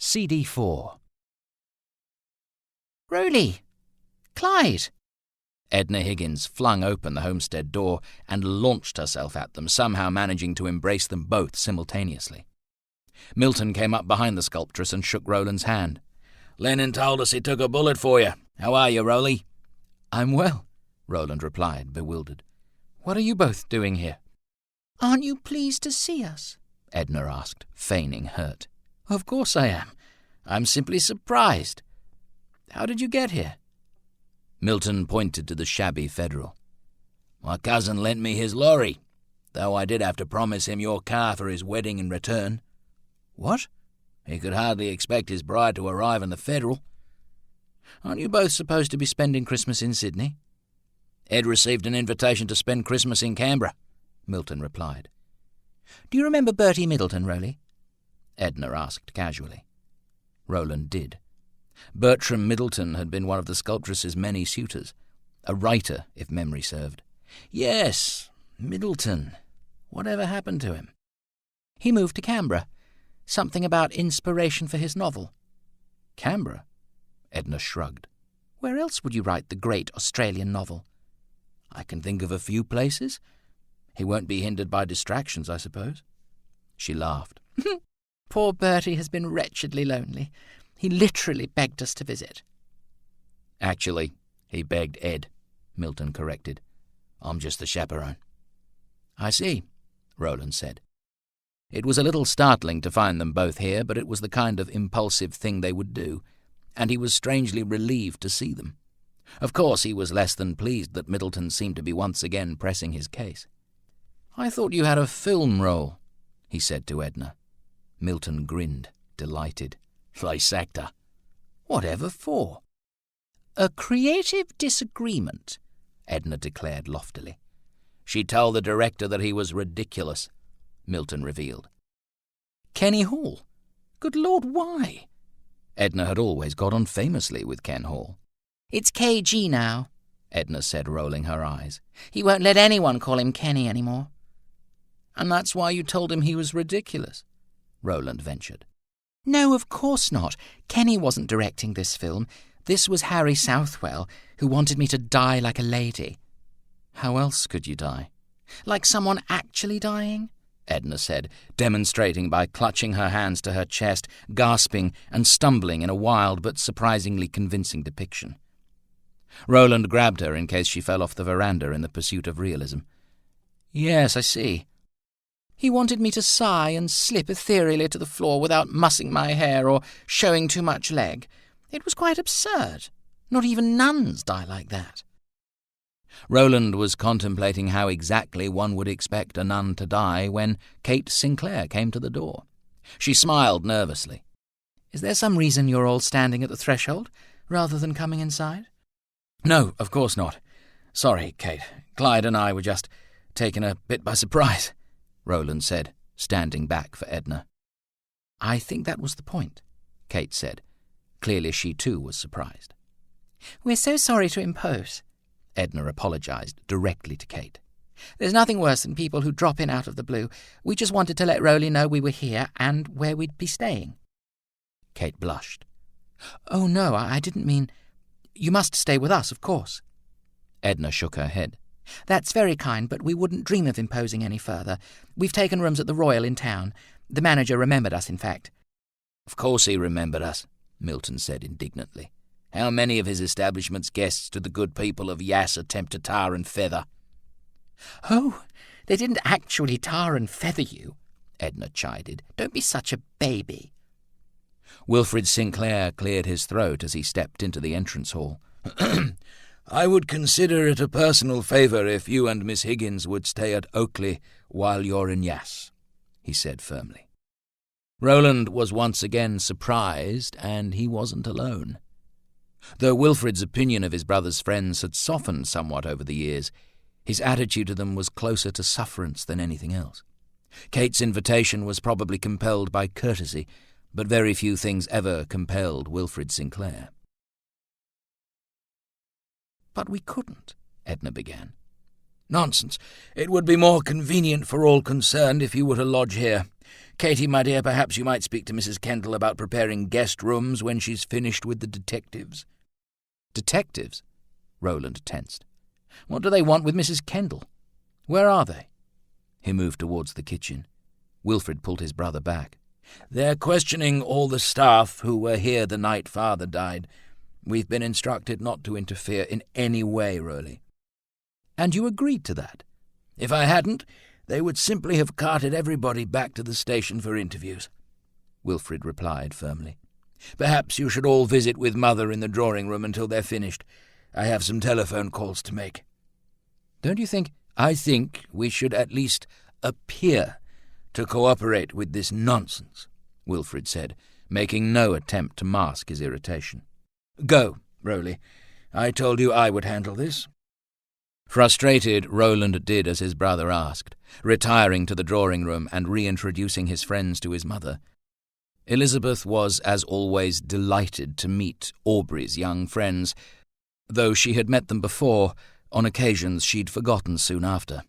CD4. Rowley! Clyde! Edna Higgins flung open the homestead door and launched herself at them, somehow managing to embrace them both simultaneously. Milton came up behind the sculptress and shook Roland's hand. "Lennon told us he took a bullet for you. How are you, Rowley?" "I'm well," Roland replied, bewildered. "What are you both doing here?" "Aren't you pleased to see us?" Edna asked, feigning hurt. "Of course I am. I'm simply surprised. How did you get here?" Milton pointed to the shabby Federal. "My cousin lent me his lorry, though I did have to promise him your car for his wedding in return." "What?" "He could hardly expect his bride to arrive in the Federal." "Aren't you both supposed to be spending Christmas in Sydney?" "Ed received an invitation to spend Christmas in Canberra," Milton replied. "Do you remember Bertie Middleton, Rowley?" Edna asked casually. Roland did. Bertram Middleton had been one of the sculptress's many suitors, a writer, if memory served. Yes, Middleton. Whatever happened to him? "He moved to Canberra. Something about inspiration for his novel." "Canberra?" Edna shrugged. "Where else would you write the great Australian novel?" "I can think of a few places. He won't be hindered by distractions, I suppose." She laughed. "Poor Bertie has been wretchedly lonely. He literally begged us to visit." "Actually, he begged Ed," Milton corrected. "I'm just the chaperone." "I see," Roland said. It was a little startling to find them both here, but it was the kind of impulsive thing they would do, and he was strangely relieved to see them. Of course, he was less than pleased that Middleton seemed to be once again pressing his case. "I thought you had a film role," he said to Edna. Milton grinned, delighted. "Les actor." "Whatever for?" "A creative disagreement," Edna declared loftily. "She told the director that he was ridiculous," Milton revealed. "Kenny Hall? Good Lord, why?" Edna had always got on famously with Ken Hall. "It's KG now," Edna said, rolling her eyes. "He won't let anyone call him Kenny anymore." "And that's why you told him he was ridiculous?" Roland ventured. "No, of course not. Kenny wasn't directing this film. This was Harry Southwell, who wanted me to die like a lady." "How else could you die?" "Like someone actually dying," Edna said, demonstrating by clutching her hands to her chest, gasping and stumbling in a wild but surprisingly convincing depiction. Roland grabbed her in case she fell off the veranda in the pursuit of realism. "Yes, I see." "He wanted me to sigh and slip ethereally to the floor without mussing my hair or showing too much leg. It was quite absurd. Not even nuns die like that." Roland was contemplating how exactly one would expect a nun to die when Kate Sinclair came to the door. She smiled nervously. "Is there some reason you're all standing at the threshold, rather than coming inside?" "No, of course not. Sorry, Kate. Clyde and I were just taken a bit by surprise," Roland said, standing back for Edna. "I think that was the point," Kate said. Clearly she too was surprised. "We're so sorry to impose," Edna apologized directly to Kate. "There's nothing worse than people who drop in out of the blue. We just wanted to let Rowley know we were here and where we'd be staying." Kate blushed. "Oh, no, I didn't mean... You must stay with us, of course." Edna shook her head. "That's very kind, but we wouldn't dream of imposing any further. We've taken rooms at the Royal in town. The manager remembered us, in fact." "Of course he remembered us," Milton said indignantly. "How many of his establishment's guests do the good people of Yass attempt to tar and feather?" "Oh, they didn't actually tar and feather you," Edna chided. "Don't be such a baby." Wilfrid Sinclair cleared his throat as he stepped into the entrance hall. "I would consider it a personal favour if you and Miss Higgins would stay at Oakley while you're in Yass," he said firmly. Roland was once again surprised, and he wasn't alone. Though Wilfrid's opinion of his brother's friends had softened somewhat over the years, his attitude to them was closer to sufferance than anything else. Kate's invitation was probably compelled by courtesy, but very few things ever compelled Wilfrid Sinclair. "But we couldn't," Edna began. Nonsense. It would be more convenient for all concerned if you were to lodge here. Katie, my dear, perhaps you might speak to Mrs. Kendall about preparing guest rooms when she's finished with the detectives." "Detectives?" Roland tensed. "What do they want with Mrs. Kendall? Where are they?" He moved towards the kitchen. Wilfrid pulled his brother back. "They're questioning all the staff who were here the night Father died. We've been instructed not to interfere in any way, Rowley." "And you agreed to that?" "If I hadn't, they would simply have carted everybody back to the station for interviews," Wilfrid replied firmly. "Perhaps you should all visit with Mother in the drawing-room until they're finished. I have some telephone calls to make." "Don't you think—" "I think we should at least appear to cooperate with this nonsense," Wilfrid said, making no attempt to mask his irritation. "Go, Rowley. I told you I would handle this." Frustrated, Roland did as his brother asked, retiring to the drawing-room and reintroducing his friends to his mother. Elizabeth was, as always, delighted to meet Aubrey's young friends, though she had met them before. On occasions she'd forgotten soon after.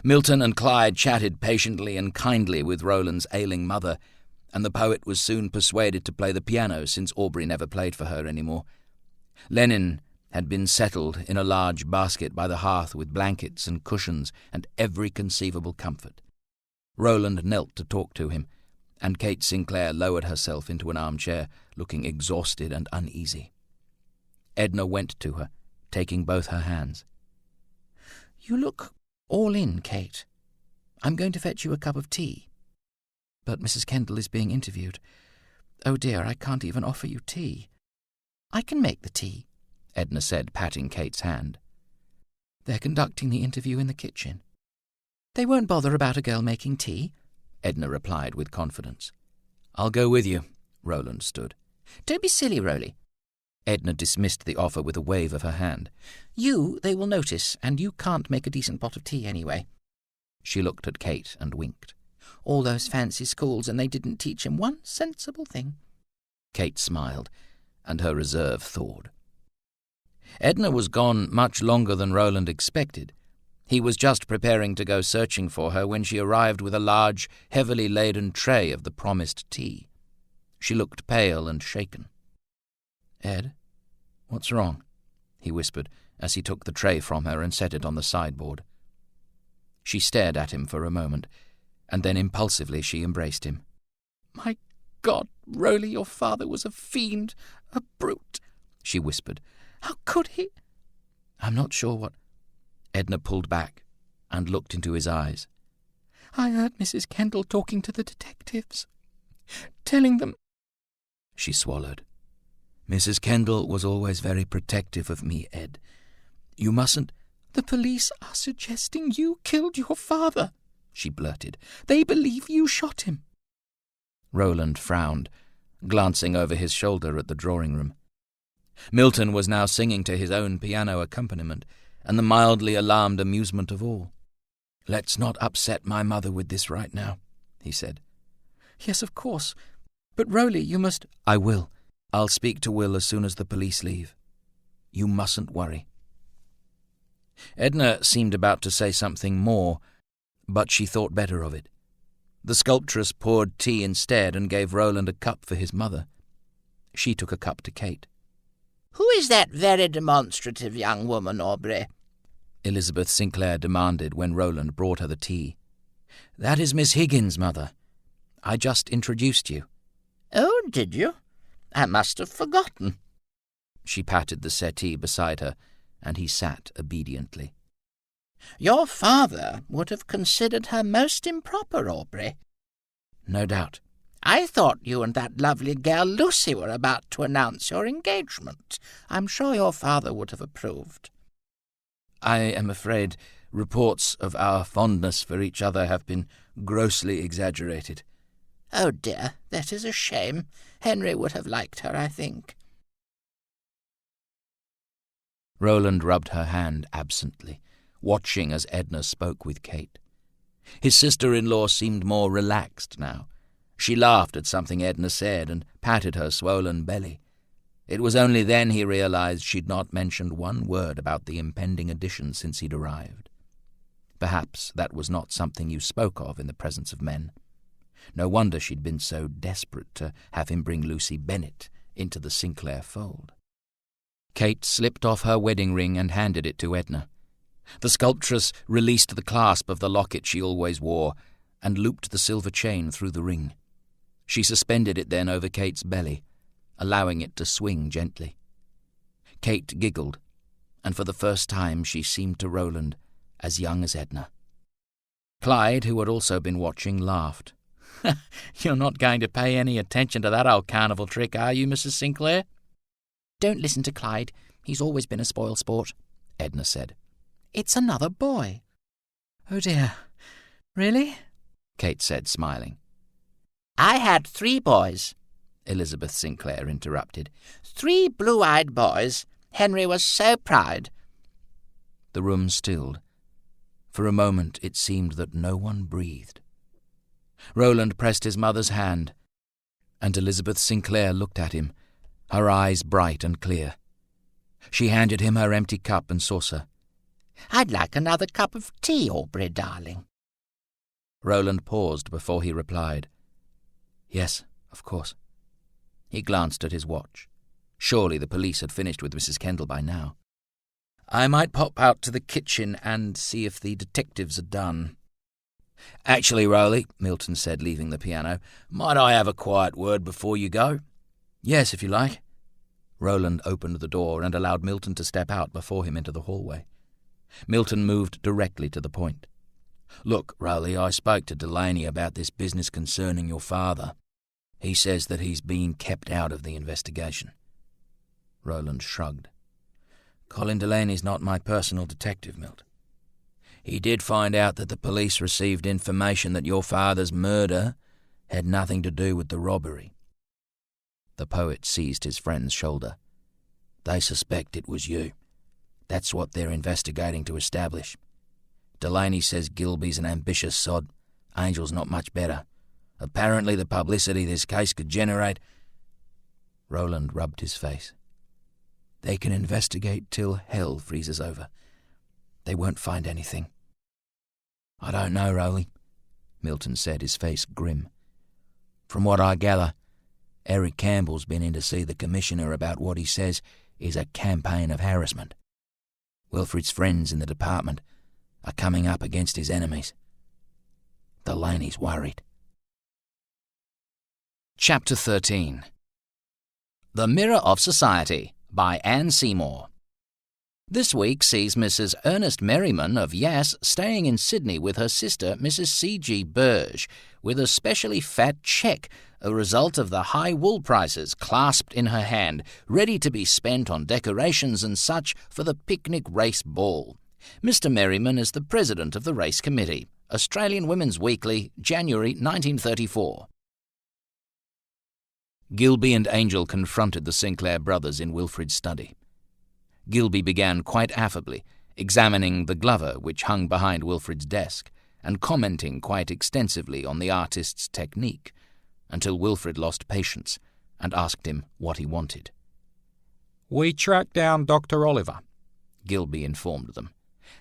Milton and Clyde chatted patiently and kindly with Roland's ailing mother, and the poet was soon persuaded to play the piano since Aubrey never played for her anymore. Lenin had been settled in a large basket by the hearth with blankets and cushions and every conceivable comfort. Roland knelt to talk to him, and Kate Sinclair lowered herself into an armchair, looking exhausted and uneasy. Edna went to her, taking both her hands. "You look all in, Kate. I'm going to fetch you a cup of tea. But Mrs. Kendall is being interviewed. Oh dear, I can't even offer you tea." "I can make the tea," Edna said, patting Kate's hand. "They're conducting the interview in the kitchen." "They won't bother about a girl making tea," Edna replied with confidence. "I'll go with you," Roland stood. "Don't be silly, Rowley." Edna dismissed the offer with a wave of her hand. They will notice, and you can't make a decent pot of tea anyway." She looked at Kate and winked. "All those fancy schools, and they didn't teach him one sensible thing." Kate smiled, and her reserve thawed. Edna was gone much longer than Roland expected. He was just preparing to go searching for her when she arrived with a large, heavily laden tray of the promised tea. She looked pale and shaken. "Ed, what's wrong?" he whispered as he took the tray from her and set it on the sideboard. She stared at him for a moment, and then impulsively she embraced him. "My God, Rowley, your father was a fiend, a brute," she whispered. "How could he?" "I'm not sure what—" Edna pulled back and looked into his eyes. "I heard Mrs. Kendall talking to the detectives, telling them—" She swallowed. "Mrs. Kendall was always very protective of me, Ed. You mustn't—" "The police are suggesting you killed your father," she blurted. "They believe you shot him." Roland frowned, glancing over his shoulder at the drawing-room. Milton was now singing to his own piano accompaniment, and the mildly alarmed amusement of all. "Let's not upset my mother with this right now," he said. "Yes, of course. But Rowley, you must—" "I will. I'll speak to Will as soon as the police leave. You mustn't worry." Edna seemed about to say something more, but she thought better of it. The sculptress poured tea instead and gave Roland a cup for his mother. She took a cup to Kate. "Who is that very demonstrative young woman, Aubrey?" Elizabeth Sinclair demanded when Roland brought her the tea. "That is Miss Higgins, Mother. I just introduced you." "Oh, did you? I must have forgotten." She patted the settee beside her, and he sat obediently. "Your father would have considered her most improper, Aubrey." "No doubt." "I thought you and that lovely girl Lucy were about to announce your engagement. I'm sure your father would have approved." "I am afraid reports of our fondness for each other have been grossly exaggerated." "Oh dear, that is a shame. Henry would have liked her, I think." Roland rubbed her hand absently, watching as Edna spoke with Kate. His sister-in-law seemed more relaxed now. She laughed at something Edna said and patted her swollen belly. It was only then he realized she'd not mentioned one word about the impending addition since he'd arrived. Perhaps that was not something you spoke of in the presence of men. No wonder she'd been so desperate to have him bring Lucy Bennet into the Sinclair fold. Kate slipped off her wedding ring and handed it to Edna. The sculptress released the clasp of the locket she always wore and looped the silver chain through the ring. She suspended it then over Kate's belly, allowing it to swing gently. Kate giggled, and for the first time she seemed to Roland as young as Edna. Clyde, who had also been watching, laughed. "You're not going to pay any attention to that old carnival trick, are you, Mrs. Sinclair?" "Don't listen to Clyde. He's always been a spoil-sport," Edna said. "It's another boy." "Oh dear. Really?" Kate said, smiling. "I had 3 boys," Elizabeth Sinclair interrupted. 3 blue-eyed boys. Henry was so proud." The room stilled. For a moment it seemed that no one breathed. Roland pressed his mother's hand, and Elizabeth Sinclair looked at him, her eyes bright and clear. She handed him her empty cup and saucer. "I'd like another cup of tea, Aubrey, darling." Roland paused before he replied. "Yes, of course." He glanced at his watch. Surely the police had finished with Mrs. Kendall by now. "I might pop out to the kitchen and see if the detectives are done." "Actually, Rowley," Milton said, leaving the piano, "might I have a quiet word before you go?" "Yes, if you like." Roland opened the door and allowed Milton to step out before him into the hallway. Milton moved directly to the point. "Look, Rowley, I spoke to Delaney about this business concerning your father. He says that he's been kept out of the investigation." Roland shrugged. "Colin Delaney's not my personal detective, Milt. He did find out that the police received information that your father's murder had nothing to do with the robbery." The poet seized his friend's shoulder. "They suspect it was you. That's what they're investigating to establish. Delaney says Gilby's an ambitious sod. Angel's not much better. Apparently the publicity this case could generate—" Roland rubbed his face. "They can investigate till hell freezes over. They won't find anything." "I don't know, Rowley," Milton said, his face grim. "From what I gather, Eric Campbell's been in to see the Commissioner about what he says is a campaign of harassment. Wilfred's friends in the department are coming up against his enemies. Delaney's worried." Chapter 13. The Mirror of Society by Anne Seymour. This week sees Mrs. Ernest Merriman of Yass staying in Sydney with her sister, Mrs. C.G. Burge, with a specially fat cheque, a result of the high wool prices, clasped in her hand, ready to be spent on decorations and such for the picnic race ball. Mr. Merriman is the president of the race committee. Australian Women's Weekly, January 1934. Gilby and Angel confronted the Sinclair brothers in Wilfred's study. Gilby began quite affably, examining the Glover which hung behind Wilfred's desk, and commenting quite extensively on the artist's technique, until Wilfred lost patience and asked him what he wanted. "We tracked down Dr. Oliver," Gilby informed them.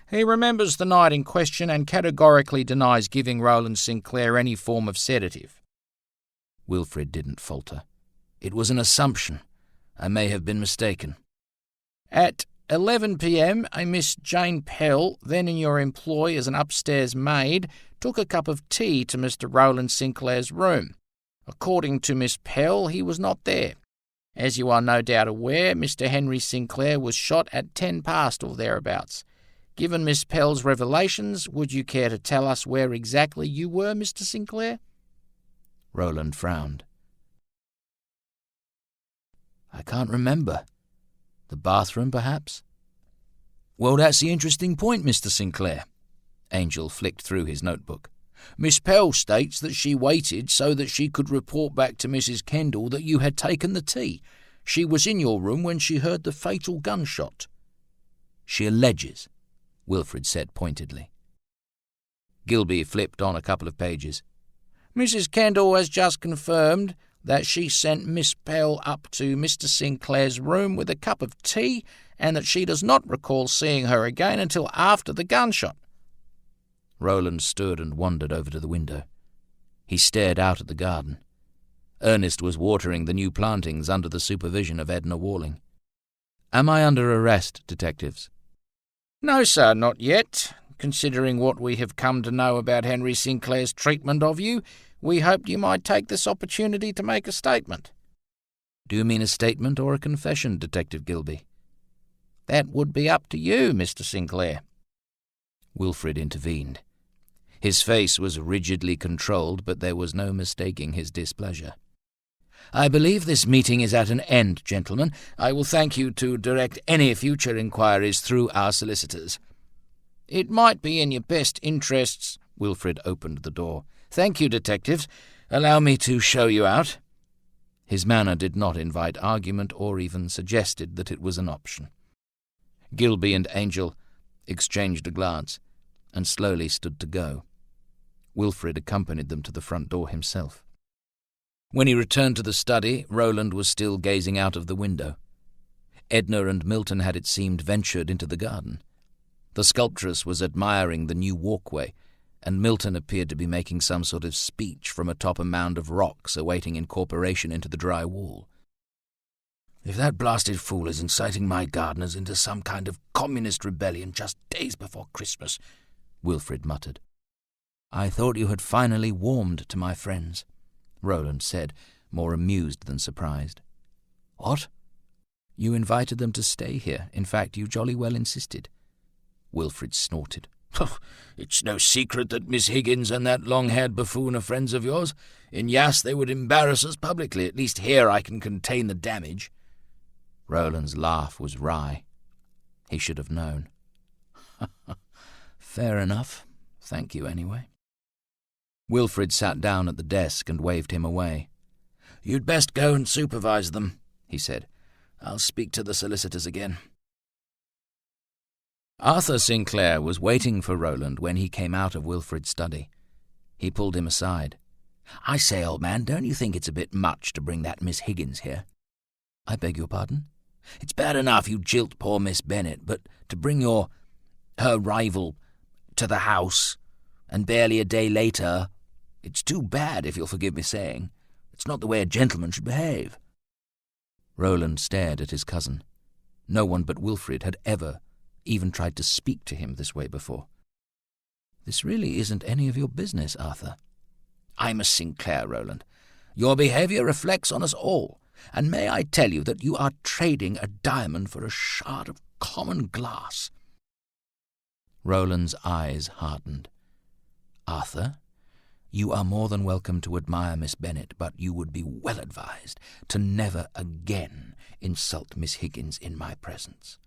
"He remembers the night in question and categorically denies giving Roland Sinclair any form of sedative." Wilfred didn't falter. "It was an assumption. I may have been mistaken." "At 11 p.m, a Miss Jane Pell, then in your employ as an upstairs maid, took a cup of tea to Mr. Roland Sinclair's room. According to Miss Pell, he was not there. As you are no doubt aware, Mr. Henry Sinclair was shot at 10 past or thereabouts. Given Miss Pell's revelations, would you care to tell us where exactly you were, Mr. Sinclair?" Roland frowned. "I can't remember. The bathroom, perhaps?" "Well, that's the interesting point, Mr. Sinclair." Angel flicked through his notebook. "Miss Pell states that she waited so that she could report back to Mrs. Kendall that you had taken the tea. She was in your room when she heard the fatal gunshot." "She alleges," Wilfred said pointedly. Gilby flipped on a couple of pages. "Mrs. Kendall has just confirmed that she sent Miss Pell up to Mr. Sinclair's room with a cup of tea, and that she does not recall seeing her again until after the gunshot." Roland stood and wandered over to the window. He stared out at the garden. Ernest was watering the new plantings under the supervision of Edna Walling. "Am I under arrest, detectives?" "No, sir, not yet. Considering what we have come to know about Henry Sinclair's treatment of you, we hoped you might take this opportunity to make a statement." "Do you mean a statement or a confession, Detective Gilby?" "That would be up to you, Mr. Sinclair." Wilfrid intervened. His face was rigidly controlled, but there was no mistaking his displeasure. "I believe this meeting is at an end, gentlemen. I will thank you to direct any future inquiries through our solicitors." "It might be in your best interests." Wilfrid opened the door. "Thank you, detectives. Allow me to show you out." His manner did not invite argument or even suggested that it was an option. Gilby and Angel exchanged a glance and slowly stood to go. Wilfrid accompanied them to the front door himself. When he returned to the study, Roland was still gazing out of the window. Edna and Milton had, it seemed, ventured into the garden. The sculptress was admiring the new walkway, and Milton appeared to be making some sort of speech from atop a mound of rocks awaiting incorporation into the dry wall. "If that blasted fool is inciting my gardeners into some kind of communist rebellion just days before Christmas," Wilfrid muttered. "I thought you had finally warmed to my friends," Roland said, more amused than surprised. "What?" "You invited them to stay here. In fact, you jolly well insisted." Wilfrid snorted. "It's no secret that Miss Higgins and that long-haired buffoon are friends of yours. In Yass they would embarrass us publicly. At least here I can contain the damage." Roland's laugh was wry. He should have known. "Fair enough. Thank you anyway." Wilfrid sat down at the desk and waved him away. "You'd best go and supervise them," he said. "I'll speak to the solicitors again." Arthur Sinclair was waiting for Roland when he came out of Wilfrid's study. He pulled him aside. "I say, old man, don't you think it's a bit much to bring that Miss Higgins here?" "I beg your pardon?" "It's bad enough you jilt poor Miss Bennet, but to bring her rival to the house, and barely a day later, it's too bad, if you'll forgive me saying. It's not the way a gentleman should behave." Roland stared at his cousin. No one but Wilfrid had ever even tried to speak to him this way before. "This really isn't any of your business, Arthur." "I'm a Sinclair, Roland. Your behaviour reflects on us all, and may I tell you that you are trading a diamond for a shard of common glass." Roland's eyes hardened. "Arthur, you are more than welcome to admire Miss Bennet, but you would be well advised to never again insult Miss Higgins in my presence."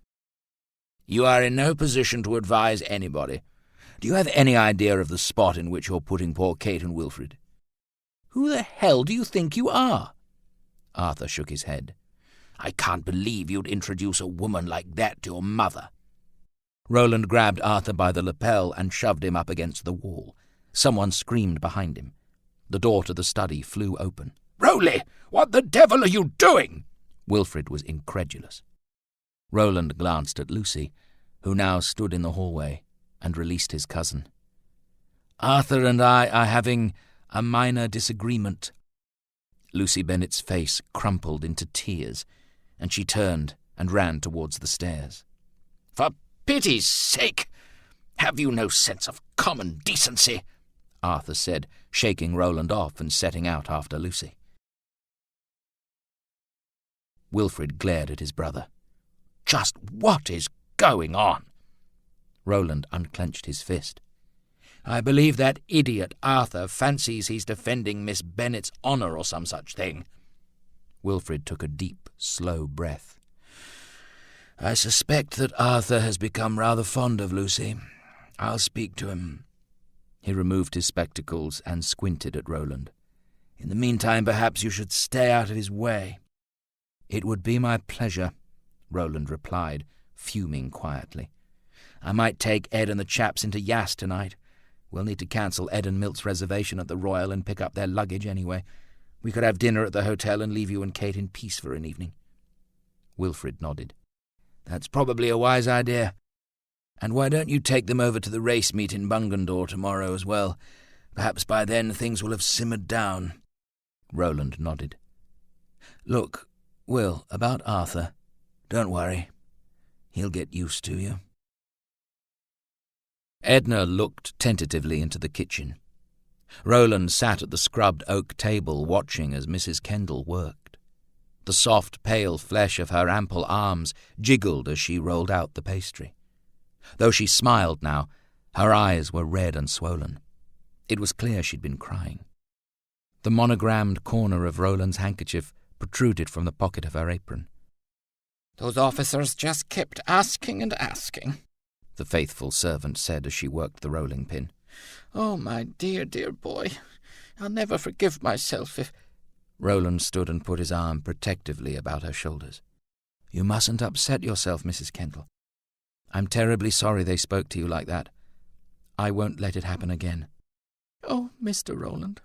"You are in no position to advise anybody. Do you have any idea of the spot in which you're putting poor Kate and Wilfrid?" "Who the hell do you think you are?" Arthur shook his head. "I can't believe you'd introduce a woman like that to your mother." Roland grabbed Arthur by the lapel and shoved him up against the wall. Someone screamed behind him. The door to the study flew open. "Rowley, what the devil are you doing?" Wilfrid was incredulous. Roland glanced at Lucy, who now stood in the hallway, and released his cousin. "Arthur and I are having a minor disagreement." Lucy Bennet's face crumpled into tears, and she turned and ran towards the stairs. "For pity's sake, have you no sense of common decency?" Arthur said, shaking Roland off and setting out after Lucy. Wilfrid glared at his brother. "Just what is going on?" Roland unclenched his fist. "I believe that idiot Arthur fancies he's defending Miss Bennet's honour or some such thing." Wilfrid took a deep, slow breath. "I suspect that Arthur has become rather fond of Lucy. I'll speak to him." He removed his spectacles and squinted at Roland. "In the meantime, perhaps you should stay out of his way." "It would be my pleasure," Roland replied, fuming quietly. "I might take Ed and the chaps into Yass tonight. We'll need to cancel Ed and Milt's reservation at the Royal and pick up their luggage anyway. We could have dinner at the hotel and leave you and Kate in peace for an evening." Wilfrid nodded. "That's probably a wise idea. And why don't you take them over to the race meet in Bungendore tomorrow as well? Perhaps by then things will have simmered down. Roland nodded. Look, Will, about Arthur. Don't worry. He'll get used to you. Edna looked tentatively into the kitchen. Roland sat at the scrubbed oak table watching as Mrs. Kendall worked. The soft, pale flesh of her ample arms jiggled as she rolled out the pastry. Though she smiled now, her eyes were red and swollen. It was clear she'd been crying. The monogrammed corner of Roland's handkerchief protruded from the pocket of her apron. "Those officers just kept asking and asking," the faithful servant said as she worked the rolling pin. "Oh, my dear, dear boy, I'll never forgive myself if—" Roland stood and put his arm protectively about her shoulders. "You mustn't upset yourself, Mrs. Kendall. I'm terribly sorry they spoke to you like that. I won't let it happen again." "Oh, Mr. Roland,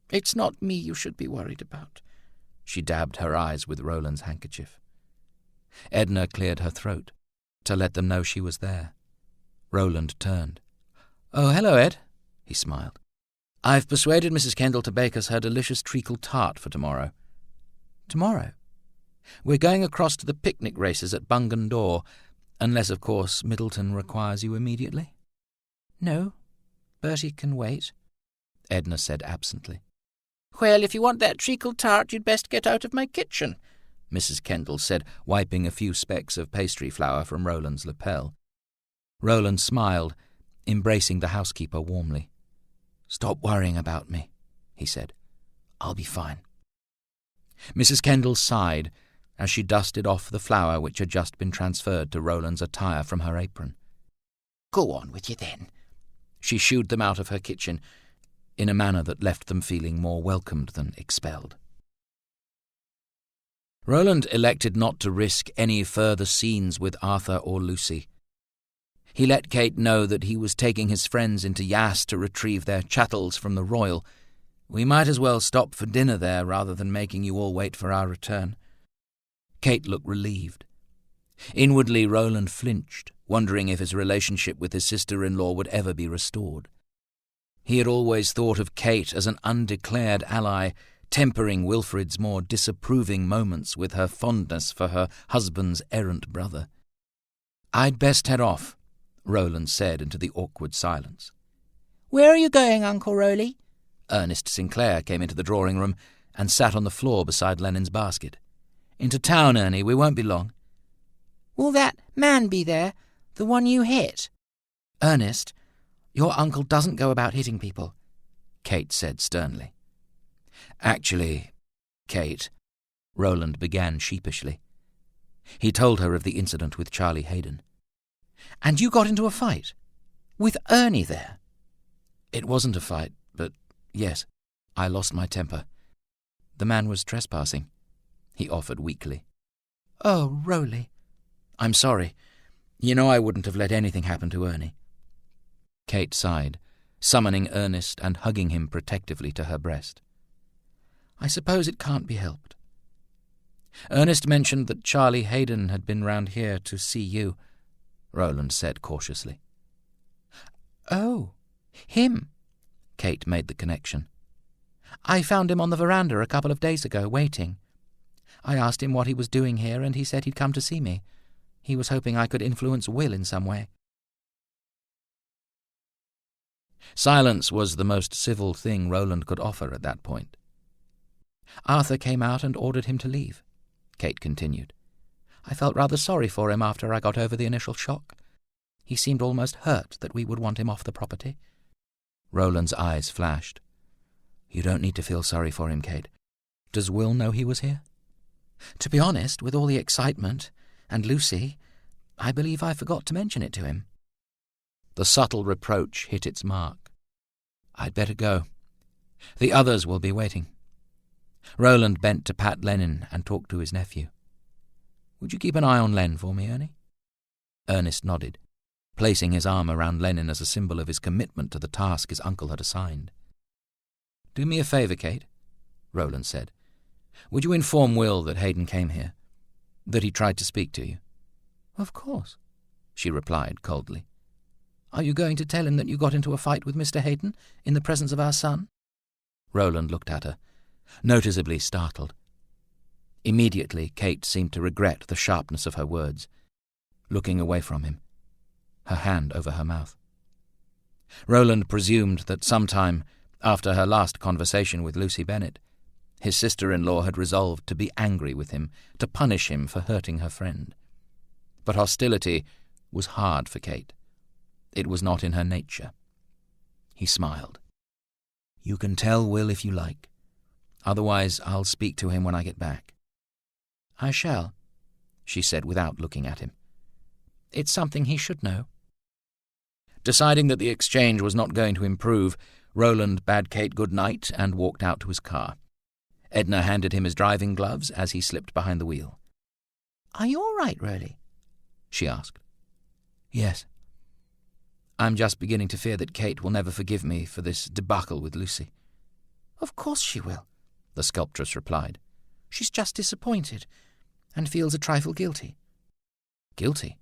it's not me you should be worried about." She dabbed her eyes with Roland's handkerchief. Edna cleared her throat to let them know she was there. Roland turned. "Oh, hello, Ed," he smiled. "I've persuaded Mrs. Kendall to bake us her delicious treacle tart for tomorrow." "Tomorrow?" "We're going across to the picnic races at Bungendore, unless, of course, Middleton requires you immediately." "No, Bertie can wait," Edna said absently. "Well, if you want that treacle tart, you'd best get out of my kitchen," Mrs. Kendall said, wiping a few specks of pastry flour from Roland's lapel. Roland smiled, embracing the housekeeper warmly. "Stop worrying about me," he said. "I'll be fine." Mrs. Kendall sighed as she dusted off the flour which had just been transferred to Roland's attire from her apron. "Go on with you then." She shooed them out of her kitchen in a manner that left them feeling more welcomed than expelled. Roland elected not to risk any further scenes with Arthur or Lucy. He let Kate know that he was taking his friends into Yass to retrieve their chattels from the Royal. "We might as well stop for dinner there rather than making you all wait for our return." Kate looked relieved. Inwardly, Roland flinched, wondering if his relationship with his sister-in-law would ever be restored. He had always thought of Kate as an undeclared ally, tempering Wilfrid's more disapproving moments with her fondness for her husband's errant brother. "I'd best head off," Roland said into the awkward silence. "Where are you going, Uncle Rowley?" Ernest Sinclair came into the drawing-room and sat on the floor beside Lenin's basket. "Into town, Ernie. We won't be long." "Will that man be there, the one you hit?" "Ernest, your uncle doesn't go about hitting people," Kate said sternly. "Actually, Kate," Roland began sheepishly. He told her of the incident with Charlie Hayden. "And you got into a fight? With Ernie there?" "It wasn't a fight, but yes, I lost my temper. The man was trespassing," he offered weakly. "Oh, Rowley." "I'm sorry. You know I wouldn't have let anything happen to Ernie." Kate sighed, summoning Ernest and hugging him protectively to her breast. "I suppose it can't be helped." "Ernest mentioned that Charlie Hayden had been round here to see you," Roland said cautiously. "Oh, him." Kate made the connection. "I found him on the veranda a couple of days ago, waiting. I asked him what he was doing here, and he said he'd come to see me. He was hoping I could influence Will in some way." Silence was the most civil thing Roland could offer at that point. "Arthur came out and ordered him to leave," Kate continued. "I felt rather sorry for him after I got over the initial shock. He seemed almost hurt that we would want him off the property." Roland's eyes flashed. "You don't need to feel sorry for him, Kate. Does Will know he was here?" "To be honest, with all the excitement, and Lucy, I believe I forgot to mention it to him." The subtle reproach hit its mark. "I'd better go. The others will be waiting." Roland bent to pat Lenin and talk to his nephew. "Would you keep an eye on Len for me, Ernie?" Ernest nodded, placing his arm around Lenin as a symbol of his commitment to the task his uncle had assigned. "Do me a favour, Kate," Roland said. "Would you inform Will that Hayden came here? That he tried to speak to you?" "Of course." she replied coldly. "Are you going to tell him that you got into a fight with Mr. Hayden in the presence of our son?" Roland looked at her, noticeably startled. Immediately, Kate seemed to regret the sharpness of her words, looking away from him, her hand over her mouth. Roland presumed that sometime after her last conversation with Lucy Bennet, his sister-in-law had resolved to be angry with him, to punish him for hurting her friend. But hostility was hard for Kate. It was not in her nature. He smiled. "You can tell Will if you like. Otherwise, I'll speak to him when I get back." "I shall," she said without looking at him. "It's something he should know." Deciding that the exchange was not going to improve, Roland bade Kate good night and walked out to his car. Edna handed him his driving gloves as he slipped behind the wheel. "Are you all right, really?" she asked. "Yes. I'm just beginning to fear that Kate will never forgive me for this debacle with Lucy." "Of course she will," the sculptress replied. "She's just disappointed and feels a trifle guilty." Guilty?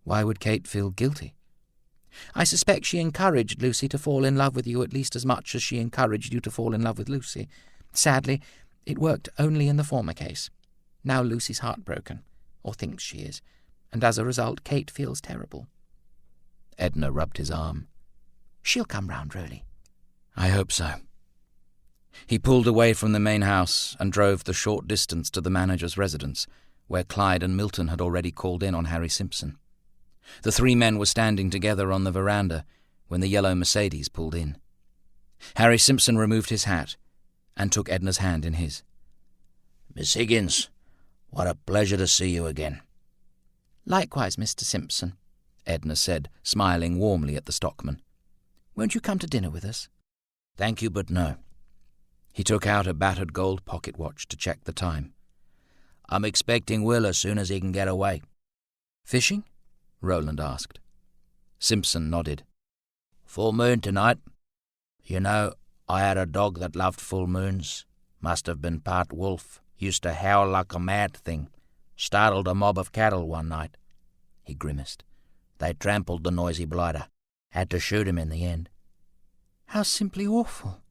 Why would Kate feel guilty? "I suspect she encouraged Lucy to fall in love with you at least as much as she encouraged you to fall in love with Lucy. Sadly, it worked only in the former case. Now Lucy's heartbroken, or thinks she is, and as a result Kate feels terrible." Edna rubbed his arm. "She'll come round, really." "I hope so." He pulled away from the main house and drove the short distance to the manager's residence, where Clyde and Milton had already called in on Harry Simpson. The three men were standing together on the veranda when the yellow Mercedes pulled in. Harry Simpson removed his hat and took Edna's hand in his. "Miss Higgins, what a pleasure to see you again." "Likewise, Mr. Simpson," Edna said, smiling warmly at the stockman. "Won't you come to dinner with us?" "Thank you, but no." He took out a battered gold pocket watch to check the time. "I'm expecting Will as soon as he can get away." "Fishing?" Roland asked. Simpson nodded. "Full moon tonight. You know, I had a dog that loved full moons. Must have been part wolf. Used to howl like a mad thing. Startled a mob of cattle one night." He grimaced. "They trampled the noisy blighter. Had to shoot him in the end." "How simply awful,"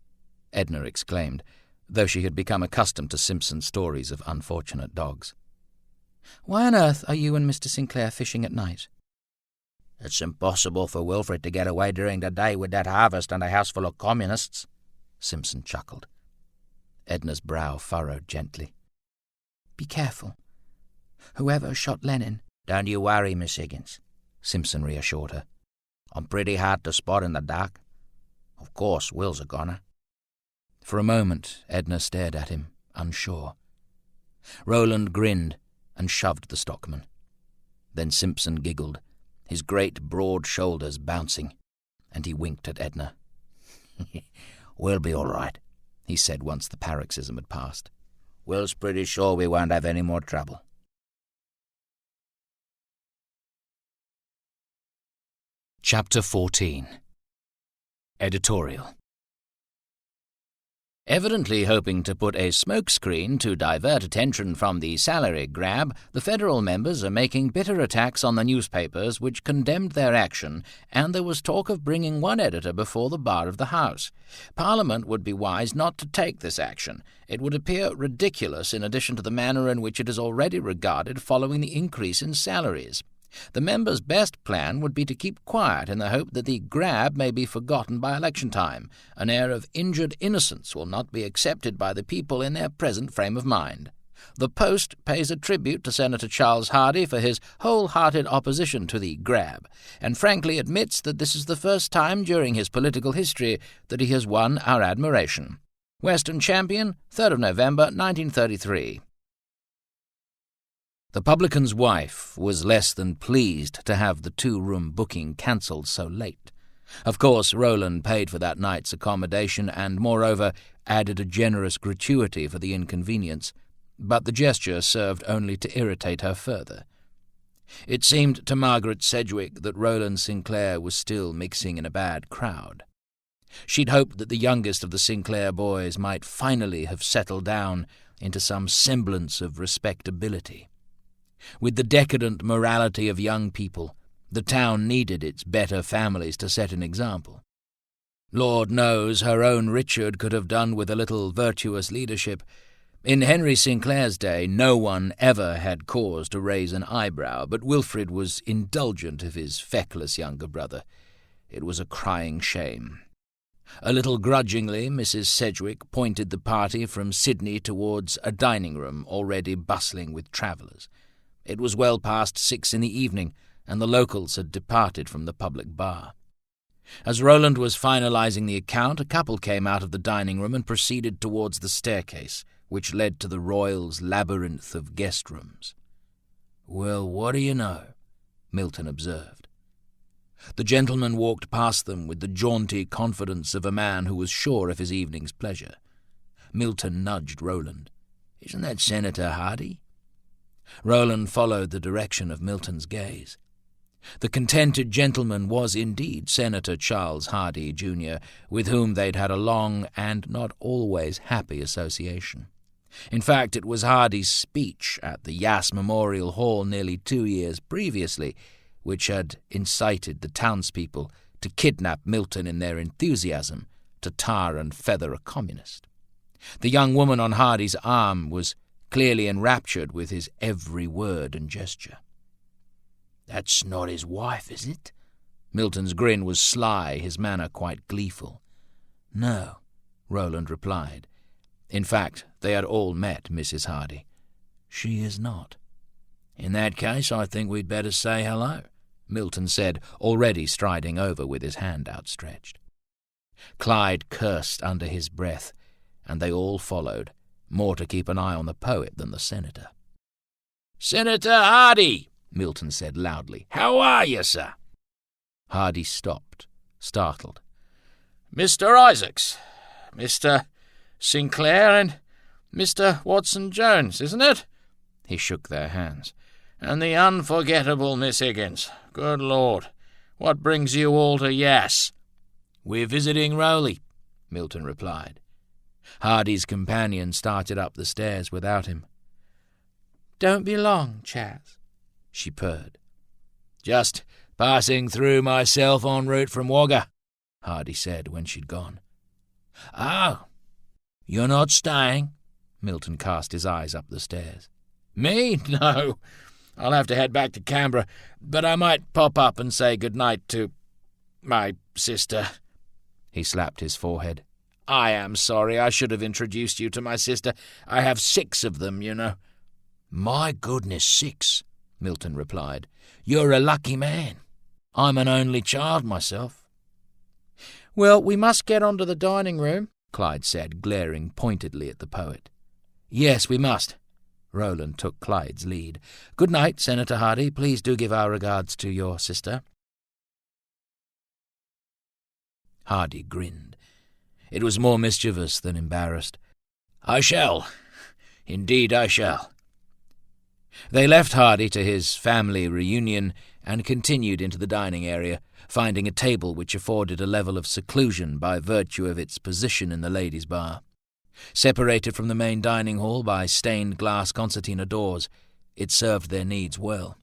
Edna exclaimed, though she had become accustomed to Simpson's stories of unfortunate dogs. "Why on earth are you and Mr. Sinclair fishing at night?" "It's impossible for Wilfred to get away during the day with that harvest and a house full of communists." Simpson chuckled. Edna's brow furrowed gently. "Be careful. Whoever shot Lenin—" "Don't you worry, Miss Higgins," Simpson reassured her. "I'm pretty hard to spot in the dark. Of course, Will's a goner." For a moment, Edna stared at him, unsure. Roland grinned and shoved the stockman. Then Simpson giggled, his great broad shoulders bouncing, and he winked at Edna. "We'll be all right," he said once the paroxysm had passed. "Will's pretty sure we won't have any more trouble." Chapter 14. Editorial. Evidently hoping to put a smokescreen to divert attention from the salary grab, the federal members are making bitter attacks on the newspapers which condemned their action, and there was talk of bringing one editor before the bar of the House. Parliament would be wise not to take this action. It would appear ridiculous in addition to the manner in which it is already regarded following the increase in salaries. The members' best plan would be to keep quiet in the hope that the grab may be forgotten by election time. An air of injured innocence will not be accepted by the people in their present frame of mind. The Post pays a tribute to Senator Charles Hardy for his wholehearted opposition to the grab, and frankly admits that this is the first time during his political history that he has won our admiration. Western Champion, 3rd of November, 1933. The publican's wife was less than pleased to have the two-room booking cancelled so late. Of course, Roland paid for that night's accommodation and, moreover, added a generous gratuity for the inconvenience, but the gesture served only to irritate her further. It seemed to Margaret Sedgwick that Roland Sinclair was still mixing in a bad crowd. She'd hoped that the youngest of the Sinclair boys might finally have settled down into some semblance of respectability. With the decadent morality of young people, The town needed its better families to set an example. Lord knows her own Richard could have done with a little virtuous leadership. In Henry Sinclair's day, no one ever had cause to raise an eyebrow, but Wilfrid was indulgent of his feckless younger brother. It was a crying shame. A little grudgingly, Mrs. Sedgwick pointed the party from Sydney towards a dining room already bustling with travellers. It was well past 6 in the evening, and the locals had departed from the public bar. As Roland was finalising the account, a couple came out of the dining room and proceeded towards the staircase, which led to the Royal's labyrinth of guest rooms. "Well, what do you know?" Milton observed. The gentleman walked past them with the jaunty confidence of a man who was sure of his evening's pleasure. Milton nudged Roland. "Isn't that Senator Hardy?" Roland followed the direction of Milton's gaze. The contented gentleman was indeed Senator Charles Hardy, Jr., with whom they'd had a long and not always happy association. In fact, it was Hardy's speech at the Yass Memorial Hall nearly 2 years previously which had incited the townspeople to kidnap Milton in their enthusiasm to tar and feather a communist. The young woman on Hardy's arm was clearly enraptured with his every word and gesture. "That's not his wife, is it?" Milton's grin was sly, his manner quite gleeful. "No," Roland replied. In fact, they had all met Mrs. Hardy. "She is not." "In that case, I think we'd better say hello," Milton said, already striding over with his hand outstretched. Clyde cursed under his breath, and they all followed, more to keep an eye on the poet than the senator. "Senator Hardy," Milton said loudly. "How are you, sir?" Hardy stopped, startled. "Mr. Isaacs, Mr. Sinclair and Mr. Watson-Jones, isn't it?" He shook their hands. "And the unforgettable Miss Higgins. Good Lord, what brings you all to Yass?" "We're visiting Rowley," Milton replied. Hardy's companion started up the stairs without him. "Don't be long, Chaz," she purred. "Just passing through myself en route from Wagga," Hardy said when she'd gone. "Oh, you're not staying?" Milton cast his eyes up the stairs. "Me? No. I'll have to head back to Canberra, but I might pop up and say good night to my sister." He slapped his forehead. "I am sorry. I should have introduced you to my sister. I have 6 of them, you know." "My goodness, 6," Milton replied. "You're a lucky man. I'm an only child myself." "Well, we must get on to the dining room," Clyde said, glaring pointedly at the poet. "Yes, we must." Roland took Clyde's lead. "Good night, Senator Hardy. Please do give our regards to your sister." Hardy grinned. It was more mischievous than embarrassed. "I shall. Indeed I shall." They left Hardy to his family reunion and continued into the dining area, finding a table which afforded a level of seclusion by virtue of its position in the ladies' bar. Separated from the main dining hall by stained glass concertina doors, it served their needs well.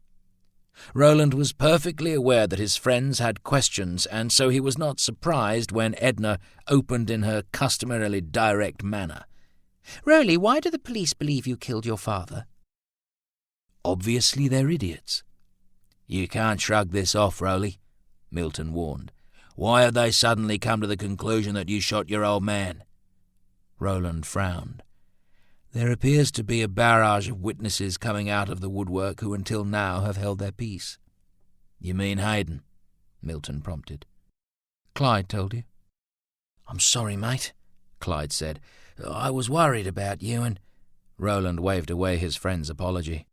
Roland was perfectly aware that his friends had questions, and so he was not surprised when Edna opened in her customarily direct manner. "Rowley, why do the police believe you killed your father?" "Obviously they're idiots." "You can't shrug this off, Rowley," Milton warned. "Why have they suddenly come to the conclusion that you shot your old man?" Roland frowned. "There appears to be a barrage of witnesses coming out of the woodwork who until now have held their peace." "You mean Hayden?" Milton prompted. "Clyde told you." "I'm sorry, mate," Clyde said. "I was worried about you and—" Roland waved away his friend's apology.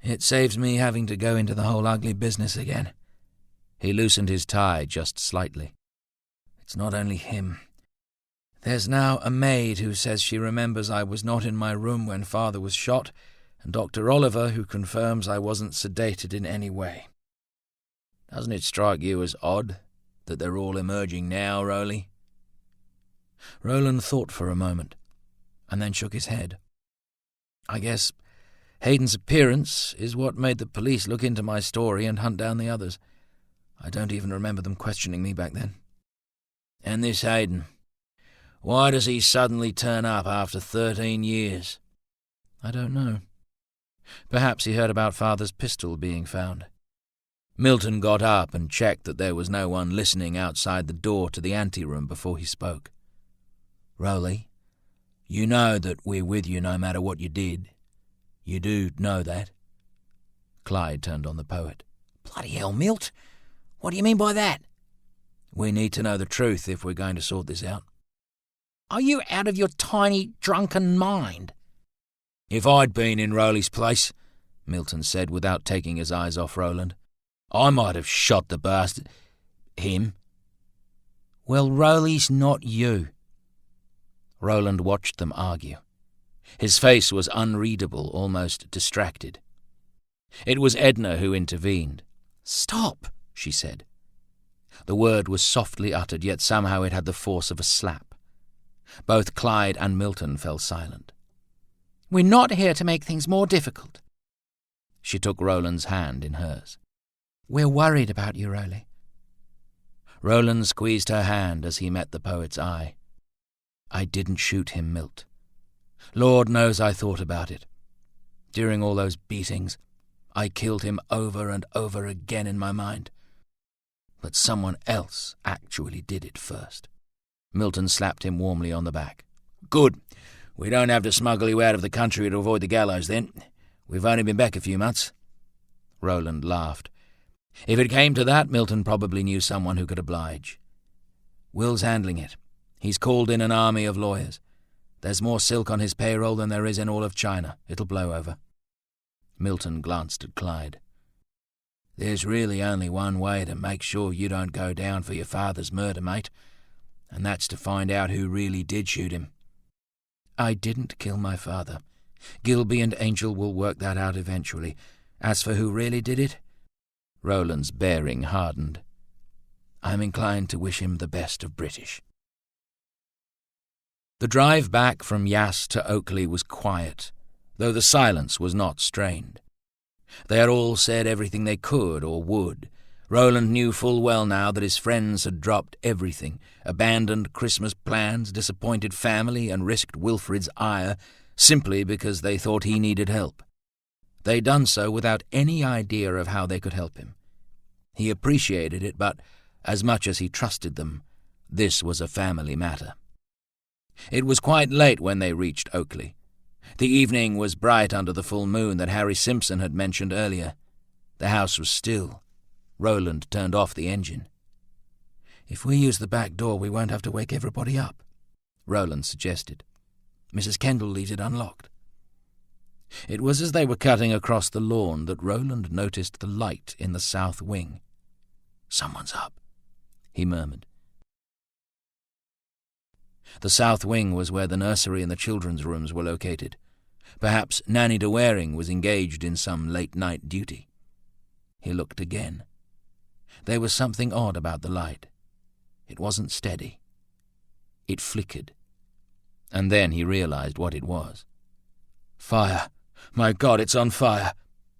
"It saves me having to go into the whole ugly business again." He loosened his tie just slightly. "It's not only him. There's now a maid who says she remembers I was not in my room when Father was shot, and Dr. Oliver who confirms I wasn't sedated in any way. Doesn't it strike you as odd that they're all emerging now, Rowley?" Roland thought for a moment, and then shook his head. "I guess Hayden's appearance is what made the police look into my story and hunt down the others. I don't even remember them questioning me back then. And this Hayden, why does he suddenly turn up after 13 years? I don't know. Perhaps he heard about Father's pistol being found. Milton got up and checked that there was no one listening outside the door to the anteroom before he spoke. Rowley, you know that we're with you no matter what you did. You do know that? Clyde turned on the poet. Bloody hell, Milt. What do you mean by that? We need to know the truth if we're going to sort this out. Are you out of your tiny, drunken mind? If I'd been in Rowley's place, Milton said without taking his eyes off Roland, I might have shot the bastard. Him. Well, Rowley's not you. Roland watched them argue. His face was unreadable, almost distracted. It was Edna who intervened. Stop, she said. The word was softly uttered, yet somehow it had the force of a slap. Both Clyde and Milton fell silent. We're not here to make things more difficult. She took Roland's hand in hers. We're worried about you, Rowley. Roland squeezed her hand as he met the poet's eye. I didn't shoot him, Milt. Lord knows I thought about it. During all those beatings, I killed him over and over again in my mind. But someone else actually did it first. Milton slapped him warmly on the back. Good. We don't have to smuggle you out of the country to avoid the gallows, then. We've only been back a few months. Roland laughed. If it came to that, Milton probably knew someone who could oblige. Will's handling it. He's called in an army of lawyers. There's more silk on his payroll than there is in all of China. It'll blow over. Milton glanced at Clyde. There's really only one way to make sure you don't go down for your father's murder, mate, and that's to find out who really did shoot him. I didn't kill my father. Gilby and Angel will work that out eventually. As for who really did it, Roland's bearing hardened. I'm inclined to wish him the best of British. The drive back from Yass to Oakley was quiet, though the silence was not strained. They had all said everything they could or would. Roland knew full well now that his friends had dropped everything, abandoned Christmas plans, disappointed family, and risked Wilfred's ire simply because they thought he needed help. They'd done so without any idea of how they could help him. He appreciated it, but as much as he trusted them, this was a family matter. It was quite late when they reached Oakley. The evening was bright under the full moon that Harry Simpson had mentioned earlier. The house was still. Roland turned off the engine. If we use the back door, we won't have to wake everybody up, Roland suggested. Mrs. Kendall leaves it unlocked. It was as they were cutting across the lawn that Roland noticed the light in the south wing. Someone's up, he murmured. The south wing was where the nursery and the children's rooms were located. Perhaps Nanny de Waring was engaged in some late-night duty. He looked again. There was something odd about the light. It wasn't steady. It flickered. And then he realized what it was. Fire! My God, it's on fire!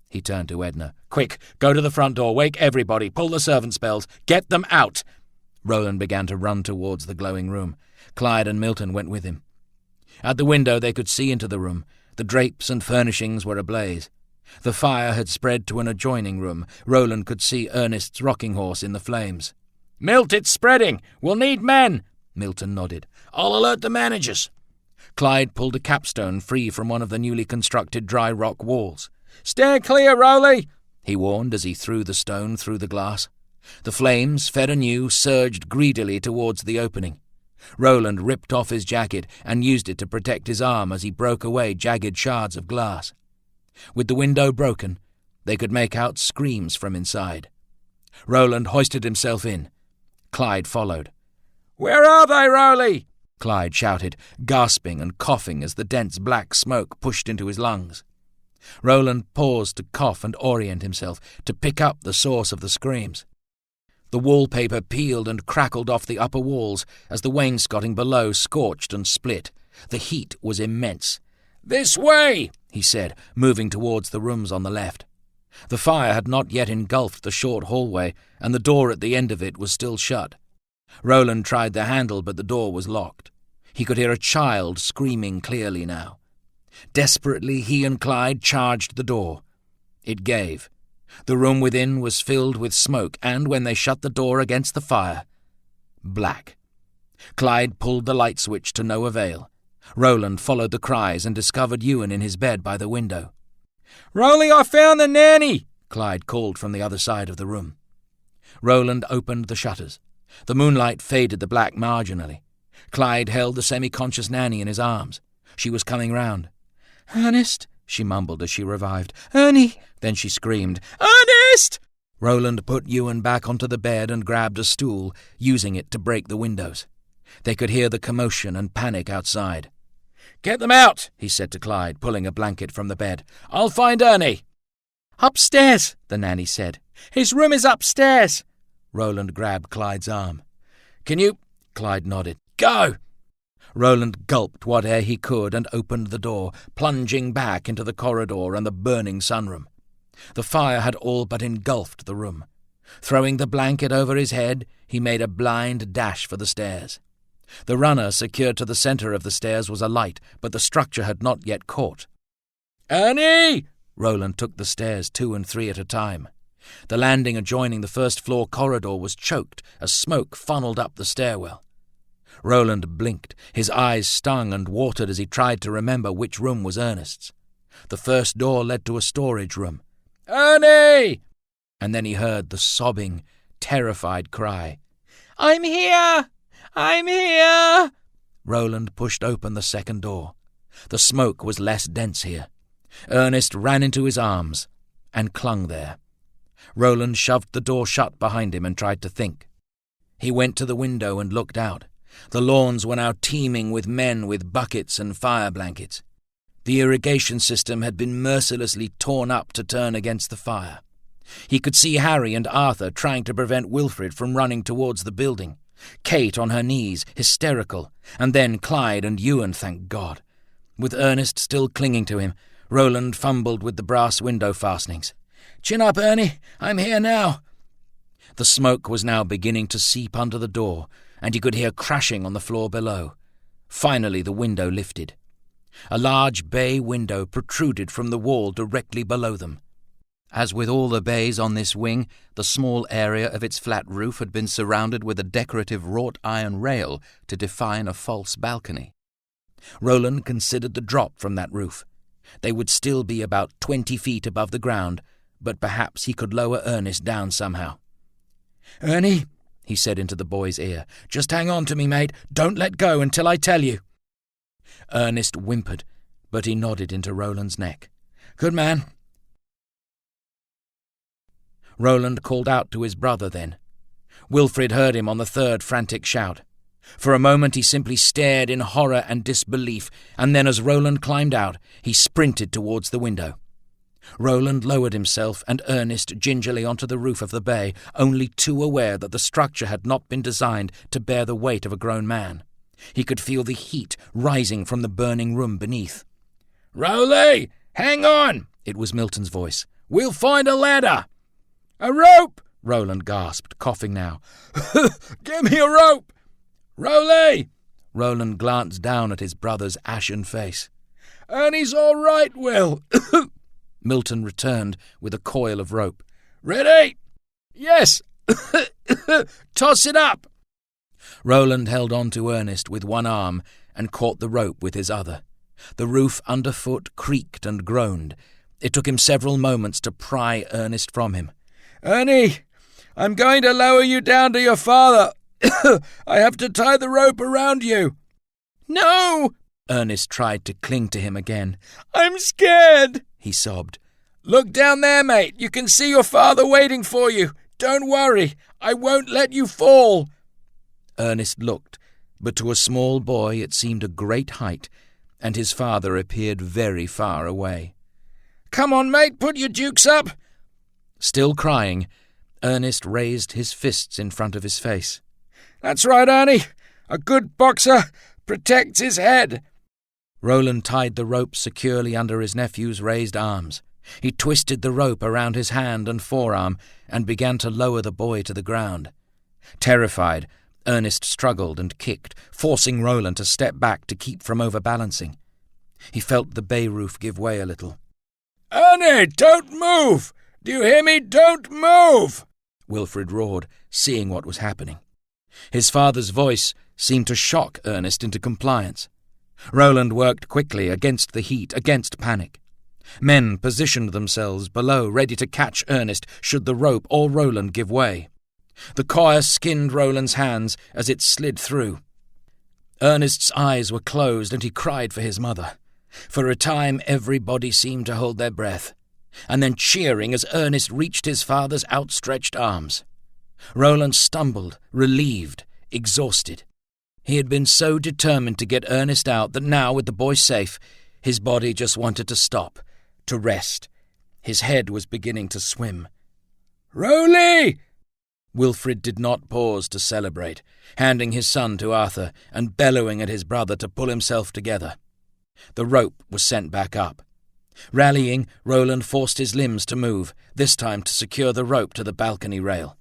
He turned to Edna. Quick, go to the front door, wake everybody, pull the servants' bells, get them out! Roland began to run towards the glowing room. Clyde and Milton went with him. At the window they could see into the room. The drapes and furnishings were ablaze. The fire had spread to an adjoining room. Roland could see Ernest's rocking horse in the flames. Milt, it's spreading! We'll need men! Milton nodded. I'll alert the managers. Clyde pulled a capstone free from one of the newly constructed dry rock walls. Steer clear, Rowley! He warned as he threw the stone through the glass. The flames, fed anew, surged greedily towards the opening. Roland ripped off his jacket and used it to protect his arm as he broke away jagged shards of glass. With the window broken, they could make out screams from inside. Roland hoisted himself in. Clyde followed. Where are they, Rowley? Clyde shouted, gasping and coughing as the dense black smoke pushed into his lungs. Roland paused to cough and orient himself, to pick up the source of the screams. The wallpaper peeled and crackled off the upper walls as the wainscoting below scorched and split. The heat was immense. This way, he said, moving towards the rooms on the left. The fire had not yet engulfed the short hallway, and the door at the end of it was still shut. Roland tried the handle, but the door was locked. He could hear a child screaming clearly now. Desperately, he and Clyde charged the door. It gave. The room within was filled with smoke, and when they shut the door against the fire, black. Clyde pulled the light switch to no avail. Roland followed the cries and discovered Ewan in his bed by the window. "Rolly, I found the nanny!" Clyde called from the other side of the room. Roland opened the shutters. The moonlight faded the black marginally. Clyde held the semi-conscious nanny in his arms. She was coming round. "Ernest," she mumbled as she revived. "Ernie!" Then she screamed, "Ernest!" Roland put Ewan back onto the bed and grabbed a stool, using it to break the windows. They could hear the commotion and panic outside. "Get them out," he said to Clyde, pulling a blanket from the bed. "I'll find Ernie." "Upstairs," the nanny said. "His room is upstairs." Roland grabbed Clyde's arm. "Can you—" Clyde nodded. "Go!" Roland gulped what air he could and opened the door, plunging back into the corridor and the burning sunroom. The fire had all but engulfed the room. Throwing the blanket over his head, he made a blind dash for the stairs. The runner secured to the centre of the stairs was alight, but the structure had not yet caught. "Ernie!" Roland took the stairs 2 and 3 at a time. The landing adjoining the first-floor corridor was choked as smoke funneled up the stairwell. Roland blinked. His eyes stung and watered as he tried to remember which room was Ernest's. The first door led to a storage room. "Ernie!" And then he heard the sobbing, terrified cry. "I'm here! I'm here!" Roland pushed open the second door. The smoke was less dense here. Ernest ran into his arms and clung there. Roland shoved the door shut behind him and tried to think. He went to the window and looked out. The lawns were now teeming with men with buckets and fire blankets. The irrigation system had been mercilessly torn up to turn against the fire. He could see Harry and Arthur trying to prevent Wilfrid from running towards the building. Kate on her knees, hysterical, and then Clyde and Ewan, thank God. With Ernest still clinging to him, Roland fumbled with the brass window fastenings. "Chin up, Ernie. I'm here now." The smoke was now beginning to seep under the door, and he could hear crashing on the floor below. Finally the window lifted. A large bay window protruded from the wall directly below them. As with all the bays on this wing, the small area of its flat roof had been surrounded with a decorative wrought iron rail to define a false balcony. Roland considered the drop from that roof. They would still be about 20 feet above the ground, but perhaps he could lower Ernest down somehow. "Ernie," he said into the boy's ear, "just hang on to me, mate. Don't let go until I tell you." Ernest whimpered, but he nodded into Roland's neck. "Good man." Roland called out to his brother then. Wilfrid heard him on the third frantic shout. For a moment he simply stared in horror and disbelief, and then as Roland climbed out, he sprinted towards the window. Roland lowered himself and Ernest gingerly onto the roof of the bay, only too aware that the structure had not been designed to bear the weight of a grown man. He could feel the heat rising from the burning room beneath. "Rowley, hang on!" It was Milton's voice. "We'll find a ladder." "A rope!" Roland gasped, coughing now. "Give me a rope!" "Rowley!" Roland glanced down at his brother's ashen face. "Ernie's all right, Will." Milton returned with a coil of rope. "Ready?" "Yes." "Toss it up." Roland held on to Ernest with one arm and caught the rope with his other. The roof underfoot creaked and groaned. It took him several moments to pry Ernest from him. "Ernie, I'm going to lower you down to your father. I have to tie the rope around you." "No!" Ernest tried to cling to him again. "I'm scared," he sobbed. "Look down there, mate. You can see your father waiting for you. Don't worry. I won't let you fall." Ernest looked, but to a small boy it seemed a great height, and his father appeared very far away. "Come on, mate, put your dukes up." Still crying, Ernest raised his fists in front of his face. "That's right, Ernie. A good boxer protects his head." Roland tied the rope securely under his nephew's raised arms. He twisted the rope around his hand and forearm and began to lower the boy to the ground. Terrified, Ernest struggled and kicked, forcing Roland to step back to keep from overbalancing. He felt the bay roof give way a little. "Ernie, don't move! Do you hear me? Don't move!" Wilfrid roared, seeing what was happening. His father's voice seemed to shock Ernest into compliance. Roland worked quickly against the heat, against panic. Men positioned themselves below, ready to catch Ernest should the rope or Roland give way. The coir skinned Roland's hands as it slid through. Ernest's eyes were closed and he cried for his mother. For a time everybody seemed to hold their breath, and then cheering as Ernest reached his father's outstretched arms. Roland stumbled, relieved, exhausted. He had been so determined to get Ernest out that now, with the boy safe, his body just wanted to stop, to rest. His head was beginning to swim. "Roly!" Wilfrid did not pause to celebrate, handing his son to Arthur and bellowing at his brother to pull himself together. The rope was sent back up. Rallying, Roland forced his limbs to move, this time to secure the rope to the balcony rail.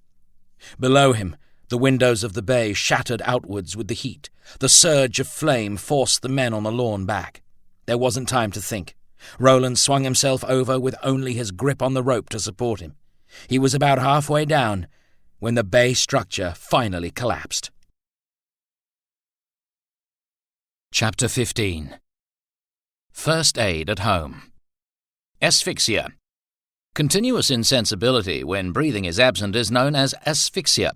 Below him, the windows of the bay shattered outwards with the heat. The surge of flame forced the men on the lawn back. There wasn't time to think. Roland swung himself over with only his grip on the rope to support him. He was about halfway down when the bay structure finally collapsed. Chapter 15. First aid at home. Asphyxia. Continuous insensibility when breathing is absent is known as asphyxia.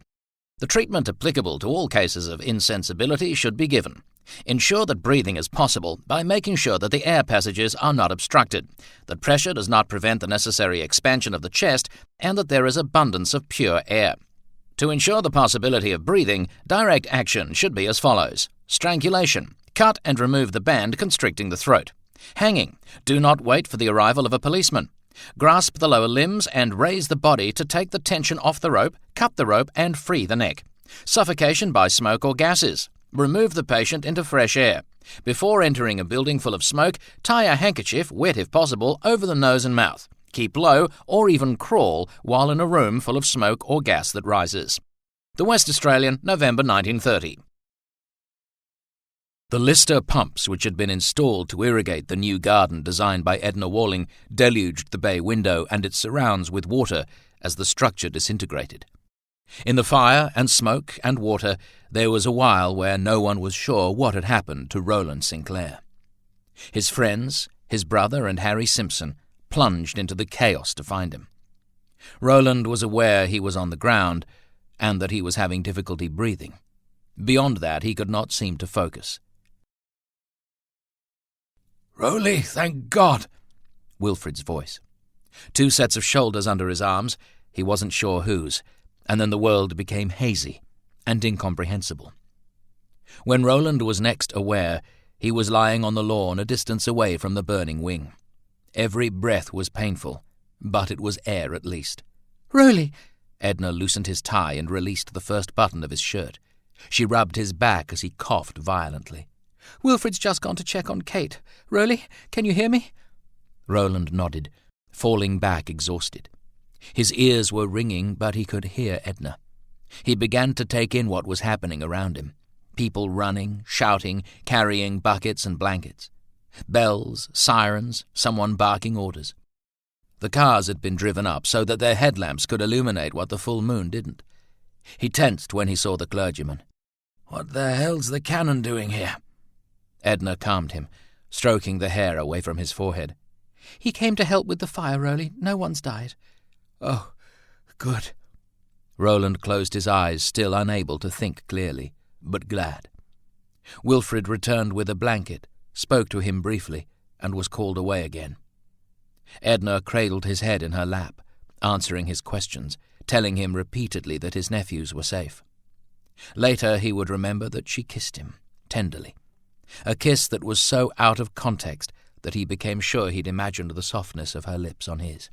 The treatment applicable to all cases of insensibility should be given. Ensure that breathing is possible by making sure that the air passages are not obstructed, that pressure does not prevent the necessary expansion of the chest, and that there is abundance of pure air. To ensure the possibility of breathing, direct action should be as follows. Strangulation. Cut and remove the band constricting the throat. Hanging. Do not wait for the arrival of a policeman. Grasp the lower limbs and raise the body to take the tension off the rope, cut the rope, and free the neck. Suffocation by smoke or gases. Remove the patient into fresh air. Before entering a building full of smoke, tie a handkerchief, wet if possible, over the nose and mouth. Keep low or even crawl while in a room full of smoke or gas that rises. The West Australian, November 1930. The Lister pumps which had been installed to irrigate the new garden designed by Edna Walling deluged the bay window and its surrounds with water as the structure disintegrated. In the fire and smoke and water, there was a while where no one was sure what had happened to Roland Sinclair. His friends, his brother and Harry Simpson, plunged into the chaos to find him. Roland was aware he was on the ground and that he was having difficulty breathing. Beyond that, he could not seem to focus. "Roly, thank God!" Wilfrid's voice. Two sets of shoulders under his arms, he wasn't sure whose, and then the world became hazy and incomprehensible. When Roland was next aware, he was lying on the lawn a distance away from the burning wing. Every breath was painful, but it was air at least. "Roly!" Edna loosened his tie and released the first button of his shirt. She rubbed his back as he coughed violently. "Wilfrid's just gone to check on Kate. Roly, can you hear me?" Roland nodded, falling back exhausted. His ears were ringing, but he could hear Edna. He began to take in what was happening around him. People running, shouting, carrying buckets and blankets. Bells, sirens, someone barking orders. The cars had been driven up so that their headlamps could illuminate what the full moon didn't. He tensed when he saw the clergyman. "What the hell's the canon doing here?" Edna calmed him, stroking the hair away from his forehead. "He came to help with the fire, Roly. No one's died." "Oh, good." Roland closed his eyes, still unable to think clearly, but glad. Wilfrid returned with a blanket, spoke to him briefly, and was called away again. Edna cradled his head in her lap, answering his questions, telling him repeatedly that his nephews were safe. Later he would remember that she kissed him, tenderly. A kiss that was so out of context that he became sure he'd imagined the softness of her lips on his.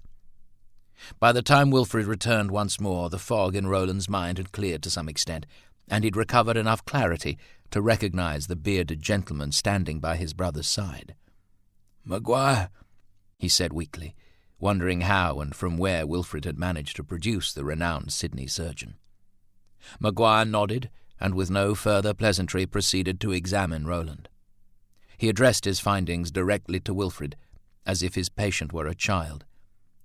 By the time Wilfrid returned once more, the fog in Roland's mind had cleared to some extent, and he'd recovered enough clarity to recognize the bearded gentleman standing by his brother's side. "Maguire," he said weakly, wondering how and from where Wilfrid had managed to produce the renowned Sydney surgeon. Maguire nodded, and with no further pleasantry proceeded to examine Roland. He addressed his findings directly to Wilfrid, as if his patient were a child.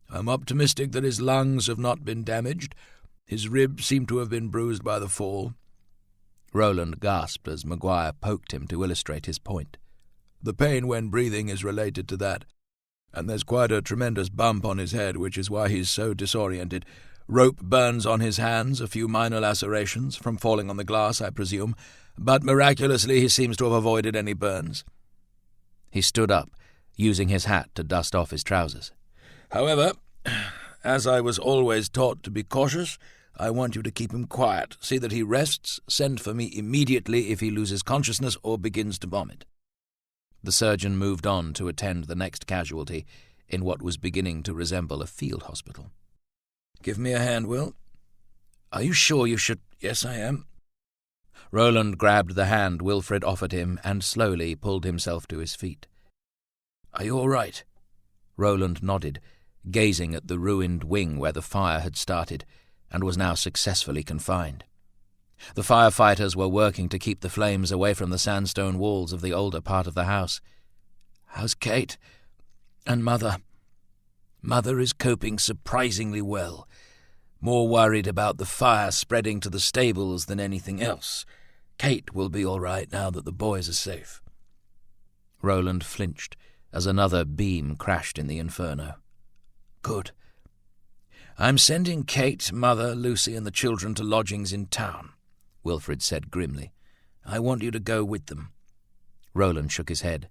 "I'm optimistic that his lungs have not been damaged. His ribs seem to have been bruised by the fall." Roland gasped as Maguire poked him to illustrate his point. "The pain when breathing is related to that, and there's quite a tremendous bump on his head, which is why he's so disoriented. Rope burns on his hands, a few minor lacerations, from falling on the glass, I presume, but miraculously he seems to have avoided any burns." He stood up, using his hat to dust off his trousers. "However, as I was always taught to be cautious, I want you to keep him quiet. See that he rests. Send for me immediately if he loses consciousness or begins to vomit." The surgeon moved on to attend the next casualty in what was beginning to resemble a field hospital. "Give me a hand, Will." "Are you sure you should—" "Yes, I am." Roland grabbed the hand Wilfrid offered him and slowly pulled himself to his feet. "Are you all right?" Roland nodded, gazing at the ruined wing where the fire had started and was now successfully confined. The firefighters were working to keep the flames away from the sandstone walls of the older part of the house. "How's Kate? And Mother?" "Mother is coping surprisingly well. More worried about the fire spreading to the stables than anything else. Kate will be all right now that the boys are safe." Roland flinched as another beam crashed in the inferno. "Good. I'm sending Kate, Mother, Lucy, and the children to lodgings in town," Wilfrid said grimly. "I want you to go with them." Roland shook his head.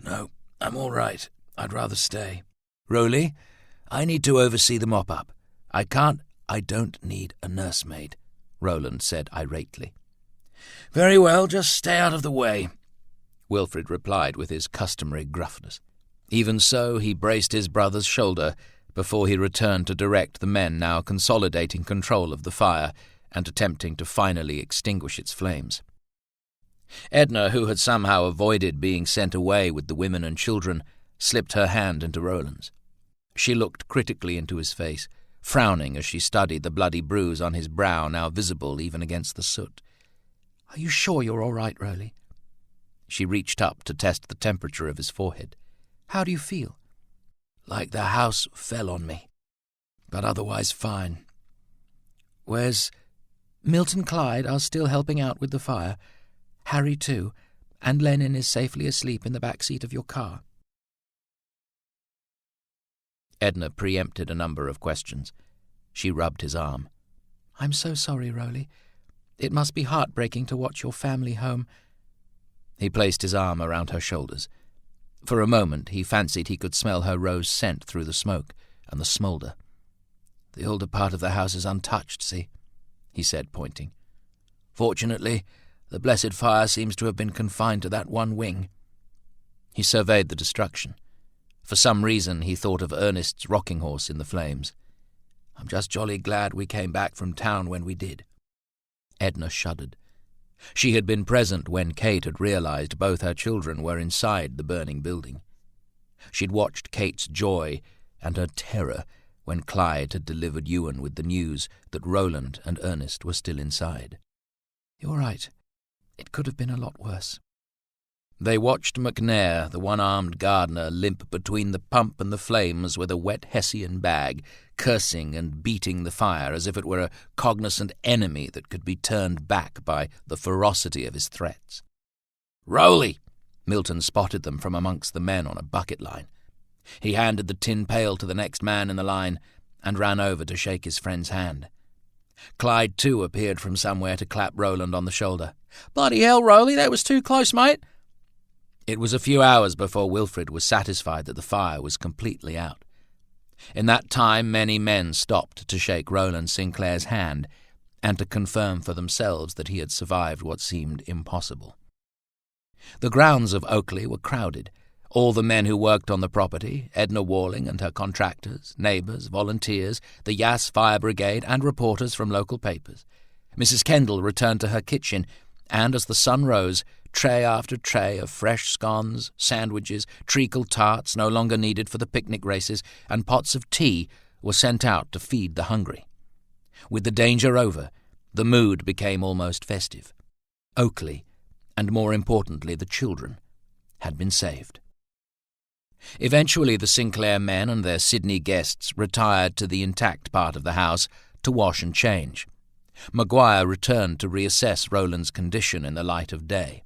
"No, I'm all right. I'd rather stay. Rowley, I need to oversee the mop-up. I don't need a nursemaid," Roland said irately. "Very well, just stay out of the way," Wilfrid replied with his customary gruffness. Even so, he braced his brother's shoulder before he returned to direct the men now consolidating control of the fire and attempting to finally extinguish its flames. Edna, who had somehow avoided being sent away with the women and children, slipped her hand into Roland's. She looked critically into his face, frowning as she studied the bloody bruise on his brow now visible even against the soot. "Are you sure you're all right, Rowley?" She reached up to test the temperature of his forehead. "How do you feel?" "Like the house fell on me, but otherwise fine." "Where's—" "Milt and Clyde are still helping out with the fire. Harry too, and Lennon is safely asleep in the back seat of your car." Edna preempted a number of questions. She rubbed his arm. "I'm so sorry, Rowley. It must be heartbreaking to watch your family home." He placed his arm around her shoulders. For a moment he fancied he could smell her rose scent through the smoke and the smoulder. "The older part of the house is untouched, see?" he said, pointing. "Fortunately, the blessed fire seems to have been confined to that one wing." He surveyed the destruction. For some reason he thought of Ernest's rocking horse in the flames. "I'm just jolly glad we came back from town when we did." Edna shuddered. She had been present when Kate had realized both her children were inside the burning building. She'd watched Kate's joy and her terror when Clyde had delivered Ewan with the news that Roland and Ernest were still inside. "You're right. It could have been a lot worse." They watched McNair, the one-armed gardener, limp between the pump and the flames with a wet Hessian bag, cursing and beating the fire as if it were a cognizant enemy that could be turned back by the ferocity of his threats. "Rowley!" Milton spotted them from amongst the men on a bucket line. He handed the tin pail to the next man in the line and ran over to shake his friend's hand. Clyde, too, appeared from somewhere to clap Roland on the shoulder. "Bloody hell, Rowley, that was too close, mate." It was a few hours before Wilfrid was satisfied that the fire was completely out. In that time many men stopped to shake Roland Sinclair's hand and to confirm for themselves that he had survived what seemed impossible. The grounds of Oakley were crowded. All the men who worked on the property, Edna Walling and her contractors, neighbours, volunteers, the Yass Fire Brigade and reporters from local papers. Mrs. Kendall returned to her kitchen, and as the sun rose, tray after tray of fresh scones, sandwiches, treacle tarts no longer needed for the picnic races, and pots of tea were sent out to feed the hungry. With the danger over, the mood became almost festive. Oakley, and more importantly the children, had been saved. Eventually the Sinclair men and their Sydney guests retired to the intact part of the house to wash and change. Maguire returned to reassess Roland's condition in the light of day.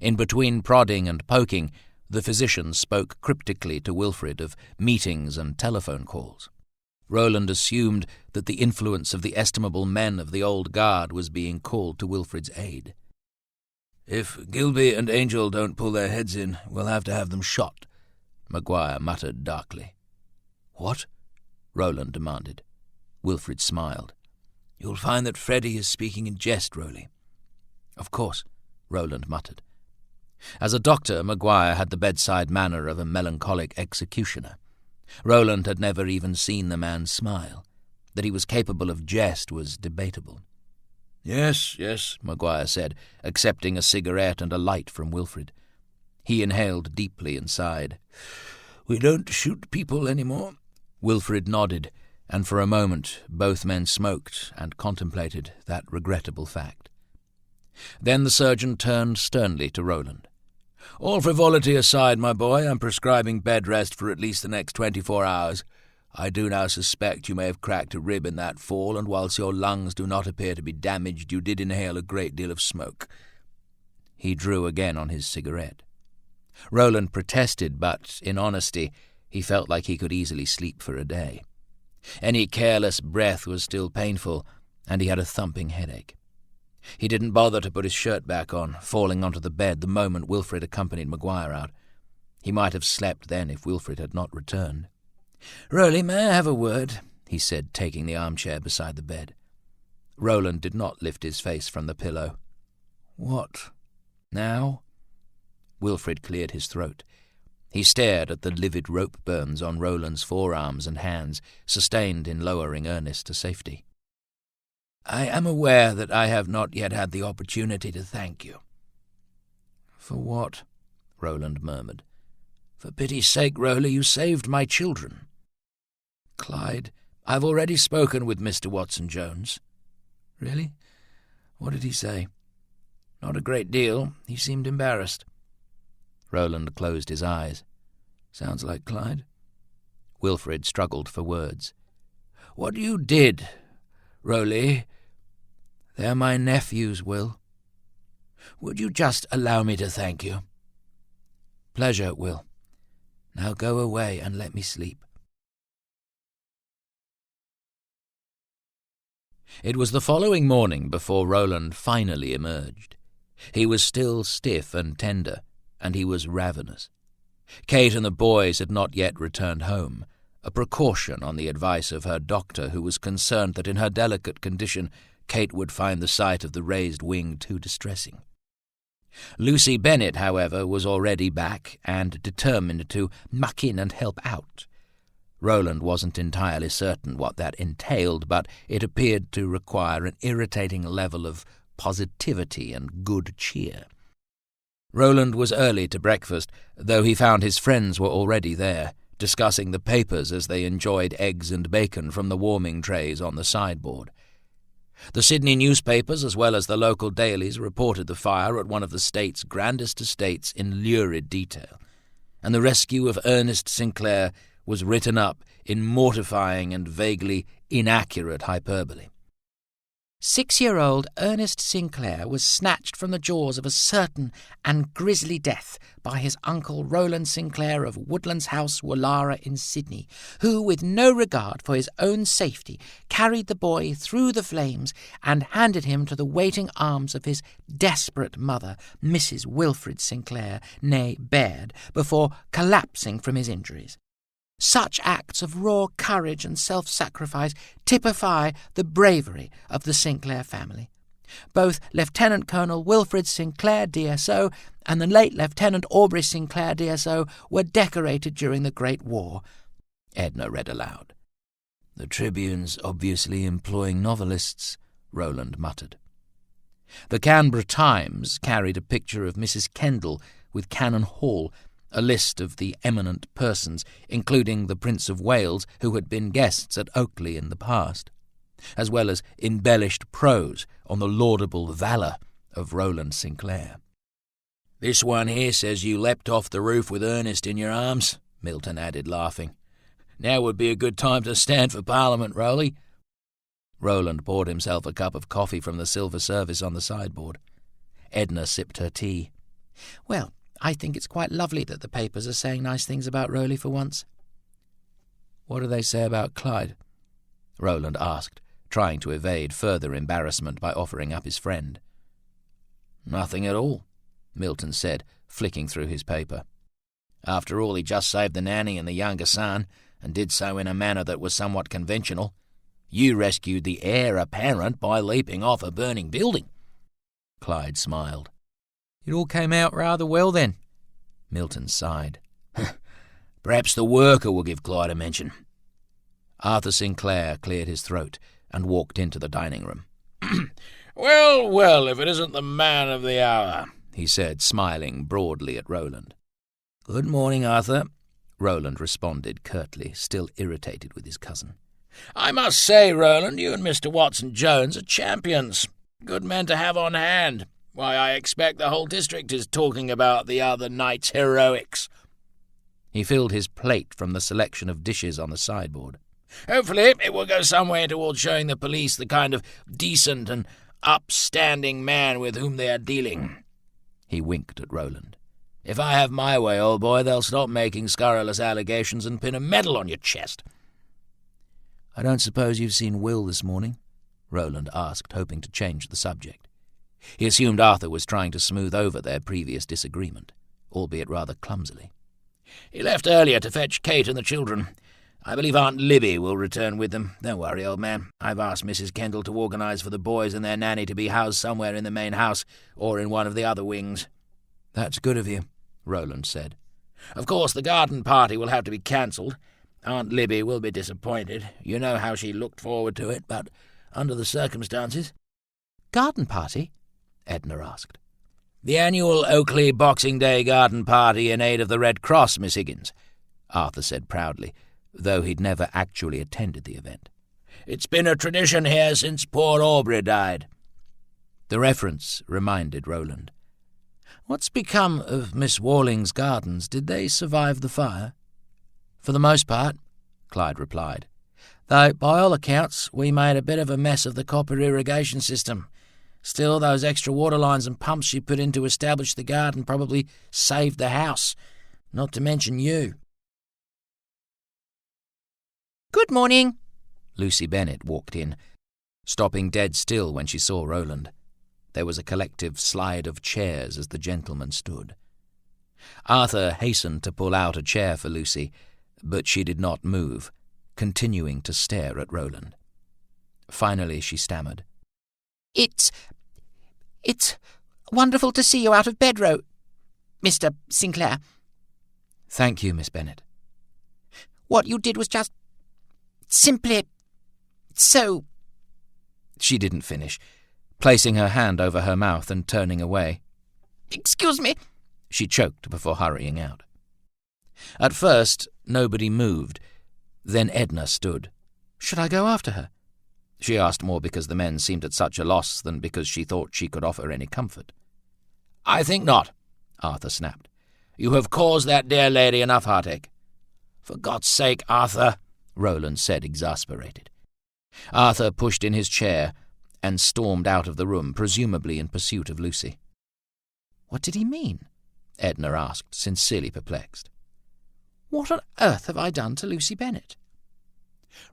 In between prodding and poking, the physician spoke cryptically to Wilfrid of meetings and telephone calls. Roland assumed that the influence of the estimable men of the old guard was being called to Wilfrid's aid. "If Gilby and Angel don't pull their heads in, we'll have to have them shot," Maguire muttered darkly. "What?" Roland demanded. Wilfrid smiled. "You'll find that Freddy is speaking in jest, Rowley." "Of course," Roland muttered. As a doctor, Maguire had the bedside manner of a melancholic executioner. Roland had never even seen the man smile. That he was capable of jest was debatable. Yes, Maguire said, accepting a cigarette and a light from Wilfrid. He inhaled deeply and sighed. "We don't shoot people anymore." Wilfrid nodded, and for a moment both men smoked and contemplated that regrettable fact. Then the surgeon turned sternly to Roland. "All frivolity aside, my boy, I'm prescribing bed rest for at least the next 24 hours. I do now suspect you may have cracked a rib in that fall, and whilst your lungs do not appear to be damaged, you did inhale a great deal of smoke." He drew again on his cigarette. Roland protested, but, in honesty, he felt like he could easily sleep for a day. Any careless breath was still painful, and he had a thumping headache. He didn't bother to put his shirt back on, falling onto the bed the moment Wilfrid accompanied Maguire out. He might have slept then if Wilfrid had not returned. "Rowley, may I have a word?" he said, taking the armchair beside the bed. Roland did not lift his face from the pillow. "What? Now?" Wilfrid cleared his throat. He stared at the livid rope burns on Roland's forearms and hands, sustained in lowering Ernest to safety. "I am aware that I have not yet had the opportunity to thank you." "For what?" Roland murmured. "For pity's sake, Rowley, you saved my children." "Clyde, I've already spoken with Mr. Watson-Jones." "Really? What did he say?" "Not a great deal. He seemed embarrassed." Roland closed his eyes. "Sounds like Clyde." Wilfrid struggled for words. "What you did, Rowley, they're my nephews, Will. Would you just allow me to thank you?" "Pleasure, Will. Now go away and let me sleep." It was the following morning before Roland finally emerged. He was still stiff and tender, and he was ravenous. Kate and the boys had not yet returned home, a precaution on the advice of her doctor, who was concerned that in her delicate condition Kate would find the sight of the raised wing too distressing. Lucy Bennet, however, was already back and determined to muck in and help out. Roland wasn't entirely certain what that entailed, but it appeared to require an irritating level of positivity and good cheer. Roland was early to breakfast, though he found his friends were already there, discussing the papers as they enjoyed eggs and bacon from the warming trays on the sideboard. The Sydney newspapers, as well as the local dailies, reported the fire at one of the state's grandest estates in lurid detail, and the rescue of Ernest Sinclair was written up in mortifying and vaguely inaccurate hyperbole. 6-year-old Ernest Sinclair was snatched from the jaws of a certain and grisly death by his uncle Roland Sinclair of Woodlands House, Woollahra in Sydney, who, with no regard for his own safety, carried the boy through the flames and handed him to the waiting arms of his desperate mother, Mrs. Wilfrid Sinclair, née Baird, before collapsing from his injuries. Such acts of raw courage and self-sacrifice typify the bravery of the Sinclair family. Both Lieutenant Colonel Wilfrid Sinclair, DSO, and the late Lieutenant Aubrey Sinclair, DSO, were decorated during the Great War, Edna read aloud. "The Tribune's obviously employing novelists," Roland muttered. The Canberra Times carried a picture of Mrs. Kendall with Cannon Hall, a list of the eminent persons, including the Prince of Wales, who had been guests at Oakley in the past, as well as embellished prose on the laudable valour of Roland Sinclair. "This one here says you leapt off the roof with Ernest in your arms," Milton added, laughing. "Now would be a good time to stand for Parliament, Rowley." Roland poured himself a cup of coffee from the silver service on the sideboard. Edna sipped her tea. "Well, I think it's quite lovely that the papers are saying nice things about Rowley for once." "What do they say about Clyde?" Roland asked, trying to evade further embarrassment by offering up his friend. "Nothing at all," Milton said, flicking through his paper. "After all, he just saved the nanny and the younger son, and did so in a manner that was somewhat conventional. You rescued the heir apparent by leaping off a burning building." Clyde smiled. "It all came out rather well then." Milton sighed. "Perhaps the worker will give Clyde a mention." Arthur Sinclair cleared his throat and walked into the dining room. "Well, well, if it isn't the man of the hour," he said, smiling broadly at Roland. "Good morning, Arthur," Roland responded curtly, still irritated with his cousin. "I must say, Roland, you and Mr. Watson-Jones are champions. Good men to have on hand. Why, I expect the whole district is talking about the other night's heroics." He filled his plate from the selection of dishes on the sideboard. "Hopefully it will go some way towards showing the police the kind of decent and upstanding man with whom they are dealing." He winked at Roland. "If I have my way, old boy, they'll stop making scurrilous allegations and pin a medal on your chest." "I don't suppose you've seen Will this morning?" Roland asked, hoping to change the subject. He assumed Arthur was trying to smooth over their previous disagreement, albeit rather clumsily. "He left earlier to fetch Kate and the children. I believe Aunt Libby will return with them. Don't worry, old man. I've asked Mrs. Kendall to organise for the boys and their nanny to be housed somewhere in the main house or in one of the other wings." "That's good of you," Roland said. "Of course, the garden party will have to be cancelled. Aunt Libby will be disappointed. You know how she looked forward to it, but under the circumstances—" "Garden party?" Edna asked. "The annual Oakley Boxing Day garden party in aid of the Red Cross, Miss Higgins," Arthur said proudly, though he'd never actually attended the event. "It's been a tradition here since poor Aubrey died." The reference reminded Roland. "What's become of Miss Warling's gardens? Did they survive the fire?" "For the most part," Clyde replied. "Though, by all accounts, we made a bit of a mess of the copper irrigation system. Still, those extra water lines and pumps she put in to establish the garden probably saved the house, not to mention you." "Good morning." Lucy Bennett walked in, stopping dead still when she saw Roland. There was a collective slide of chairs as the gentleman stood. Arthur hastened to pull out a chair for Lucy, but she did not move, continuing to stare at Roland. Finally she stammered. It's wonderful to see you out of bed, Mr. Sinclair." "Thank you, Miss Bennett." "What you did was just simply so—" She didn't finish, placing her hand over her mouth and turning away. "Excuse me," she choked before hurrying out. At first, nobody moved. Then Edna stood. "Should I go after her?" She asked more because the men seemed at such a loss than because she thought she could offer any comfort. "I think not," Arthur snapped. "You have caused that dear lady enough heartache." "For God's sake, Arthur," Roland said, exasperated. Arthur pushed in his chair and stormed out of the room, presumably in pursuit of Lucy. "What did he mean?" Edna asked, sincerely perplexed. "What on earth have I done to Lucy Bennett?"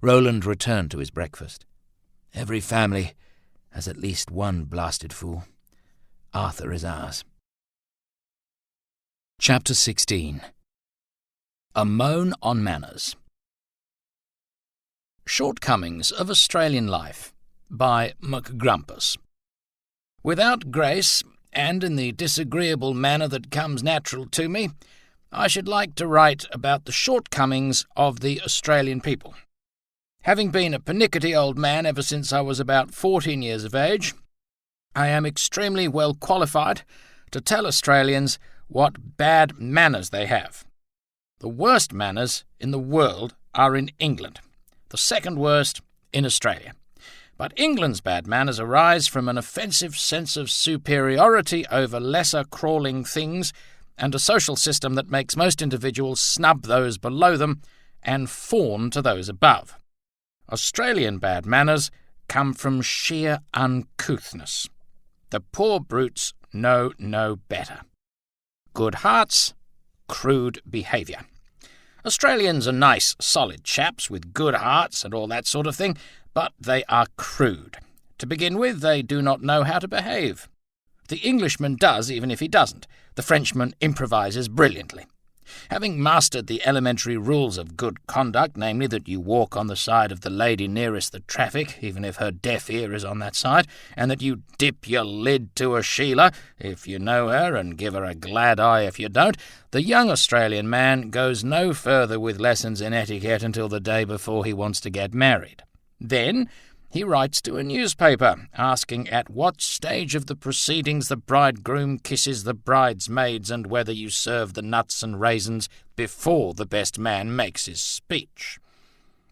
Roland returned to his breakfast. "Every family has at least one blasted fool. Arthur is ours." Chapter 16. A Moan on Manners. Shortcomings of Australian Life by McGrumpus. Without grace, and in the disagreeable manner that comes natural to me, I should like to write about the shortcomings of the Australian people. Having been a pernickety old man ever since I was about 14 years of age, I am extremely well qualified to tell Australians what bad manners they have. The worst manners in the world are in England, the second worst in Australia. But England's bad manners arise from an offensive sense of superiority over lesser crawling things and a social system that makes most individuals snub those below them and fawn to those above. Australian bad manners come from sheer uncouthness. The poor brutes know no better. Good hearts, crude behaviour. Australians are nice, solid chaps with good hearts and all that sort of thing, but they are crude. To begin with, they do not know how to behave. The Englishman does, even if he doesn't. The Frenchman improvises brilliantly. Having mastered the elementary rules of good conduct, namely that you walk on the side of the lady nearest the traffic, even if her deaf ear is on that side, and that you dip your lid to a Sheila, if you know her, and give her a glad eye if you don't, the young Australian man goes no further with lessons in etiquette until the day before he wants to get married. Then he writes to a newspaper, asking at what stage of the proceedings the bridegroom kisses the bridesmaids and whether you serve the nuts and raisins before the best man makes his speech.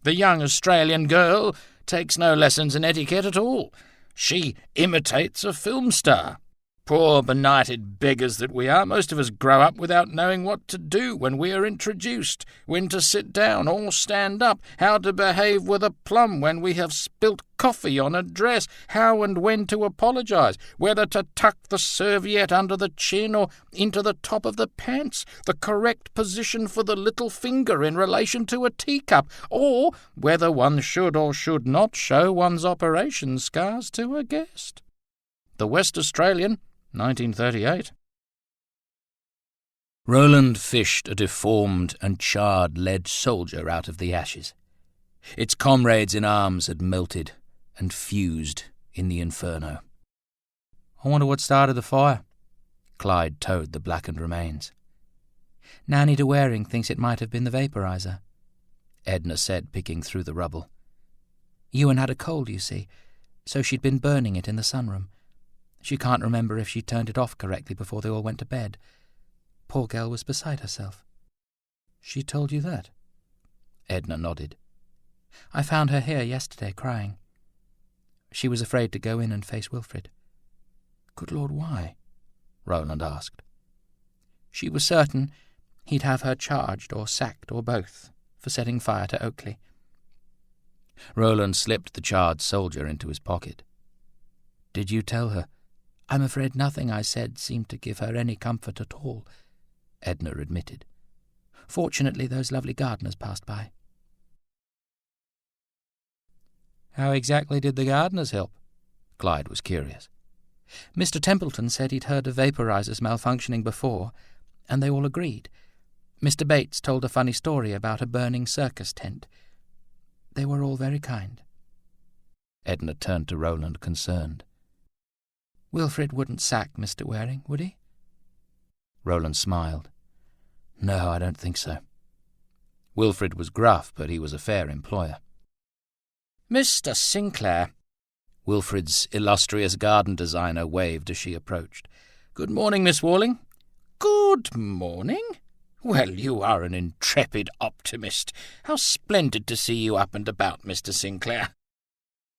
The young Australian girl takes no lessons in etiquette at all. She imitates a film star. Poor benighted beggars that we are, most of us grow up without knowing what to do when we are introduced, when to sit down or stand up, how to behave with a plum when we have spilt coffee on a dress, how and when to apologise, whether to tuck the serviette under the chin or into the top of the pants, the correct position for the little finger in relation to a teacup, or whether one should or should not show one's operation scars to a guest. The West Australian, 1938. Roland fished a deformed and charred lead soldier out of the ashes. Its comrades in arms had melted and fused in the inferno. I wonder what started the fire. Clyde towed the blackened remains. Nanny de Waring thinks it might have been the vaporizer, Edna said, picking through the rubble. Ewan had a cold, you see, so she'd been burning it in the sunroom. She can't remember if she turned it off correctly before they all went to bed. Poor girl was beside herself. She told you that? Edna nodded. I found her here yesterday, crying. She was afraid to go in and face Wilfrid. Good Lord, why? Roland asked. She was certain he'd have her charged or sacked or both for setting fire to Oakley. Roland slipped the charred soldier into his pocket. Did you tell her? I'm afraid nothing I said seemed to give her any comfort at all, Edna admitted. Fortunately, those lovely gardeners passed by. How exactly did the gardeners help? Clyde was curious. Mr. Templeton said he'd heard of vaporizers malfunctioning before, and they all agreed. Mr. Bates told a funny story about a burning circus tent. They were all very kind. Edna turned to Roland, concerned. Wilfrid wouldn't sack Mr. Waring, would he? Roland smiled. No, I don't think so. Wilfrid was gruff, but he was a fair employer. Mr. Sinclair. Wilfrid's illustrious garden designer waved as she approached. Good morning, Miss Walling. Good morning. Well, you are an intrepid optimist. How splendid to see you up and about, Mr. Sinclair.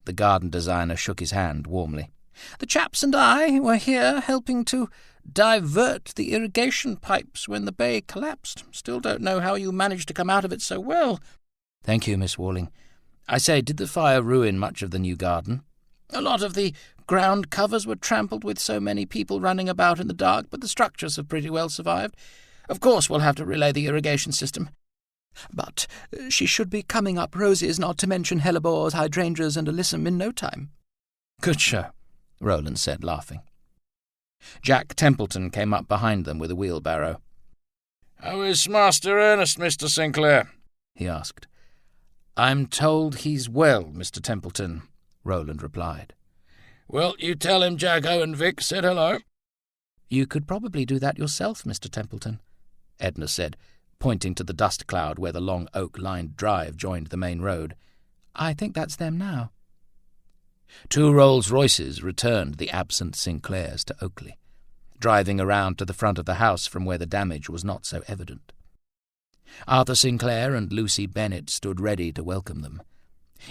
The garden designer shook his hand warmly. The chaps and I were here helping to divert the irrigation pipes when the bay collapsed. Still don't know how you managed to come out of it so well. Thank you, Miss Walling. I say, did the fire ruin much of the new garden? A lot of the ground covers were trampled with so many people running about in the dark, but the structures have pretty well survived. Of course we'll have to relay the irrigation system. But she should be coming up roses, not to mention hellebores, hydrangeas, and alyssum in no time. Good show, Roland said, laughing. Jack Templeton came up behind them with a wheelbarrow. "How is Master Ernest, Mr. Sinclair?" he asked. "I'm told he's well, Mr. Templeton," Roland replied. "Well, you tell him Jacko and Vic said hello." "You could probably do that yourself, Mr. Templeton," Edna said, pointing to the dust cloud where the long oak-lined drive joined the main road. "I think that's them now." 2 Rolls-Royces returned the absent Sinclairs to Oakley, driving around to the front of the house from where the damage was not so evident. Arthur Sinclair and Lucy Bennet stood ready to welcome them.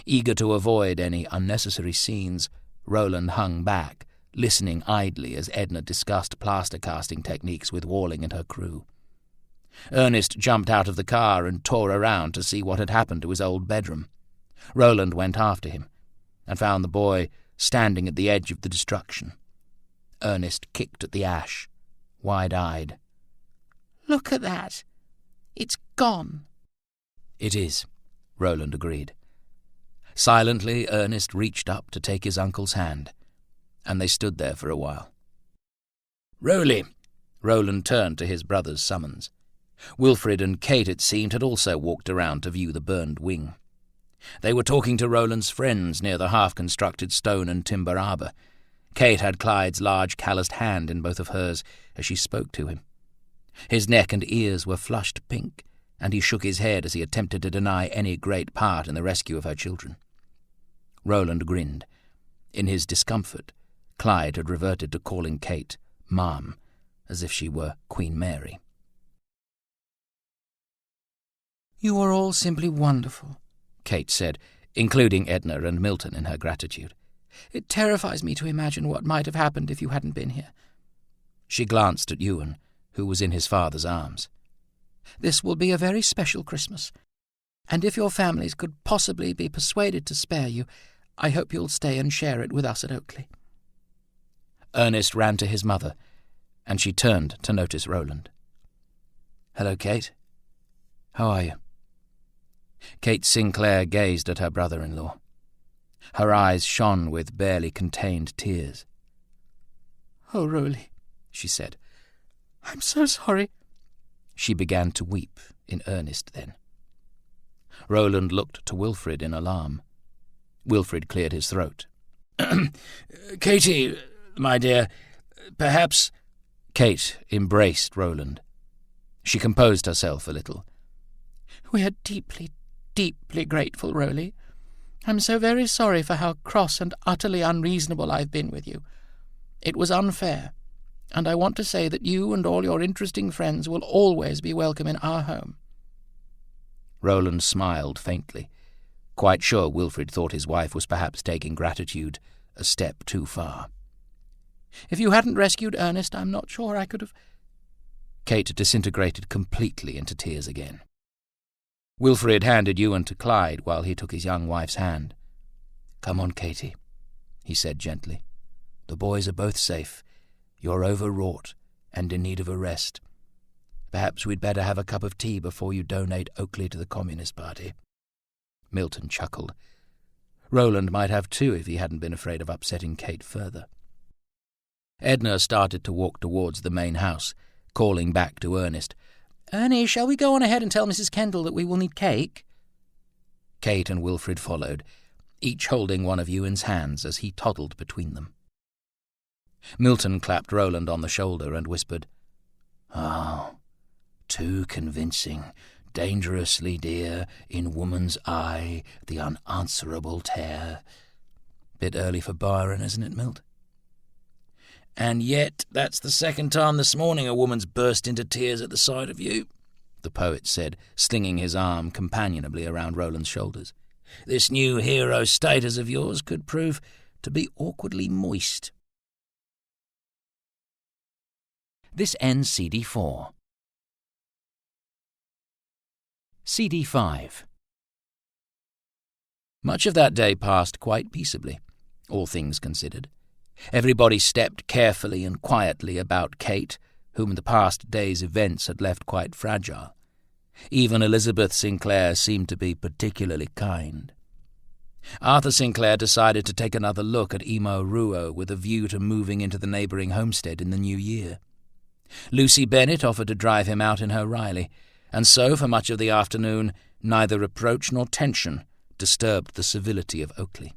Eager to avoid any unnecessary scenes, Roland hung back, listening idly as Edna discussed plaster-casting techniques with Walling and her crew. Ernest jumped out of the car and tore around to see what had happened to his old bedroom. Roland went after him and found the boy standing at the edge of the destruction. Ernest kicked at the ash, wide-eyed. "Look at that! It's gone." "It is," Roland agreed. Silently, Ernest reached up to take his uncle's hand, and they stood there for a while. "Rowley," Roland turned to his brother's summons. Wilfrid and Kate, it seemed, had also walked around to view the burned wing. They were talking to Roland's friends near the half-constructed stone and timber arbour. Kate had Clyde's large calloused hand in both of hers as she spoke to him. His neck and ears were flushed pink, and he shook his head as he attempted to deny any great part in the rescue of her children. Roland grinned. In his discomfort, Clyde had reverted to calling Kate Ma'am, as if she were Queen Mary. "You are all simply wonderful," Kate said, including Edna and Milton in her gratitude. "It terrifies me to imagine what might have happened if you hadn't been here." She glanced at Ewan, who was in his father's arms. "This will be a very special Christmas, and if your families could possibly be persuaded to spare you, I hope you'll stay and share it with us at Oakley." Ernest ran to his mother, and she turned to notice Roland. "Hello, Kate. How are you?" Kate Sinclair gazed at her brother-in-law. Her eyes shone with barely contained tears. "Oh, Rowley," she said, "I'm so sorry." She began to weep in earnest then. Roland looked to Wilfrid in alarm. Wilfrid cleared his throat. "Katie, my dear, perhaps—" Kate embraced Roland. She composed herself a little. "We are deeply, deeply grateful, Rowley. I'm so very sorry for how cross and utterly unreasonable I've been with you. It was unfair, and I want to say that you and all your interesting friends will always be welcome in our home." Roland smiled faintly, quite sure Wilfrid thought his wife was perhaps taking gratitude a step too far. "If you hadn't rescued Ernest, I'm not sure I could have—" Kate disintegrated completely into tears again. Wilfrid handed Ewan to Clyde while he took his young wife's hand. "Come on, Katie," he said gently. "The boys are both safe. You're overwrought and in need of a rest. Perhaps we'd better have a cup of tea before you donate Oakley to the Communist Party." Milton chuckled. Roland might have too if he hadn't been afraid of upsetting Kate further. Edna started to walk towards the main house, calling back to Ernest, "Ernie, shall we go on ahead and tell Mrs. Kendall that we will need cake?" Kate and Wilfrid followed, each holding one of Ewan's hands as he toddled between them. Milton clapped Roland on the shoulder and whispered, "Oh, too convincing, dangerously dear, in woman's eye, the unanswerable tear." Bit early for Byron, isn't it, Milt? "And yet that's the second time this morning a woman's burst into tears at the sight of you," the poet said, slinging his arm companionably around Roland's shoulders. "This new hero status of yours could prove to be awkwardly moist." This ends CD 4. CD 5. Much of that day passed quite peaceably, all things considered. Everybody stepped carefully and quietly about Kate, whom the past day's events had left quite fragile. Even Elizabeth Sinclair seemed to be particularly kind. Arthur Sinclair decided to take another look at Emo Ruo with a view to moving into the neighbouring homestead in the new year. Lucy Bennet offered to drive him out in her Riley, and so for much of the afternoon neither reproach nor tension disturbed the civility of Oakley.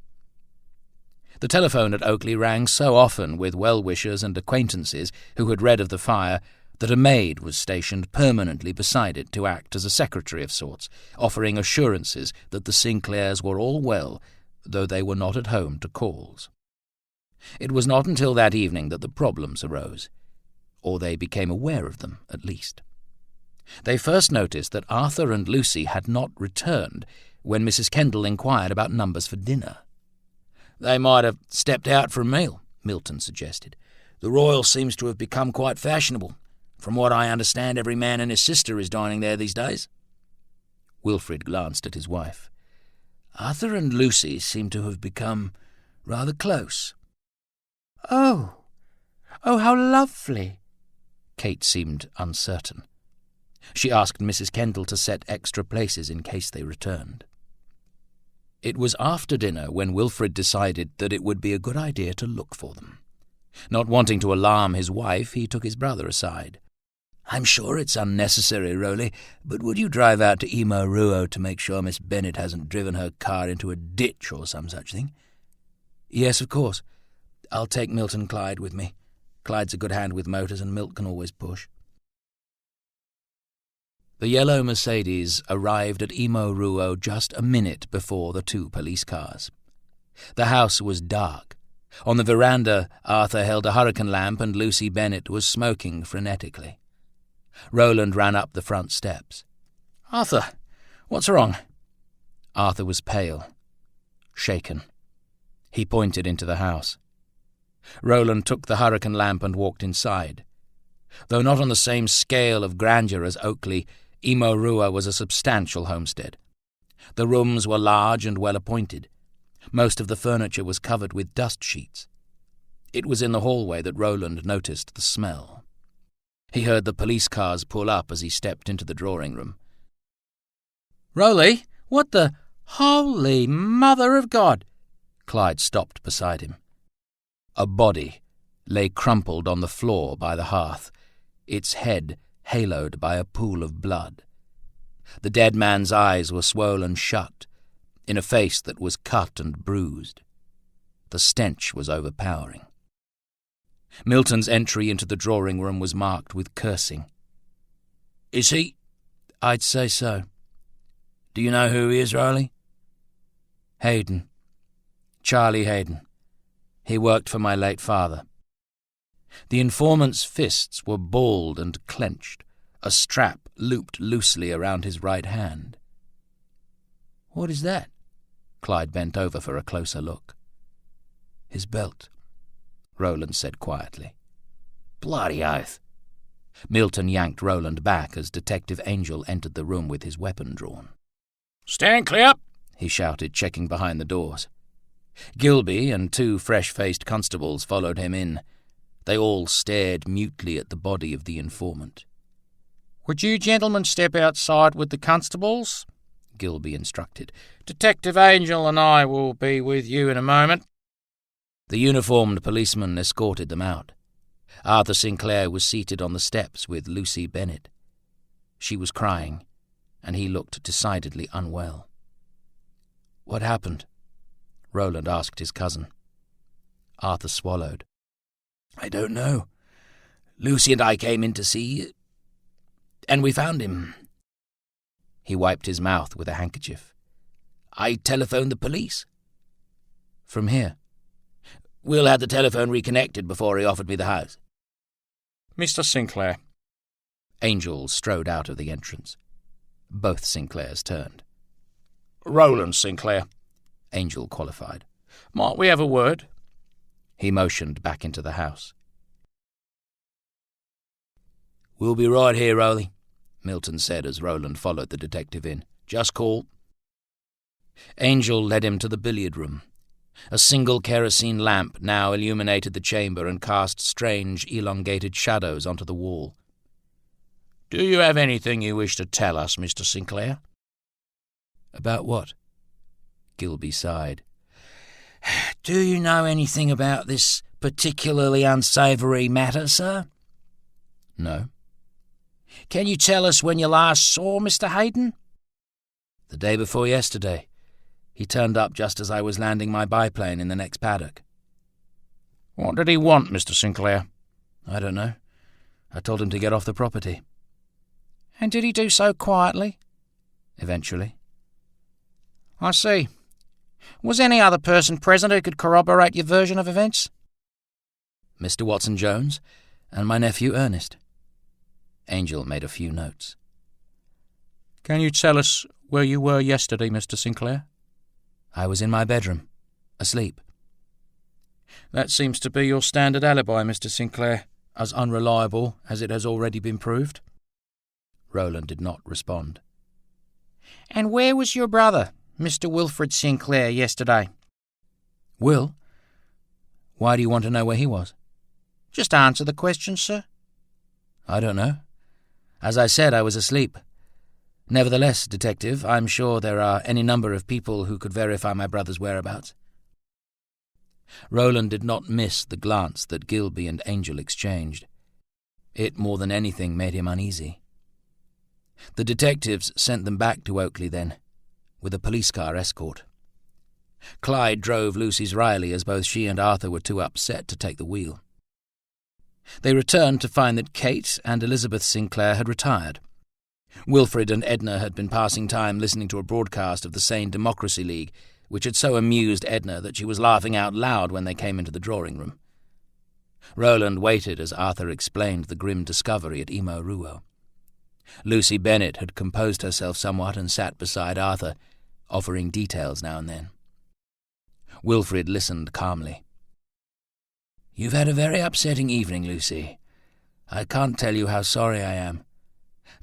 The telephone at Oakley rang so often with well-wishers and acquaintances who had read of the fire that a maid was stationed permanently beside it to act as a secretary of sorts, offering assurances that the Sinclairs were all well, though they were not at home to calls. It was not until that evening that the problems arose, or they became aware of them, at least. They first noticed that Arthur and Lucy had not returned when Mrs. Kendall inquired about numbers for dinner. "They might have stepped out for a meal," Milton suggested. "The Royal seems to have become quite fashionable. From what I understand, every man and his sister is dining there these days." Wilfrid glanced at his wife. "Arthur and Lucy seem to have become rather close." Oh, how lovely." Kate seemed uncertain. She asked Mrs. Kendall to set extra places in case they returned. It was after dinner when Wilfrid decided that it would be a good idea to look for them. Not wanting to alarm his wife, he took his brother aside. "I'm sure it's unnecessary, Rowley, but would you drive out to Emo Ruo to make sure Miss Bennet hasn't driven her car into a ditch or some such thing?" "Yes, of course. I'll take Milt and Clyde with me. Clyde's a good hand with motors and Milt can always push." The yellow Mercedes arrived at Emo Ruo just a minute before the 2 police cars. The house was dark. On the veranda, Arthur held a hurricane lamp and Lucy Bennet was smoking frenetically. Roland ran up the front steps. "Arthur, what's wrong?" Arthur was pale, shaken. He pointed into the house. Roland took the hurricane lamp and walked inside. Though not on the same scale of grandeur as Oakley, Emo Ruo was a substantial homestead. The rooms were large and well appointed. Most of the furniture was covered with dust sheets. It was in the hallway that Roland noticed the smell. He heard the police cars pull up as he stepped into the drawing room. "Rowley, what the... Holy Mother of God!" Clyde stopped beside him. A body lay crumpled on the floor by the hearth, its head haloed by a pool of blood. The dead man's eyes were swollen shut, in a face that was cut and bruised. The stench was overpowering. Milton's entry into the drawing room was marked with cursing. "Is he?" "I'd say so." "Do you know who he is, Rowley?" "Hayden. Charlie Hayden. He worked for my late father." The informant's fists were balled and clenched, a strap looped loosely around his right hand. "What is that?" Clyde bent over for a closer look. "His belt," Roland said quietly. "Bloody oath." Milton yanked Roland back as Detective Angel entered the room with his weapon drawn. "Stand clear!" he shouted, checking behind the doors. Gilby and 2 fresh-faced constables followed him in. They all stared mutely at the body of the informant. "Would you gentlemen step outside with the constables?" Gilby instructed. "Detective Angel and I will be with you in a moment." The uniformed policeman escorted them out. Arthur Sinclair was seated on the steps with Lucy Bennet. She was crying, and he looked decidedly unwell. "What happened?" Roland asked his cousin. Arthur swallowed. "I don't know. Lucy and I came in to see, and we found him." He wiped his mouth with a handkerchief. "I telephoned the police." "From here?" "Will had the telephone reconnected before he offered me the house." "Mr. Sinclair." Angel strode out of the entrance. Both Sinclairs turned. "Roland Sinclair," Angel qualified. "Might we have a word?" He motioned back into the house. "We'll be right here, Rowley," Milton said as Roland followed the detective in. "Just call." Angel led him to the billiard room. A single kerosene lamp now illuminated the chamber and cast strange, elongated shadows onto the wall. "Do you have anything you wish to tell us, Mr. Sinclair?" "About what?" Gilby sighed. "Do you know anything about this particularly unsavoury matter, sir?" "No." "Can you tell us when you last saw Mr. Hayden?" "The day before yesterday. He turned up just as I was landing my biplane in the next paddock." "What did he want, Mr. Sinclair?" "I don't know. I told him to get off the property." "And did he do so quietly?" "Eventually." "I see. Was any other person present who could corroborate your version of events? Mr. Watson-Jones and my nephew Ernest. Angel made a few notes. Can you tell us where you were yesterday, Mr. Sinclair? I was in my bedroom, asleep. That seems to be your standard alibi, Mr. Sinclair, as unreliable as it has already been proved. Roland did not respond. And where was your brother, Mr. Wilfred Sinclair, yesterday? Will? Why do you want to know where he was? Just answer the question, sir. I don't know. As I said, I was asleep. Nevertheless, Detective, I'm sure there are any number of people who could verify my brother's whereabouts. Roland did not miss the glance that Gilby and Angel exchanged. It more than anything made him uneasy. The detectives sent them back to Oakley then, with a police car escort. Clyde drove Lucy's Riley as both she and Arthur were too upset to take the wheel. They returned to find that Kate and Elizabeth Sinclair had retired. Wilfred and Edna had been passing time listening to a broadcast of the Sane Democracy League, which had so amused Edna that she was laughing out loud when they came into the drawing-room. Roland waited as Arthur explained the grim discovery at Emo Ruo. Lucy Bennett had composed herself somewhat and sat beside Arthur, offering details now and then. Wilfred listened calmly. "You've had a very upsetting evening, Lucy. I can't tell you how sorry I am.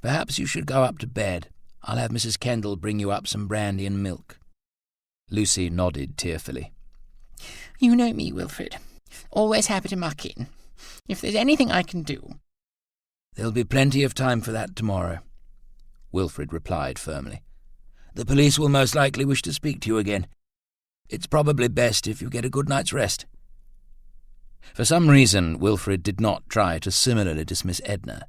Perhaps you should go up to bed. I'll have Mrs. Kendall bring you up some brandy and milk." Lucy nodded tearfully. You know me, Wilfred. Always happy to muck in. If there's anything I can do... "There'll be plenty of time for that tomorrow," Wilfred replied firmly. "The police will most likely wish to speak to you again. It's probably best if you get a good night's rest." For some reason, Wilfred did not try to similarly dismiss Edna.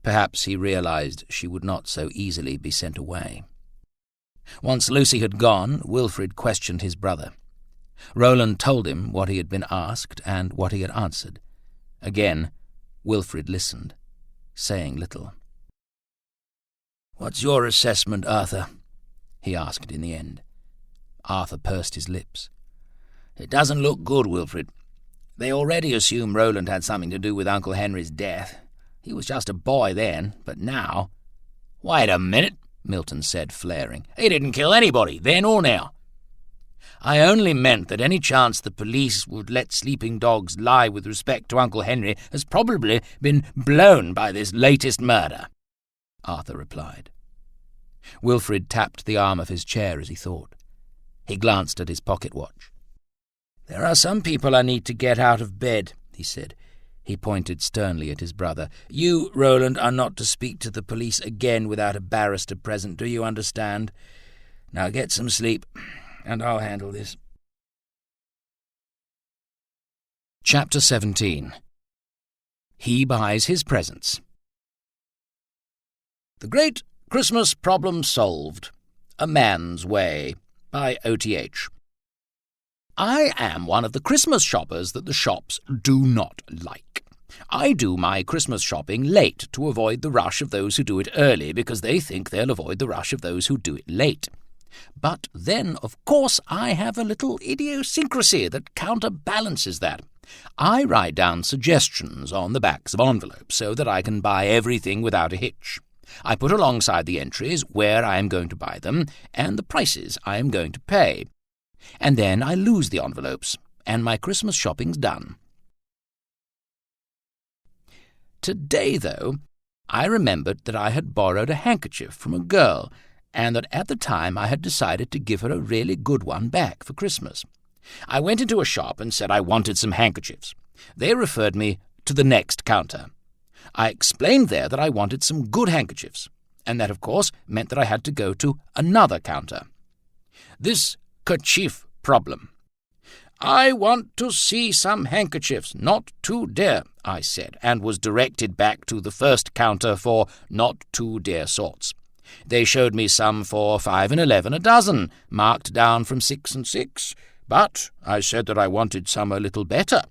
Perhaps he realized she would not so easily be sent away. Once Lucy had gone, Wilfred questioned his brother. Roland told him what he had been asked and what he had answered. Again, Wilfred listened, saying little. "What's your assessment, Arthur?" he asked in the end. Arthur pursed his lips. "It doesn't look good, Wilfred. They already assume Roland had something to do with Uncle Henry's death. He was just a boy then, but now—" "Wait a minute," Milton said, flaring. "He didn't kill anybody, then or now." "I only meant that any chance the police would let sleeping dogs lie with respect to Uncle Henry has probably been blown by this latest murder," Arthur replied. Wilfred tapped the arm of his chair as he thought. He glanced at his pocket watch. "There are some people I need to get out of bed," he said. He pointed sternly at his brother. "You, Roland, are not to speak to the police again without a barrister present, do you understand? Now get some sleep, and I'll handle this." Chapter 17. He Buys His Presents. The Great Christmas Problem Solved. A Man's Way, by O.T.H. I am one of the Christmas shoppers that the shops do not like. I do my Christmas shopping late to avoid the rush of those who do it early because they think they'll avoid the rush of those who do it late. But then, of course, I have a little idiosyncrasy that counterbalances that. I write down suggestions on the backs of envelopes so that I can buy everything without a hitch. I put alongside the entries where I am going to buy them and the prices I am going to pay. And then I lose the envelopes, and my Christmas shopping's done. Today, though, I remembered that I had borrowed a handkerchief from a girl, and that at the time I had decided to give her a really good one back for Christmas. I went into a shop and said I wanted some handkerchiefs. They referred me to the next counter. I explained there that I wanted some good handkerchiefs, and that, of course, meant that I had to go to another counter. This kerchief problem. "I want to see some handkerchiefs, not too dear," I said, and was directed back to the first counter for not too dear sorts. They showed me some for 5 and 11 a dozen, marked down from 6 and 6, but I said that I wanted some a little better.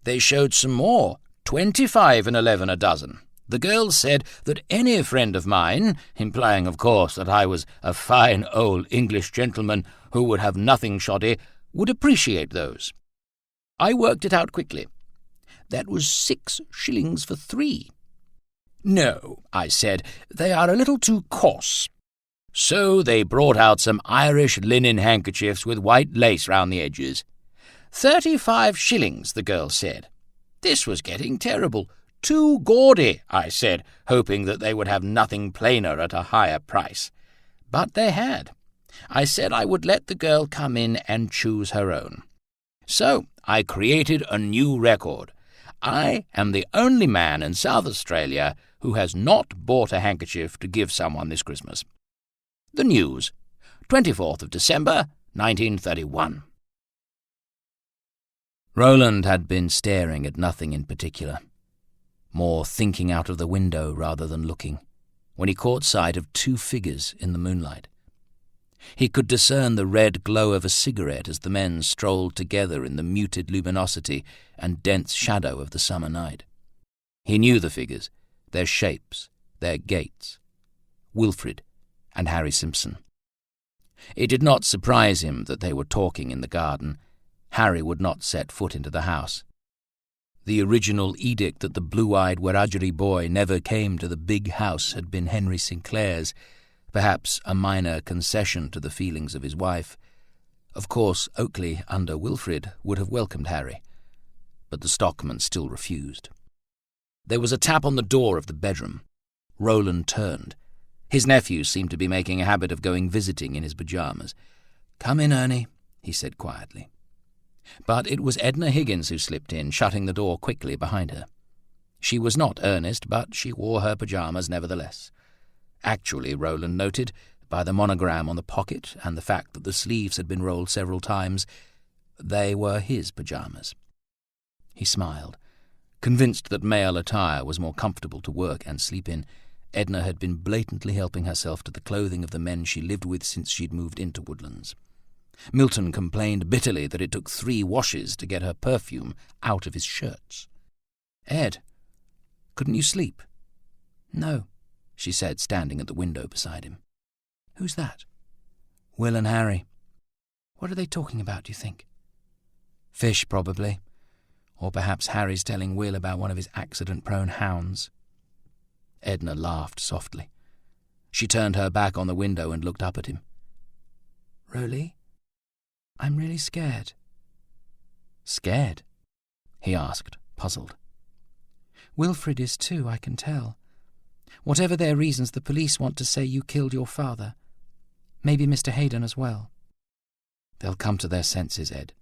They showed some more, 25 and 11 a dozen. The girl said that any friend of mine, implying, of course, that I was a fine old English gentleman who would have nothing shoddy, would appreciate those. I worked it out quickly. That was 6 shillings for 3. No, I said, they are a little too coarse. So they brought out some Irish linen handkerchiefs with white lace round the edges. 35 shillings, the girl said. This was getting terrible. Too gaudy, I said, hoping that they would have nothing plainer at a higher price. But they had. I said I would let the girl come in and choose her own. So I created a new record. I am the only man in South Australia who has not bought a handkerchief to give someone this Christmas. The News, 24th of December, 1931. Roland had been staring at nothing in particular, more thinking out of the window rather than looking, when he caught sight of 2 figures in the moonlight. He could discern the red glow of a cigarette as the men strolled together in the muted luminosity and dense shadow of the summer night. He knew the figures, their shapes, their gaits. Wilfrid and Harry Simpson. It did not surprise him that they were talking in the garden. Harry would not set foot into the house. The original edict that the blue-eyed Wiradjuri boy never came to the big house had been Henry Sinclair's, perhaps a minor concession to the feelings of his wife. Of course, Oakley, under Wilfrid, would have welcomed Harry, but the stockman still refused. There was a tap on the door of the bedroom. Roland turned. His nephew seemed to be making a habit of going visiting in his pyjamas. "Come in, Ernie," he said quietly. But it was Edna Higgins who slipped in, shutting the door quickly behind her. She was not earnest, but she wore her pyjamas nevertheless. Actually, Roland noted, by the monogram on the pocket and the fact that the sleeves had been rolled several times, they were his pyjamas. He smiled. Convinced that male attire was more comfortable to work and sleep in, Edna had been blatantly helping herself to the clothing of the men she lived with since she'd moved into Woodlands. Milton complained bitterly that it took 3 washes to get her perfume out of his shirts. "Ed, couldn't you sleep?" "No," she said, standing at the window beside him. "Who's that?" "Will and Harry." "What are they talking about, do you think?" "Fish, probably. Or perhaps Harry's telling Will about one of his accident-prone hounds." Edna laughed softly. She turned her back on the window and looked up at him. "Roly, I'm really scared." "Scared?" he asked, puzzled. "Wilfrid is too, I can tell. Whatever their reasons, the police want to say you killed your father. Maybe Mr. Hayden as well." "They'll come to their senses, Ed."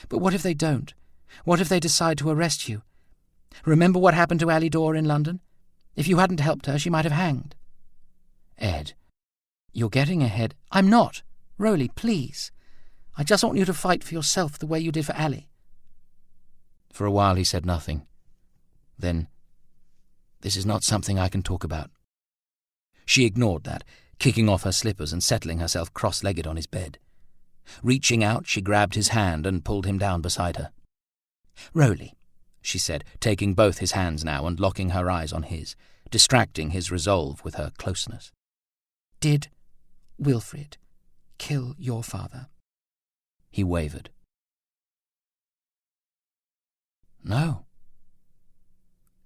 "But what if they don't? What if they decide to arrest you? Remember what happened to Ally Dore in London? If you hadn't helped her, she might have hanged." "Ed, you're getting ahead." "I'm not. Roly, please. I just want you to fight for yourself the way you did for Ally." For a while he said nothing. Then, "This is not something I can talk about." She ignored that, kicking off her slippers and settling herself cross-legged on his bed. Reaching out, she grabbed his hand and pulled him down beside her. "Roly," she said, taking both his hands now and locking her eyes on his, distracting his resolve with her closeness. "Did Wilfrid kill your father?" He wavered. "No."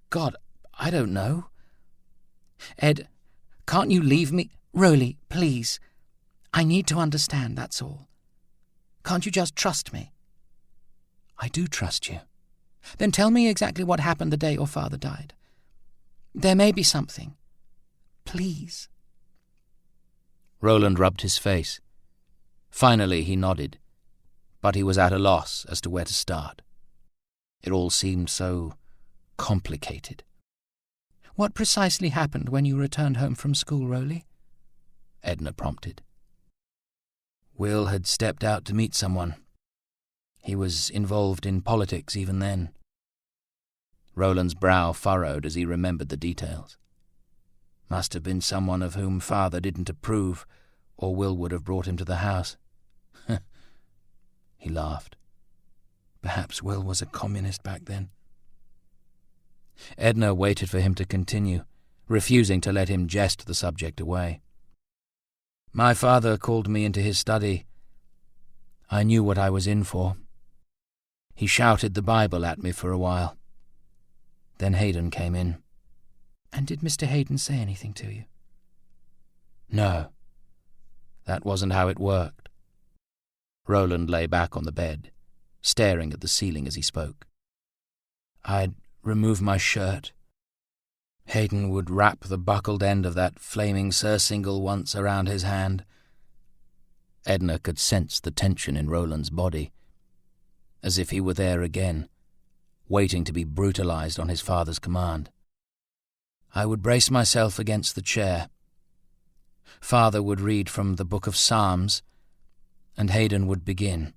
"God, I don't know." "Ed, can't you leave me?" "Roly, please. I need to understand, that's all. Can't you just trust me?" "I do trust you." "Then tell me exactly what happened the day your father died. There may be something. Please." Roland rubbed his face. Finally he nodded, but he was at a loss as to where to start. It all seemed so complicated. "What precisely happened when you returned home from school, Roly?" Edna prompted. Will had stepped out to meet someone. He was involved in politics even then. Roland's brow furrowed as he remembered the details. Must have been someone of whom father didn't approve, or Will would have brought him to the house. He laughed. Perhaps Will was a communist back then. Edna waited for him to continue, refusing to let him jest the subject away. "My father called me into his study. I knew what I was in for. He shouted the Bible at me for a while. Then Hayden came in. And did Mr. Hayden say anything to you? No, that wasn't how it worked. Roland lay back on the bed, staring at the ceiling as he spoke. I'd remove my shirt. Hayden would wrap the buckled end of that flaming surcingle once around his hand. Edna could sense the tension in Roland's body, as if he were there again, waiting to be brutalized on his father's command. I would brace myself against the chair. Father would read from the Book of Psalms, and Hayden would begin.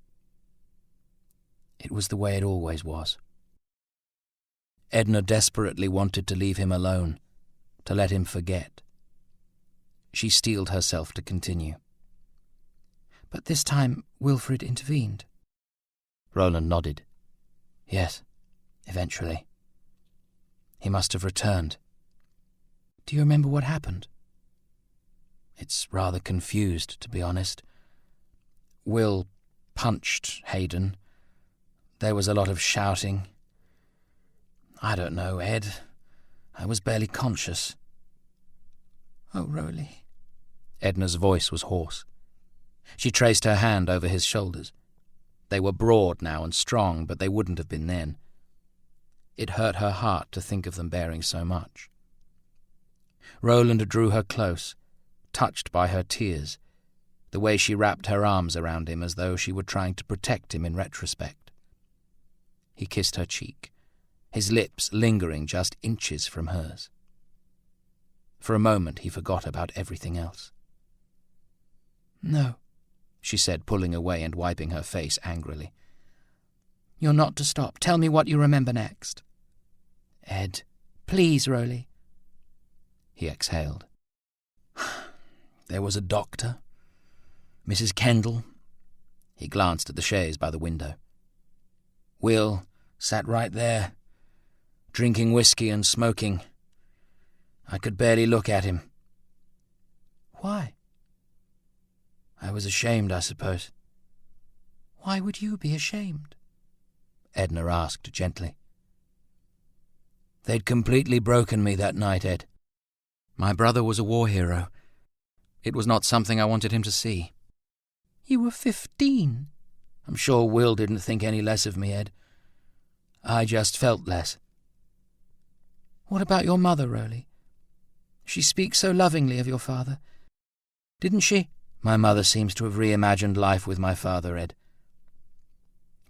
It was the way it always was. Edna desperately wanted to leave him alone, to let him forget. She steeled herself to continue. But this time Wilfrid intervened. Roland nodded. Yes, eventually. He must have returned. Do you remember what happened? It's rather confused, to be honest. Will punched Hayden. There was a lot of shouting. I don't know, Ed. I was barely conscious. Oh, Rowley. Edna's voice was hoarse. She traced her hand over his shoulders. They were broad now and strong, but they wouldn't have been then. It hurt her heart to think of them bearing so much. Roland drew her close, touched by her tears, the way she wrapped her arms around him as though she were trying to protect him in retrospect. He kissed her cheek, his lips lingering just inches from hers. For a moment he forgot about everything else. No, she said, pulling away and wiping her face angrily. You're not to stop. Tell me what you remember next. Ed. Please, Rowley. He exhaled. There was a doctor, Mrs. Kendall. He glanced at the chaise by the window. Will sat right there, drinking whiskey and smoking. I could barely look at him. Why? I was ashamed, I suppose. Why would you be ashamed? Edna asked gently. They'd completely broken me that night, Ed. My brother was a war hero. It was not something I wanted him to see. You were 15. I'm sure Will didn't think any less of me, Ed. I just felt less. What about your mother, Rowley? She speaks so lovingly of your father. Didn't she? My mother seems to have reimagined life with my father, Ed.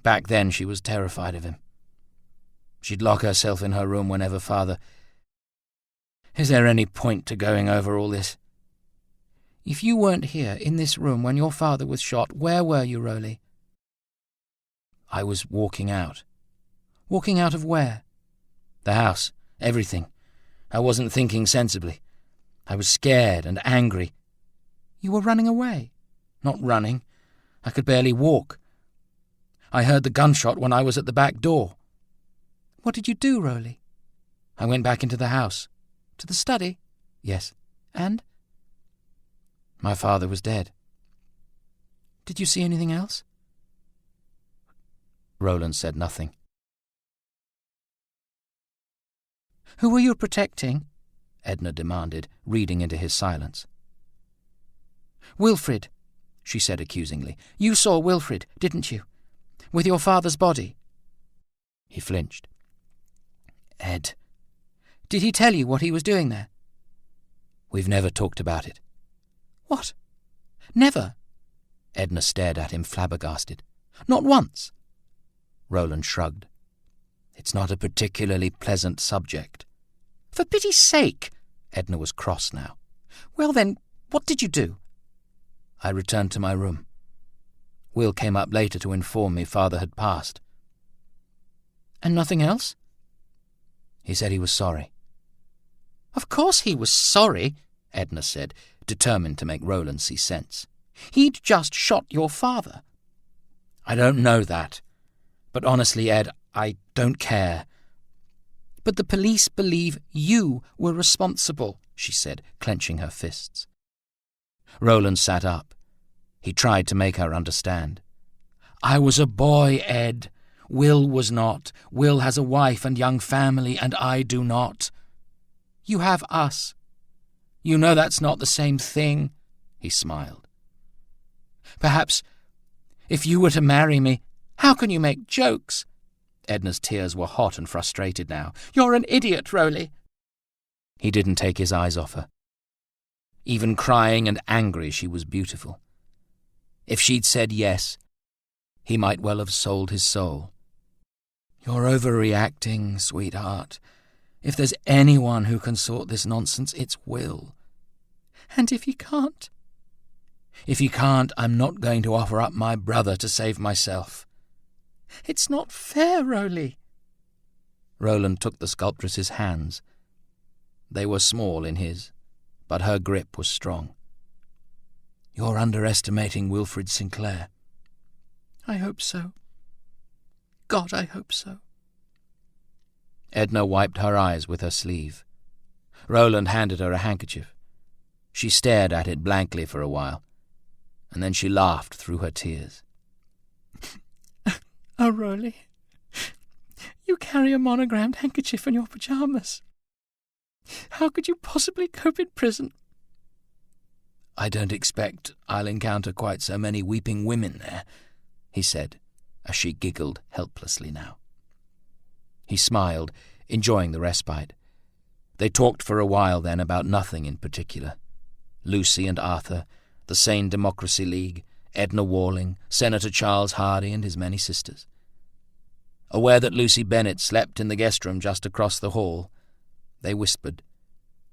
Back then she was terrified of him. She'd lock herself in her room whenever Father... Is there any point to going over all this? If you weren't here in this room when your father was shot, where were you, Rowley? I was walking out. Walking out of where? The house. Everything. I wasn't thinking sensibly. I was scared and angry. You were running away? Not running. I could barely walk. I heard the gunshot when I was at the back door. What did you do, Rowley? I went back into the house. To the study? Yes. And? My father was dead. Did you see anything else? Roland said nothing. Who were you protecting? Edna demanded, reading into his silence. Wilfrid, she said accusingly. You saw Wilfrid, didn't you? With your father's body. He flinched. Ed. Did he tell you what he was doing there? We've never talked about it. What? Never? Edna stared at him, flabbergasted. Not once? Roland shrugged. It's not a particularly pleasant subject. For pity's sake! Edna was cross now. Well then, what did you do? I returned to my room. Will came up later to inform me Father had passed. And nothing else? He said he was sorry. Of course he was sorry, Edna said, determined to make Roland see sense. He'd just shot your father. I don't know that. But honestly, Ed, I don't care. But the police believe you were responsible, she said, clenching her fists. Roland sat up. He tried to make her understand. I was a boy, Ed. Will was not. Will has a wife and young family, and I do not. You have us. You know that's not the same thing, he smiled. Perhaps if you were to marry me, how can you make jokes? Edna's tears were hot and frustrated now. You're an idiot, Rowley. He didn't take his eyes off her. Even crying and angry, she was beautiful. If she'd said yes, he might well have sold his soul. You're overreacting, sweetheart. If there's anyone who can sort this nonsense, it's Will. And if he can't? If he can't, I'm not going to offer up my brother to save myself. It's not fair, Rowley. Roland took the sculptress's hands. They were small in his, but her grip was strong. You're underestimating Wilfrid Sinclair. I hope so. God, I hope so. Edna wiped her eyes with her sleeve. Roland handed her a handkerchief. She stared at it blankly for a while, and then she laughed through her tears. Oh, Rowley, you carry a monogrammed handkerchief in your pyjamas. How could you possibly cope in prison? I don't expect I'll encounter quite so many weeping women there, he said, as she giggled helplessly now. He smiled, enjoying the respite. They talked for a while then about nothing in particular. Lucy and Arthur, the Sane Democracy League, Edna Walling, Senator Charles Hardy and his many sisters. Aware that Lucy Bennett slept in the guest room just across the hall, they whispered,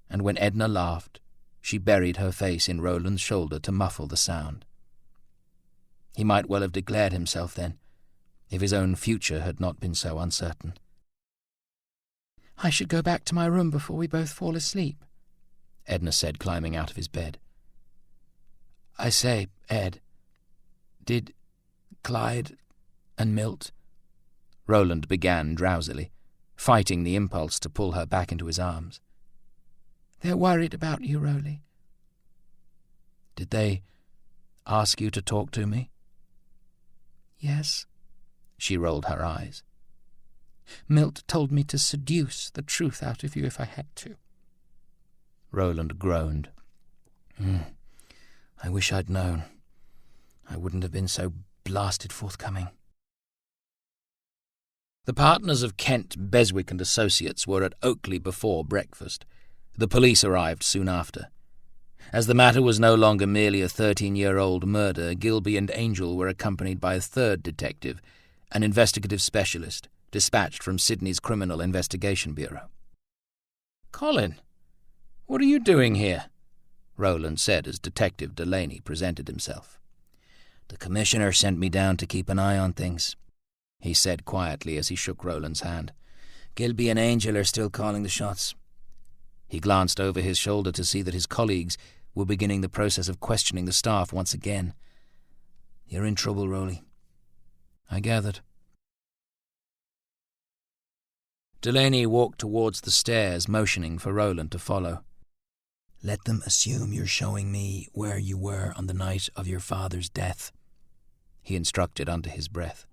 and when Edna laughed, she buried her face in Roland's shoulder to muffle the sound. He might well have declared himself then, if his own future had not been so uncertain. I should go back to my room before we both fall asleep, Edna said, climbing out of his bed. I say, Ed, did Clyde and Milt... Roland began drowsily, fighting the impulse to pull her back into his arms. They're worried about you, Rowley. Did they ask you to talk to me? Yes. She rolled her eyes. Milt told me to seduce the truth out of you if I had to. Roland groaned. I wish I'd known. I wouldn't have been so blasted forthcoming. The partners of Kent, Beswick and Associates were at Oakley before breakfast. The police arrived soon after. As the matter was no longer merely a 13-year-old murder, Gilby and Angel were accompanied by a third detective, an investigative specialist, dispatched from Sydney's Criminal Investigation Bureau. Colin, what are you doing here? Roland said as Detective Delaney presented himself. The Commissioner sent me down to keep an eye on things, he said quietly as he shook Roland's hand. Gilby and Angel are still calling the shots. He glanced over his shoulder to see that his colleagues were beginning the process of questioning the staff once again. You're in trouble, Rowley. I gathered. Delaney walked towards the stairs, motioning for Roland to follow. Let them assume you're showing me where you were on the night of your father's death, he instructed under his breath.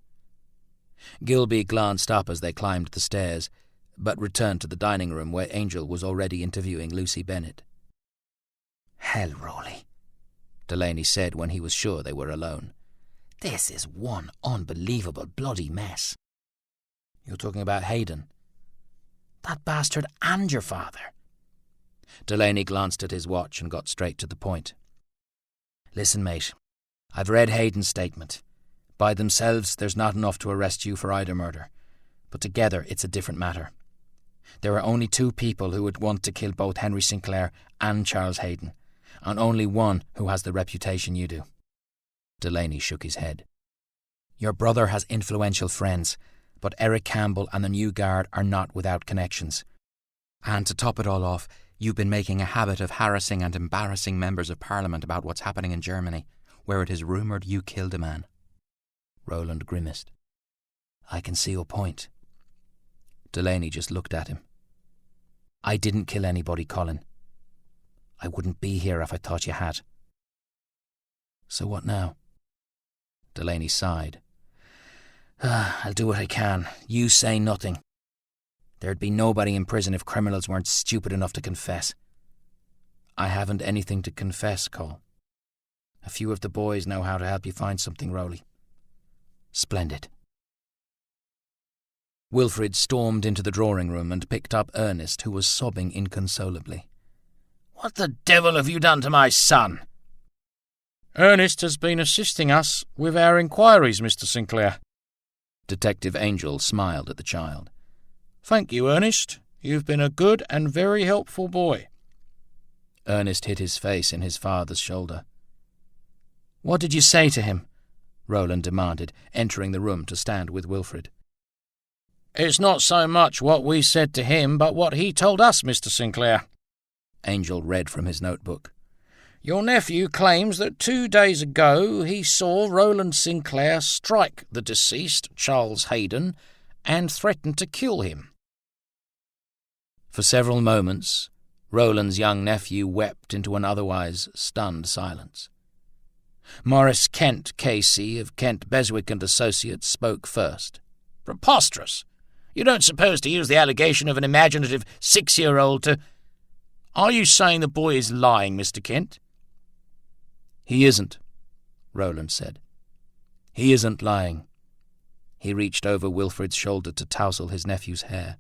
Gilby glanced up as they climbed the stairs, but returned to the dining room where Angel was already interviewing Lucy Bennett. Hell, Rowley, Delaney said when he was sure they were alone. This is one unbelievable bloody mess. You're talking about Hayden? That bastard and your father. Delaney glanced at his watch and got straight to the point. Listen, mate, I've read Hayden's statement. By themselves, there's not enough to arrest you for either murder, but together it's a different matter. There are only two people who would want to kill both Henry Sinclair and Charles Hayden, and only one who has the reputation you do. Delaney shook his head. Your brother has influential friends, but Eric Campbell and the New Guard are not without connections. And to top it all off, you've been making a habit of harassing and embarrassing members of Parliament about what's happening in Germany, where it is rumoured you killed a man. Roland grimaced. I can see your point. Delaney just looked at him. I didn't kill anybody, Colin. I wouldn't be here if I thought you had. So what now? Delaney sighed, I'll do what I can. You say nothing. There'd be nobody in prison if criminals weren't stupid enough to confess. I haven't anything to confess, Cole. A few of the boys know how to help you find something, Rowley. Splendid. Wilfrid stormed into the drawing room and picked up Ernest, who was sobbing inconsolably. What the devil have you done to my son? Ernest has been assisting us with our inquiries, Mr. Sinclair. Detective Angel smiled at the child. Thank you, Ernest. You've been a good and very helpful boy. Ernest hid his face in his father's shoulder. What did you say to him? Roland demanded, entering the room to stand with Wilfrid. It's not so much what we said to him, but what he told us, Mr. Sinclair. Angel read from his notebook. Your nephew claims that 2 days ago he saw Roland Sinclair strike the deceased, Charles Hayden, and threaten to kill him. For several moments, Roland's young nephew wept into an otherwise stunned silence. Morris Kent, K.C. of Kent, Beswick and Associates, spoke first. Preposterous! You don't suppose to use the allegation of an imaginative 6-year-old to... Are you saying the boy is lying, Mr. Kent? He isn't, Roland said. He isn't lying. He reached over Wilfrid's shoulder to tousle his nephew's hair.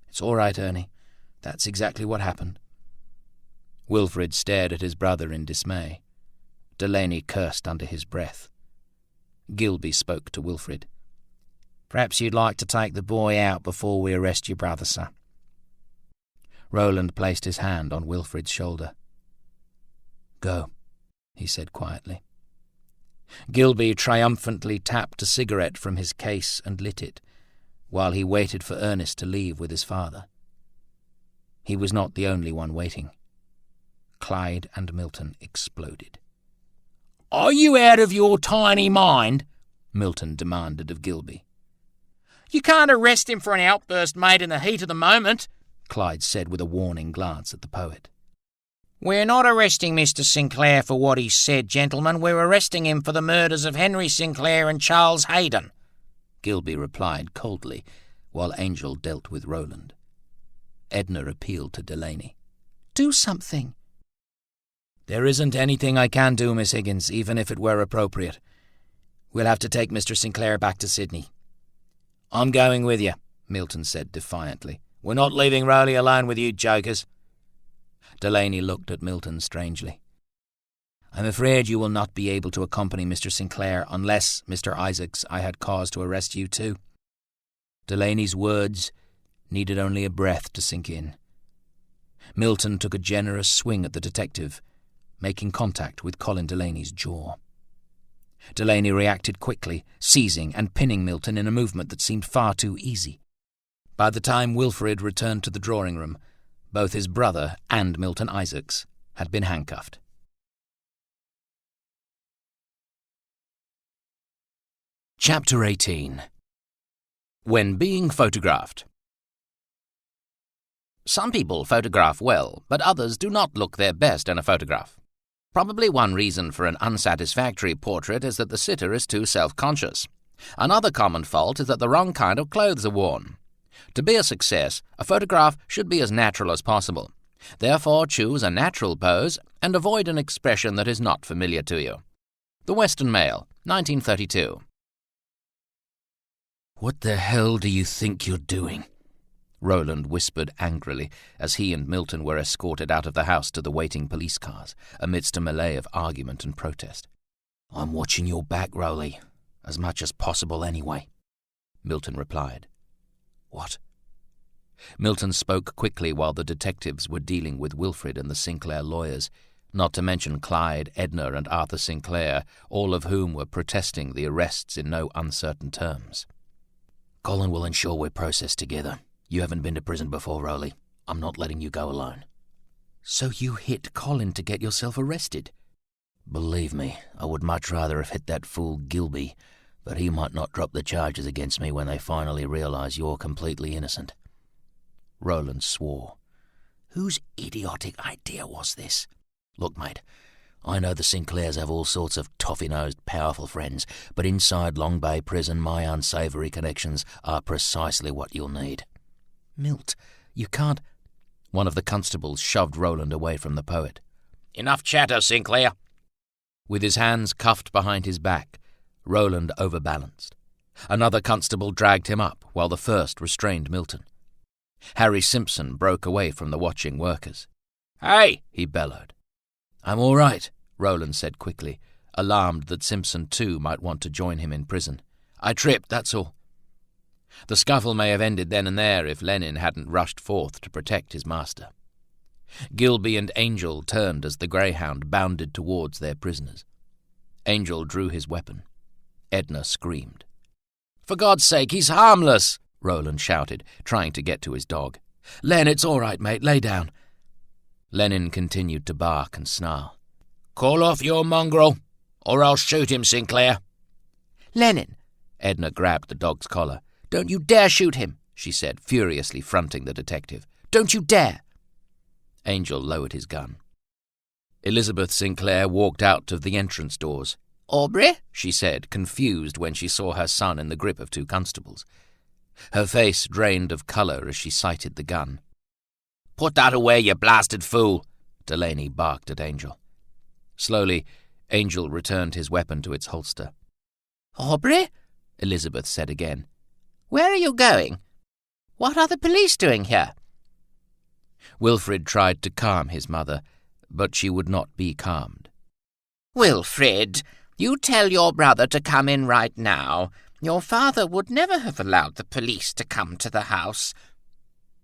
It's all right, Ernie. That's exactly what happened. Wilfrid stared at his brother in dismay. Delaney cursed under his breath. Gilby spoke to Wilfrid. Perhaps you'd like to take the boy out before we arrest your brother, sir. Roland placed his hand on Wilfrid's shoulder. Go, he said quietly. Gilby triumphantly tapped a cigarette from his case and lit it, while he waited for Ernest to leave with his father. He was not the only one waiting. Clyde and Milton exploded. Are you out of your tiny mind? Milton demanded of Gilby. You can't arrest him for an outburst made in the heat of the moment, Clyde said with a warning glance at the poet. We're not arresting Mr. Sinclair for what he said, gentlemen. We're arresting him for the murders of Henry Sinclair and Charles Hayden, Gilby replied coldly, while Angel dealt with Roland. Edna appealed to Delaney. Do something. There isn't anything I can do, Miss Higgins, even if it were appropriate. We'll have to take Mr. Sinclair back to Sydney. I'm going with you, Milton said defiantly. We're not leaving Rowley alone with you jokers. Delaney looked at Milton strangely. I'm afraid you will not be able to accompany Mr. Sinclair unless, Mr. Isaacs, I had cause to arrest you too. Delaney's words needed only a breath to sink in. Milton took a generous swing at the detective, making contact with Colin Delaney's jaw. Delaney reacted quickly, seizing and pinning Milton in a movement that seemed far too easy. By the time Wilfrid returned to the drawing room, both his brother and Milton Isaacs had been handcuffed. Chapter 18. When being photographed. Some people photograph well, but others do not look their best in a photograph. Probably one reason for an unsatisfactory portrait is that the sitter is too self-conscious. Another common fault is that the wrong kind of clothes are worn. To be a success, a photograph should be as natural as possible. Therefore, choose a natural pose and avoid an expression that is not familiar to you. The Western Mail, 1932. What the hell do you think you're doing? Roland whispered angrily as he and Milton were escorted out of the house to the waiting police cars, amidst a melee of argument and protest. I'm watching your back, Rowley, as much as possible anyway, Milton replied. What? Milton spoke quickly while the detectives were dealing with Wilfrid and the Sinclair lawyers, not to mention Clyde, Edna, and Arthur Sinclair, all of whom were protesting the arrests in no uncertain terms. Colin will ensure we're processed together. You haven't been to prison before, Rowley. I'm not letting you go alone. So you hit Colin to get yourself arrested? Believe me, I would much rather have hit that fool Gilby, but he might not drop the charges against me when they finally realise you're completely innocent. Roland swore. Whose idiotic idea was this? Look, mate, I know the Sinclairs have all sorts of toffee-nosed, powerful friends, but inside Long Bay Prison my unsavoury connections are precisely what you'll need. Milt, you can't... One of the constables shoved Roland away from the poet. Enough chatter, Sinclair. With his hands cuffed behind his back, Roland overbalanced. Another constable dragged him up, while the first restrained Milton. Harry Simpson broke away from the watching workers. Hey! He bellowed. I'm all right, Roland said quickly, alarmed that Simpson too might want to join him in prison. I tripped, that's all. The scuffle may have ended then and there if Lenin hadn't rushed forth to protect his master. Gilby and Angel turned as the greyhound bounded towards their prisoners. Angel drew his weapon. Edna screamed. For God's sake, he's harmless, Roland shouted, trying to get to his dog. Len, it's all right, mate, lay down. Lenin continued to bark and snarl. Call off your mongrel, or I'll shoot him, Sinclair. Lenin! Edna grabbed the dog's collar. Don't you dare shoot him, she said, furiously fronting the detective. Don't you dare! Angel lowered his gun. Elizabeth Sinclair walked out of the entrance doors. Aubrey? She said, confused when she saw her son in the grip of two constables. Her face drained of colour as she sighted the gun. Put that away, you blasted fool, Delaney barked at Angel. Slowly, Angel returned his weapon to its holster. Aubrey? Elizabeth said again. Where are you going? What are the police doing here? Wilfrid tried to calm his mother, but she would not be calmed. Wilfrid, you tell your brother to come in right now. Your father would never have allowed the police to come to the house.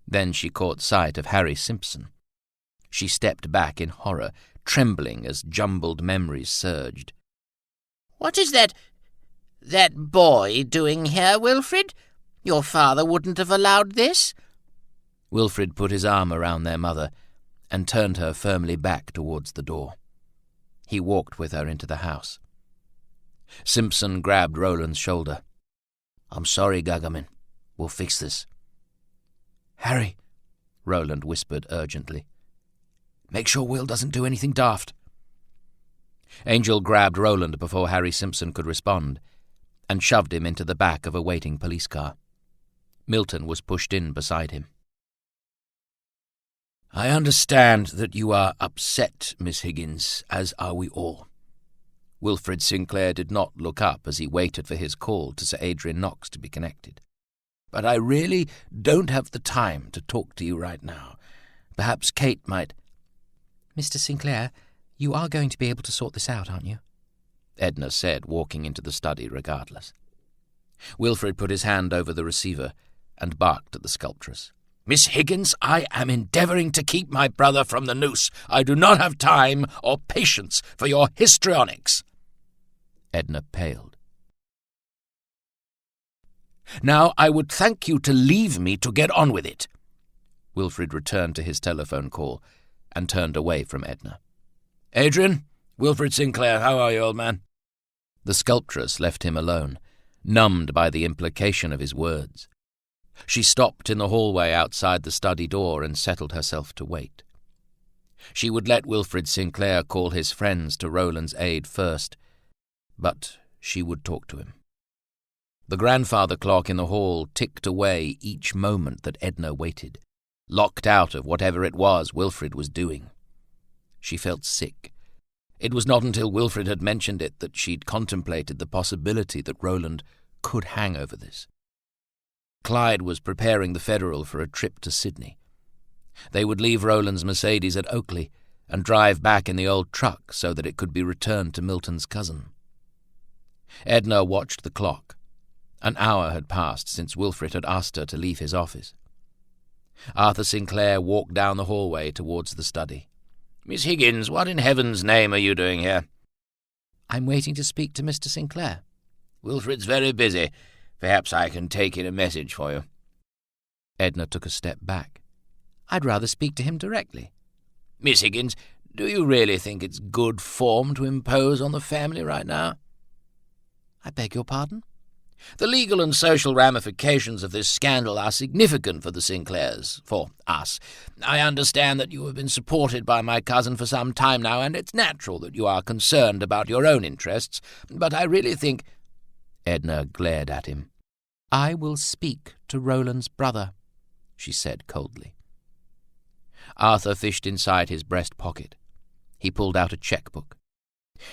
Then she caught sight of Harry Simpson. She stepped back in horror, trembling as jumbled memories surged. What is that boy doing here, Wilfrid? Your father wouldn't have allowed this. Wilfrid put his arm around their mother and turned her firmly back towards the door. He walked with her into the house. Simpson grabbed Roland's shoulder. I'm sorry, Gagamin. We'll fix this. Harry, Roland whispered urgently. Make sure Will doesn't do anything daft. Angel grabbed Roland before Harry Simpson could respond and shoved him into the back of a waiting police car. Milton was pushed in beside him. I understand that you are upset, Miss Higgins, as are we all. Wilfrid Sinclair did not look up as he waited for his call to Sir Adrian Knox to be connected. But I really don't have the time to talk to you right now. Perhaps Kate might... Mr. Sinclair, you are going to be able to sort this out, aren't you? Edna said, walking into the study regardless. Wilfrid put his hand over the receiver and barked at the sculptress. Miss Higgins, I am endeavouring to keep my brother from the noose. I do not have time or patience for your histrionics. Edna paled. Now I would thank you to leave me to get on with it. Wilfrid returned to his telephone call and turned away from Edna. Adrian, Wilfrid Sinclair, how are you, old man? The sculptress left him alone, numbed by the implication of his words. She stopped in the hallway outside the study door and settled herself to wait. She would let Wilfrid Sinclair call his friends to Roland's aid first, but she would talk to him. The grandfather clock in the hall ticked away each moment that Edna waited, locked out of whatever it was Wilfrid was doing. She felt sick. It was not until Wilfrid had mentioned it that she'd contemplated the possibility that Roland could hang over this. Clyde was preparing the Federal for a trip to Sydney. They would leave Roland's Mercedes at Oakley and drive back in the old truck so that it could be returned to Milton's cousin. Edna watched the clock. An hour had passed since Wilfrid had asked her to leave his office. Arthur Sinclair walked down the hallway towards the study. Miss Higgins, what in heaven's name are you doing here? I'm waiting to speak to Mr. Sinclair. Wilfrid's very busy. Perhaps I can take in a message for you. Edna took a step back. I'd rather speak to him directly. Miss Higgins, do you really think it's good form to impose on the family right now? I beg your pardon? The legal and social ramifications of this scandal are significant for the Sinclairs, for us. I understand that you have been supported by my cousin for some time now, and it's natural that you are concerned about your own interests, but I really think—" Edna glared at him. "I will speak to Roland's brother," she said coldly. Arthur fished inside his breast pocket. He pulled out a checkbook.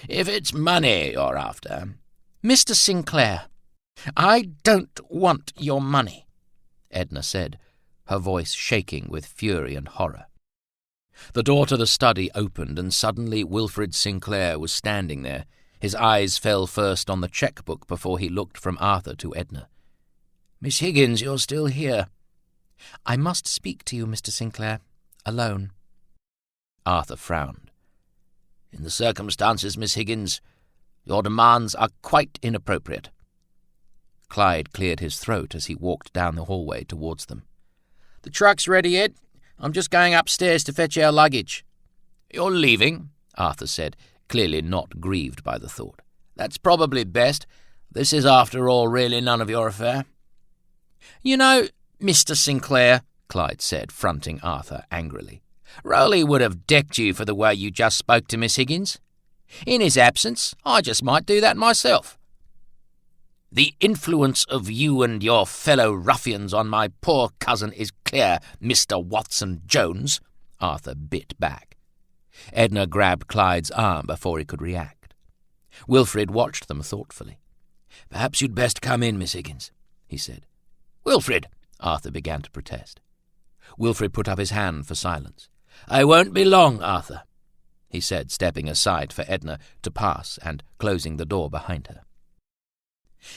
"If it's money you're after—" "Mr. Sinclair, I don't want your money," Edna said, her voice shaking with fury and horror. The door to the study opened, and suddenly Wilfrid Sinclair was standing there. His eyes fell first on the checkbook before he looked from Arthur to Edna. "Miss Higgins, you're still here." "I must speak to you, Mr. Sinclair, alone." Arthur frowned. "In the circumstances, Miss Higgins, your demands are quite inappropriate." Clyde cleared his throat as he walked down the hallway towards them. "The truck's ready, Ed. I'm just going upstairs to fetch our luggage." "You're leaving?" Arthur said, clearly not grieved by the thought. "That's probably best. This is, after all, really none of your affair." "You know, Mr. Sinclair," Clyde said, fronting Arthur angrily, "Rowley would have decked you for the way you just spoke to Miss Higgins. In his absence, I just might do that myself." "The influence of you and your fellow ruffians on my poor cousin is clear, Mr. Watson-Jones," Arthur bit back. Edna grabbed Clyde's arm before he could react. Wilfrid watched them thoughtfully. "Perhaps you'd best come in, Miss Higgins," he said. "Wilfrid," Arthur began to protest. Wilfrid put up his hand for silence. "I won't be long, Arthur," he said, stepping aside for Edna to pass and closing the door behind her.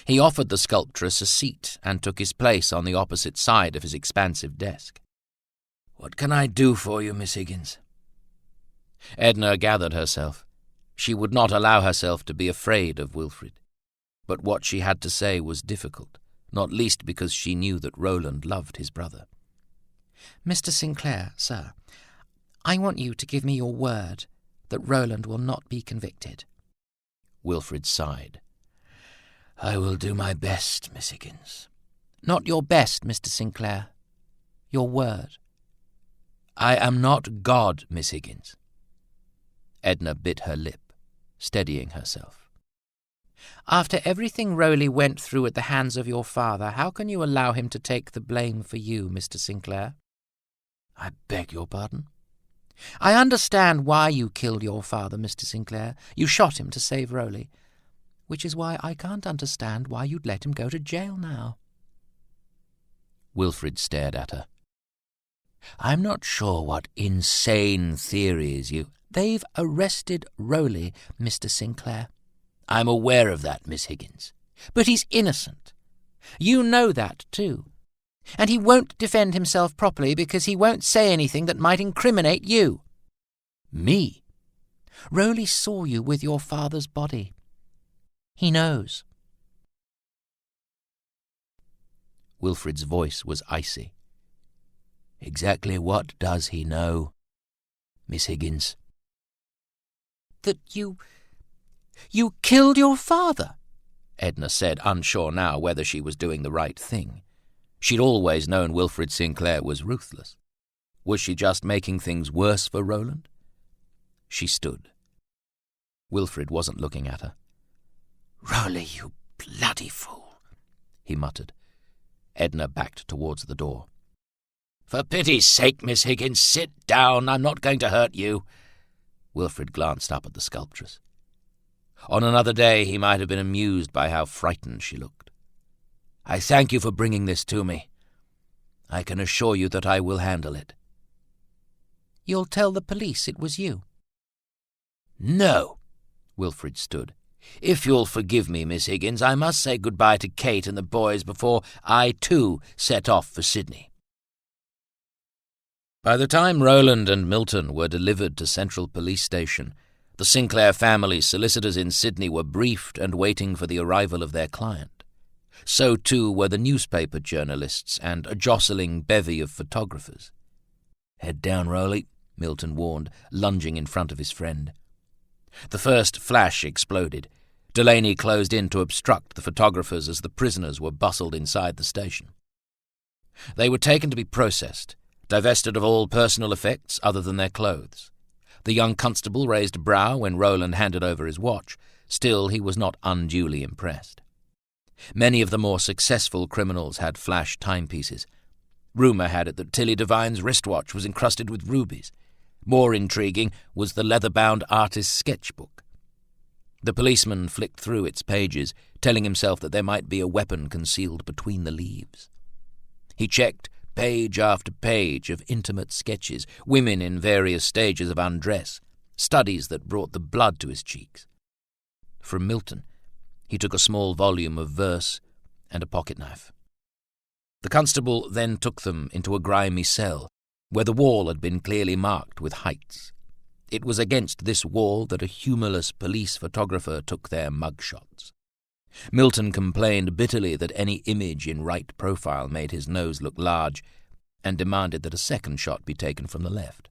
He offered the sculptress a seat and took his place on the opposite side of his expansive desk. "What can I do for you, Miss Higgins?" Edna gathered herself. She would not allow herself to be afraid of Wilfrid. But what she had to say was difficult, not least because she knew that Roland loved his brother. "Mr. Sinclair, sir, I want you to give me your word that Roland will not be convicted." Wilfrid sighed. "I will do my best, Miss Higgins." "Not your best, Mr. Sinclair. Your word." "I am not God, Miss Higgins." Edna bit her lip, steadying herself. "After everything Rowley went through at the hands of your father, how can you allow him to take the blame for you, Mr. Sinclair?" "I beg your pardon?" "I understand why you killed your father, Mr. Sinclair. You shot him to save Rowley, which is why I can't understand why you'd let him go to jail now." Wilfrid stared at her. "I'm not sure what insane theories you—" "They've arrested Rowley, Mr. Sinclair." "I'm aware of that, Miss Higgins." "But he's innocent. You know that, too. And he won't defend himself properly because he won't say anything that might incriminate you." "Me?" "Rowley saw you with your father's body. He knows." Wilfrid's voice was icy. "Exactly what does he know, Miss Higgins?" "That you killed your father," Edna said, unsure now whether she was doing the right thing. She'd always known Wilfrid Sinclair was ruthless. Was she just making things worse for Roland? She stood. Wilfrid wasn't looking at her. "Rowley, you bloody fool," he muttered. Edna backed towards the door. "For pity's sake, Miss Higgins, sit down. I'm not going to hurt you." Wilfrid glanced up at the sculptress. On another day he might have been amused by how frightened she looked. "I thank you for bringing this to me. I can assure you that I will handle it." "You'll tell the police it was you?" "No." Wilfrid stood. "If you'll forgive me, Miss Higgins, I must say goodbye to Kate and the boys before I, too, set off for Sydney." By the time Roland and Milton were delivered to Central Police Station, the Sinclair family's solicitors in Sydney were briefed and waiting for the arrival of their client. So, too, were the newspaper journalists and a jostling bevy of photographers. "Head down, Rowley," Milton warned, lunging in front of his friend. The first flash exploded. Delaney closed in to obstruct the photographers as the prisoners were bustled inside the station. They were taken to be processed, divested of all personal effects other than their clothes. The young constable raised a brow when Roland handed over his watch. Still, he was not unduly impressed. Many of the more successful criminals had flash timepieces. Rumour had it that Tilly Devine's wristwatch was encrusted with rubies. More intriguing was the leather-bound artist's sketchbook. The policeman flicked through its pages, telling himself that there might be a weapon concealed between the leaves. He checked page after page of intimate sketches, women in various stages of undress, studies that brought the blood to his cheeks. From Milton, he took a small volume of verse and a pocket-knife. The constable then took them into a grimy cell, where the wall had been clearly marked with heights. It was against this wall that a humorless police photographer took their mugshots. Milton complained bitterly that any image in right profile made his nose look large, and demanded that a second shot be taken from the left.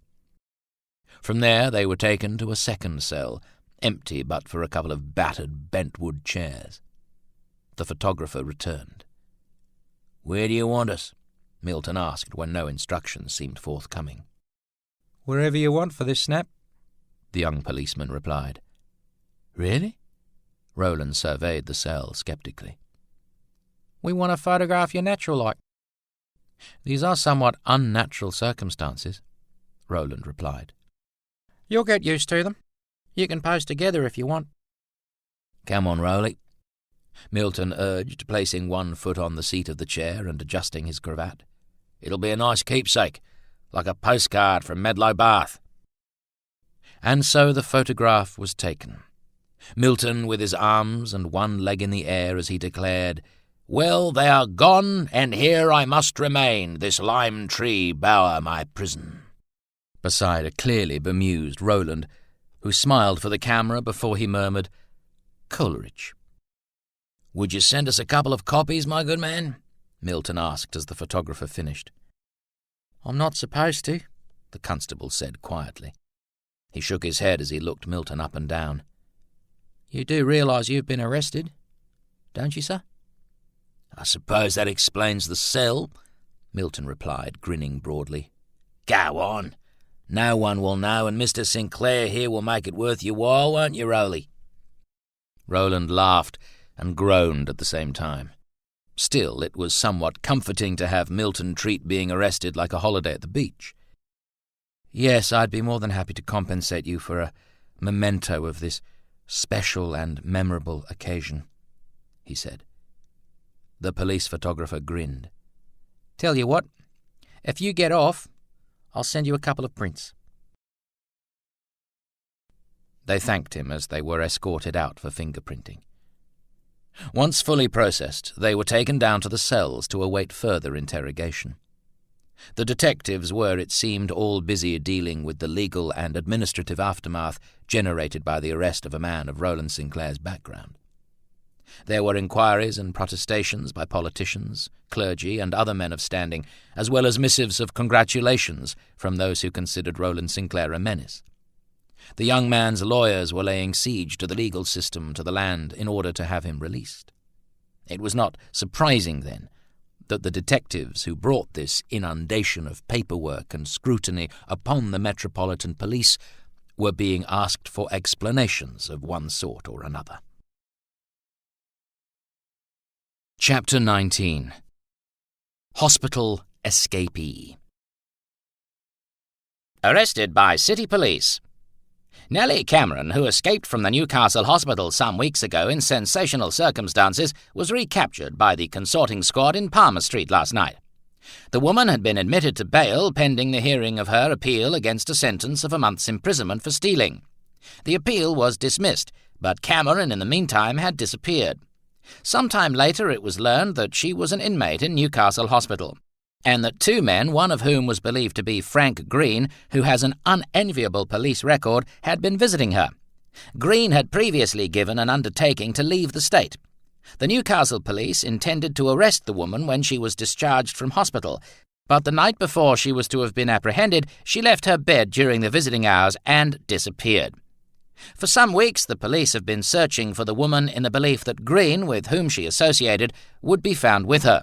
From there they were taken to a second cell, empty but for a couple of battered bentwood chairs. The photographer returned. "Where do you want us?" Milton asked when no instructions seemed forthcoming. "Wherever you want for this snap," the young policeman replied. "Really?" Roland surveyed the cell sceptically. "We want to photograph you natural like." "These are somewhat unnatural circumstances," Roland replied. "You'll get used to them. You can pose together if you want." "Come on, Rowley," Milton urged, placing one foot on the seat of the chair and adjusting his cravat. "It'll be a nice keepsake, like a postcard from Medlow Bath." And so the photograph was taken. Milton with his arms and one leg in the air as he declared, "Well, they are gone, and here I must remain, this lime-tree bower my prison," beside a clearly bemused Roland, who smiled for the camera before he murmured, "Coleridge." "Would you send us a couple of copies, my good man?" Milton asked as the photographer finished. "I'm not supposed to," the constable said quietly. He shook his head as he looked Milton up and down. "You do realise you've been arrested, don't you, sir?" "I suppose that explains the cell," Milton replied, grinning broadly. "Go on. No one will know, and Mr. Sinclair here will make it worth your while, won't you, Rowley?" Roland laughed and groaned at the same time. Still, it was somewhat comforting to have Milton treat being arrested like a holiday at the beach. "Yes, I'd be more than happy to compensate you for a memento of this special and memorable occasion," he said. The police photographer grinned. "Tell you what, if you get off, I'll send you a couple of prints." They thanked him as they were escorted out for fingerprinting. Once fully processed, they were taken down to the cells to await further interrogation. The detectives were, it seemed, all busy dealing with the legal and administrative aftermath generated by the arrest of a man of Roland Sinclair's background. There were inquiries and protestations by politicians, clergy, and other men of standing, as well as missives of congratulations from those who considered Roland Sinclair a menace. The young man's lawyers were laying siege to the legal system, to the land, in order to have him released. It was not surprising, then, that the detectives who brought this inundation of paperwork and scrutiny upon the Metropolitan Police were being asked for explanations of one sort or another. Chapter 19. Hospital Escapee. Arrested by City Police. Nellie Cameron, who escaped from the Newcastle hospital some weeks ago in sensational circumstances, was recaptured by the consorting squad in Palmer Street last night. The woman had been admitted to bail pending the hearing of her appeal against a sentence of a month's imprisonment for stealing. The appeal was dismissed, but Cameron in the meantime had disappeared. Sometime later it was learned that she was an inmate in Newcastle hospital, and that two men, one of whom was believed to be Frank Green, who has an unenviable police record, had been visiting her. Green had previously given an undertaking to leave the state. The Newcastle police intended to arrest the woman when she was discharged from hospital, but the night before she was to have been apprehended, she left her bed during the visiting hours and disappeared. For some weeks, the police have been searching for the woman in the belief that Green, with whom she associated, would be found with her.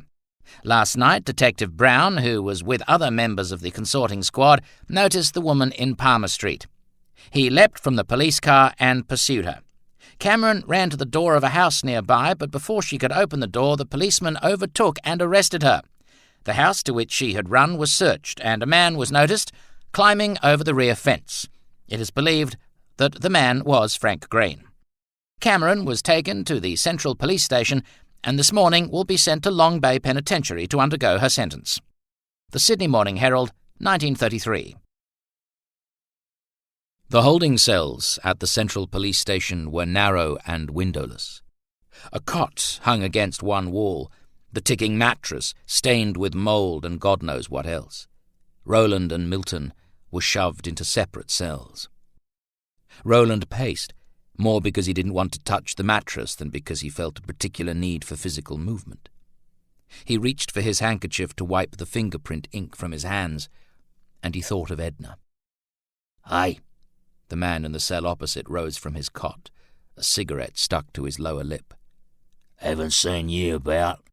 Last night, Detective Brown, who was with other members of the consorting squad, noticed the woman in Palmer Street. He leapt from the police car and pursued her. Cameron ran to the door of a house nearby, but before she could open the door, the policeman overtook and arrested her. The house to which she had run was searched, and a man was noticed climbing over the rear fence. It is believed that the man was Frank Green. Cameron was taken to the Central Police Station and this morning will be sent to Long Bay Penitentiary to undergo her sentence. The Sydney Morning Herald, 1933. The holding cells at the Central Police Station were narrow and windowless. A cot hung against one wall, the ticking mattress stained with mould and God knows what else. Roland and Milton were shoved into separate cells. Roland paced, more because he didn't want to touch the mattress than because he felt a particular need for physical movement. He reached for his handkerchief to wipe the fingerprint ink from his hands, and he thought of Edna. "Aye." The man in the cell opposite rose from his cot, a cigarette stuck to his lower lip. "Haven't seen you about.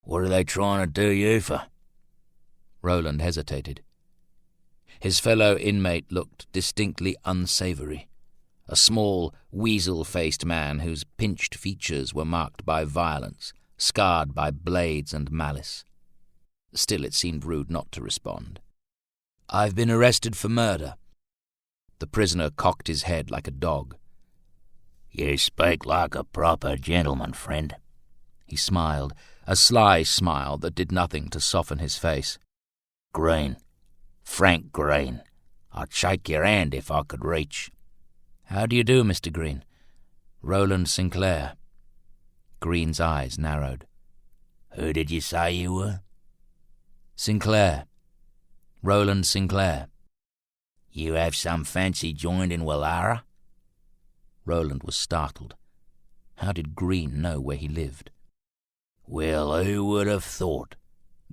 What are they trying to do you for?" Roland hesitated. His fellow inmate looked distinctly unsavoury, a small, weasel-faced man whose pinched features were marked by violence, scarred by blades and malice. Still, it seemed rude not to respond. "I've been arrested for murder." The prisoner cocked his head like a dog. "You speak like a proper gentleman, friend." He smiled, a sly smile that did nothing to soften his face. "Green. Frank Green. I'd shake your hand if I could reach." "How do you do, Mr. Green?" "Roland Sinclair." Green's eyes narrowed. "Who did you say you were?" "Sinclair. Roland Sinclair." "You have some fancy joint in Wallara?" Roland was startled. How did Green know where he lived? "Well, who would have thought?"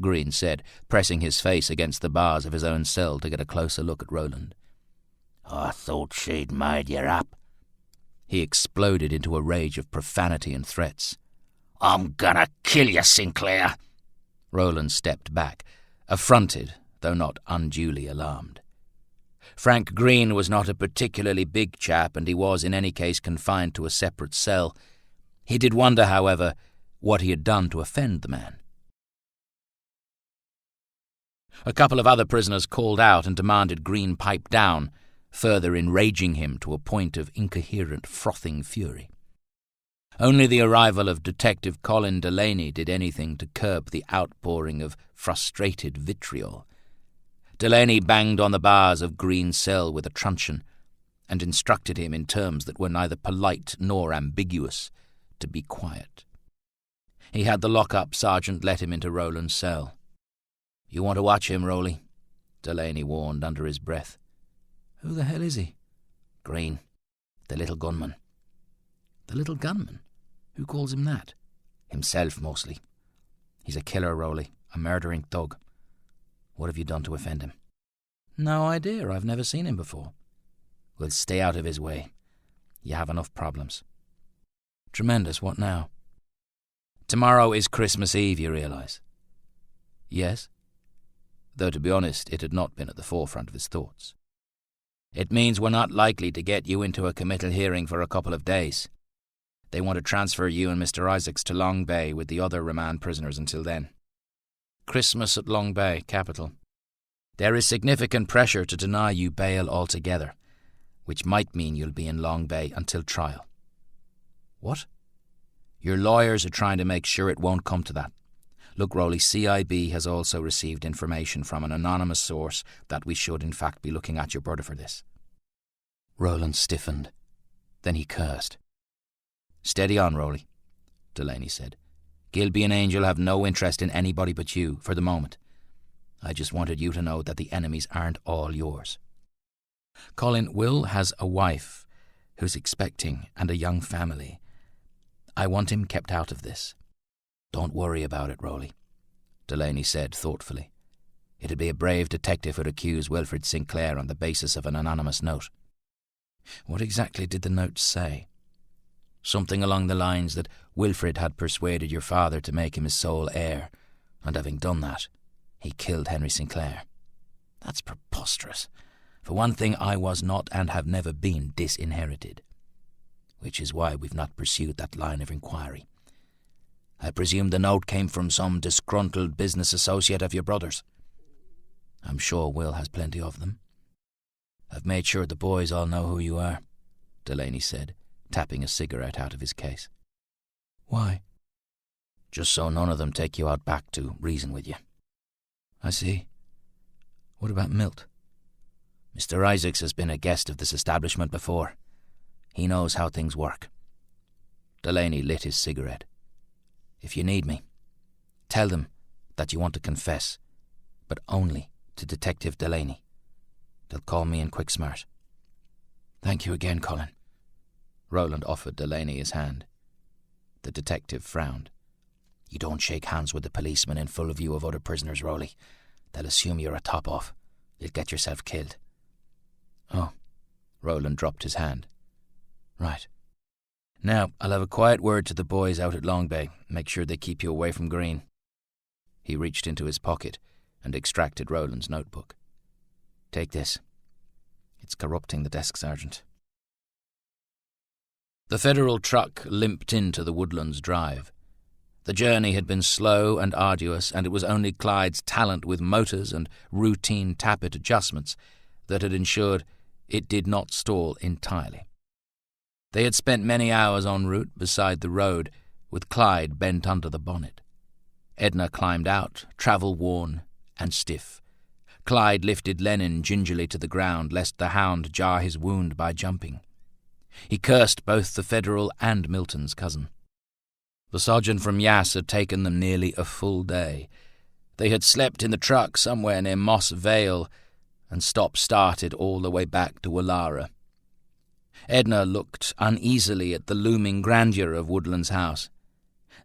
Green said, pressing his face against the bars of his own cell to get a closer look at Roland. "I thought she'd made you up." He exploded into a rage of profanity and threats. "I'm gonna kill you, Sinclair." Roland stepped back, affronted, though not unduly alarmed. Frank Green was not a particularly big chap, and he was in any case confined to a separate cell. He did wonder, however, what he had done to offend the man. A couple of other prisoners called out and demanded Green pipe down, further enraging him to a point of incoherent, frothing fury. Only the arrival of Detective Colin Delaney did anything to curb the outpouring of frustrated vitriol. Delaney banged on the bars of Green's cell with a truncheon and instructed him in terms that were neither polite nor ambiguous to be quiet. He had the lock-up sergeant let him into Roland's cell. "You want to watch him, Rowley?" Delaney warned under his breath. "Who the hell is he?" "Green, the little gunman." "The little gunman? Who calls him that?" "Himself, mostly. He's a killer, Rowley, a murdering thug. What have you done to offend him?" "No idea. I've never seen him before." "Well, stay out of his way. You have enough problems." "Tremendous. What now?" "Tomorrow is Christmas Eve, you realize." "Yes," though to be honest it had not been at the forefront of his thoughts. "It means we're not likely to get you into a committal hearing for a couple of days. They want to transfer you and Mr. Isaacs to Long Bay with the other remand prisoners until then." "Christmas at Long Bay, capital. There is significant pressure to deny you bail altogether, which might mean you'll be in Long Bay until trial." "What?" "Your lawyers are trying to make sure it won't come to that. Look, Rowley, CIB has also received information from an anonymous source that we should in fact be looking at your brother for this." Roland stiffened. Then he cursed. "Steady on, Rowley," Delaney said. "Gilby and Angel have no interest in anybody but you, for the moment. I just wanted you to know that the enemies aren't all yours. Colin, Will has a wife who's expecting and a young family. I want him kept out of this." "Don't worry about it, Rowley," Delaney said thoughtfully. "It'd be a brave detective who'd accuse Wilfred Sinclair on the basis of an anonymous note." What exactly did the note say? Something along the lines that Wilfrid had persuaded your father to make him his sole heir, and having done that, he killed Henry Sinclair. That's preposterous. For one thing, I was not and have never been disinherited, which is why we've not pursued that line of inquiry. I presume the note came from some disgruntled business associate of your brother's. I'm sure Will has plenty of them. I've made sure the boys all know who you are, Delaney said, tapping a cigarette out of his case. Why? Just so none of them take you out back to reason with you. I see. What about Milt? Mr. Isaacs has been a guest of this establishment before. He knows how things work. Delaney lit his cigarette. If you need me, tell them that you want to confess, but only to Detective Delaney. They'll call me in Quicksmart. Thank you again, Colin. Roland offered Delaney his hand. The detective frowned. You don't shake hands with the policeman in full view of other prisoners, Rowley. They'll assume you're a top-off. You'll get yourself killed. Oh. Roland dropped his hand. Right. Now, I'll have a quiet word to the boys out at Long Bay. Make sure they keep you away from Green. He reached into his pocket and extracted Roland's notebook. Take this. It's corrupting the desk sergeant. The federal truck limped into the Woodlands Drive. The journey had been slow and arduous, and it was only Clyde's talent with motors and routine tappet adjustments that had ensured it did not stall entirely. They had spent many hours en route beside the road, with Clyde bent under the bonnet. Edna climbed out, travel-worn and stiff. Clyde lifted Lenin gingerly to the ground, lest the hound jar his wound by jumping. He cursed both the Federal and Milton's cousin. The sergeant from Yass had taken them nearly a full day. They had slept in the truck somewhere near Moss Vale and stop-started all the way back to Wallara. Edna looked uneasily at the looming grandeur of Woodland's house.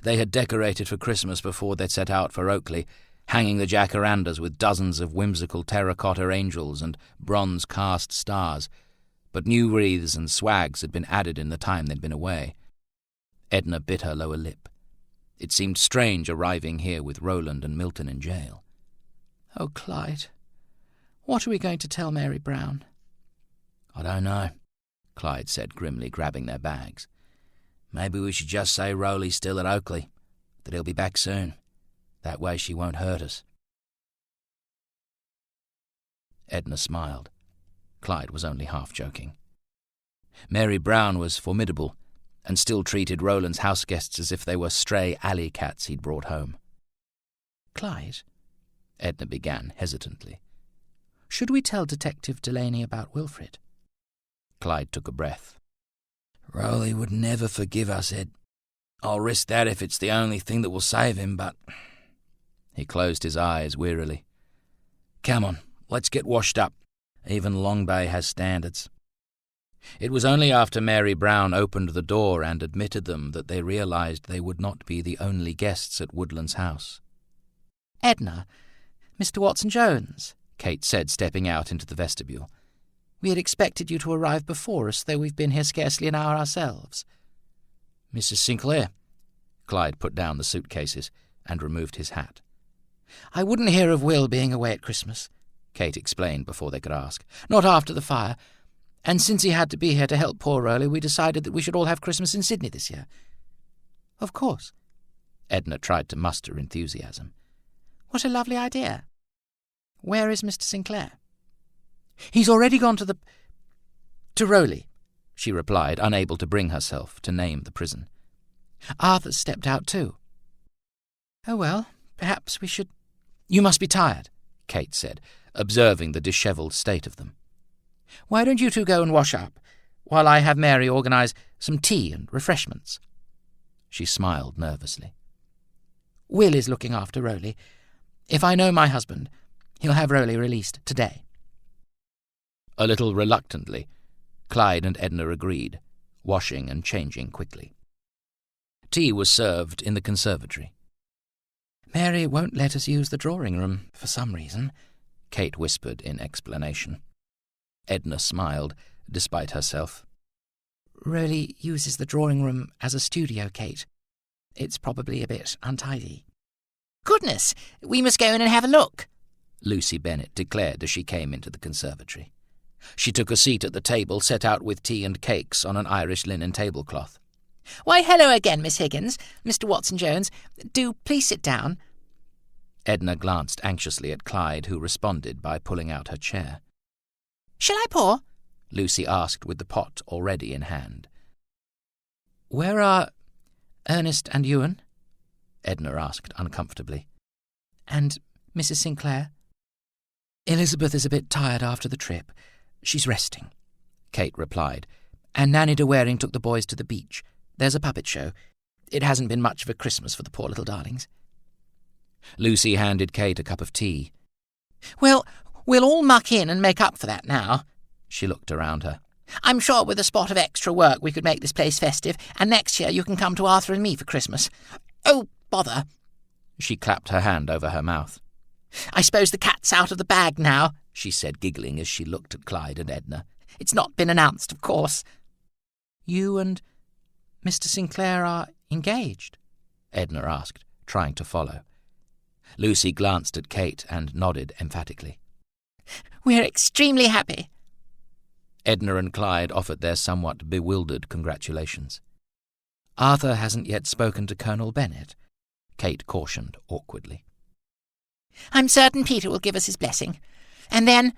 They had decorated for Christmas before they'd set out for Oakley, hanging the jacarandas with dozens of whimsical terracotta angels and bronze-cast stars, but new wreaths and swags had been added in the time they'd been away. Edna bit her lower lip. It seemed strange arriving here with Roland and Milton in jail. Oh, Clyde, what are we going to tell Mary Brown? I don't know, Clyde said grimly, grabbing their bags. Maybe we should just say Rowley's still at Oakley, that he'll be back soon. That way she won't hurt us. Edna smiled. Clyde was only half joking. Mary Brown was formidable, and still treated Roland's house guests as if they were stray alley cats he'd brought home. Clyde, Edna began hesitantly. Should we tell Detective Delaney about Wilfrid? Clyde took a breath. Rowley would never forgive us, Ed. I'll risk that if it's the only thing that will save him, but... He closed his eyes wearily. Come on, let's get washed up. Even Long Bay has standards. It was only after Mary Brown opened the door and admitted them that they realized they would not be the only guests at Woodland's house. Edna, Mr. Watson-Jones, Kate said, stepping out into the vestibule. We had expected you to arrive before us, though we've been here scarcely an hour ourselves. Mrs. Sinclair. Clyde put down the suitcases and removed his hat. I wouldn't hear of Will being away at Christmas, Kate explained before they could ask. Not after the fire. And since he had to be here to help poor Rowley, we decided that we should all have Christmas in Sydney this year. Of course. Edna tried to muster enthusiasm. What a lovely idea. Where is Mr. Sinclair? He's already gone to Rowley, she replied, unable to bring herself to name the prison. Arthur's stepped out too. Oh, well, perhaps we should... You must be tired, Kate said, observing the dishevelled state of them. Why don't you two go and wash up, while I have Mary organise some tea and refreshments? She smiled nervously. Will is looking after Rowley. If I know my husband, he'll have Rowley released today. A little reluctantly, Clyde and Edna agreed, washing and changing quickly. Tea was served in the conservatory. Mary won't let us use the drawing-room for some reason, Kate whispered in explanation. Edna smiled despite herself. Rowley uses the drawing room as a studio, Kate. It's probably a bit untidy. Goodness, we must go in and have a look, Lucy Bennet declared as she came into the conservatory. She took a seat at the table set out with tea and cakes on an Irish linen tablecloth. Why, hello again, Miss Higgins, Mr. Watson-Jones. Do please sit down. Edna glanced anxiously at Clyde, who responded by pulling out her chair. Shall I pour? Lucy asked with the pot already in hand. Where are Ernest and Ewan? Edna asked uncomfortably. And Mrs. Sinclair? Elizabeth is a bit tired after the trip. She's resting, Kate replied, and Nanny de Waring took the boys to the beach. There's a puppet show. It hasn't been much of a Christmas for the poor little darlings. Lucy handed Kate a cup of tea. Well, we'll all muck in and make up for that now. She looked around her. I'm sure with a spot of extra work we could make this place festive, and next year you can come to Arthur and me for Christmas. Oh, bother. She clapped her hand over her mouth. I suppose the cat's out of the bag now, she said, giggling as she looked at Clyde and Edna. It's not been announced, of course. You and Mr. Sinclair are engaged? Edna asked, trying to follow. Lucy glanced at Kate and nodded emphatically. We're extremely happy. Edna and Clyde offered their somewhat bewildered congratulations. Arthur hasn't yet spoken to Colonel Bennet, Kate cautioned awkwardly. I'm certain Peter will give us his blessing. And then...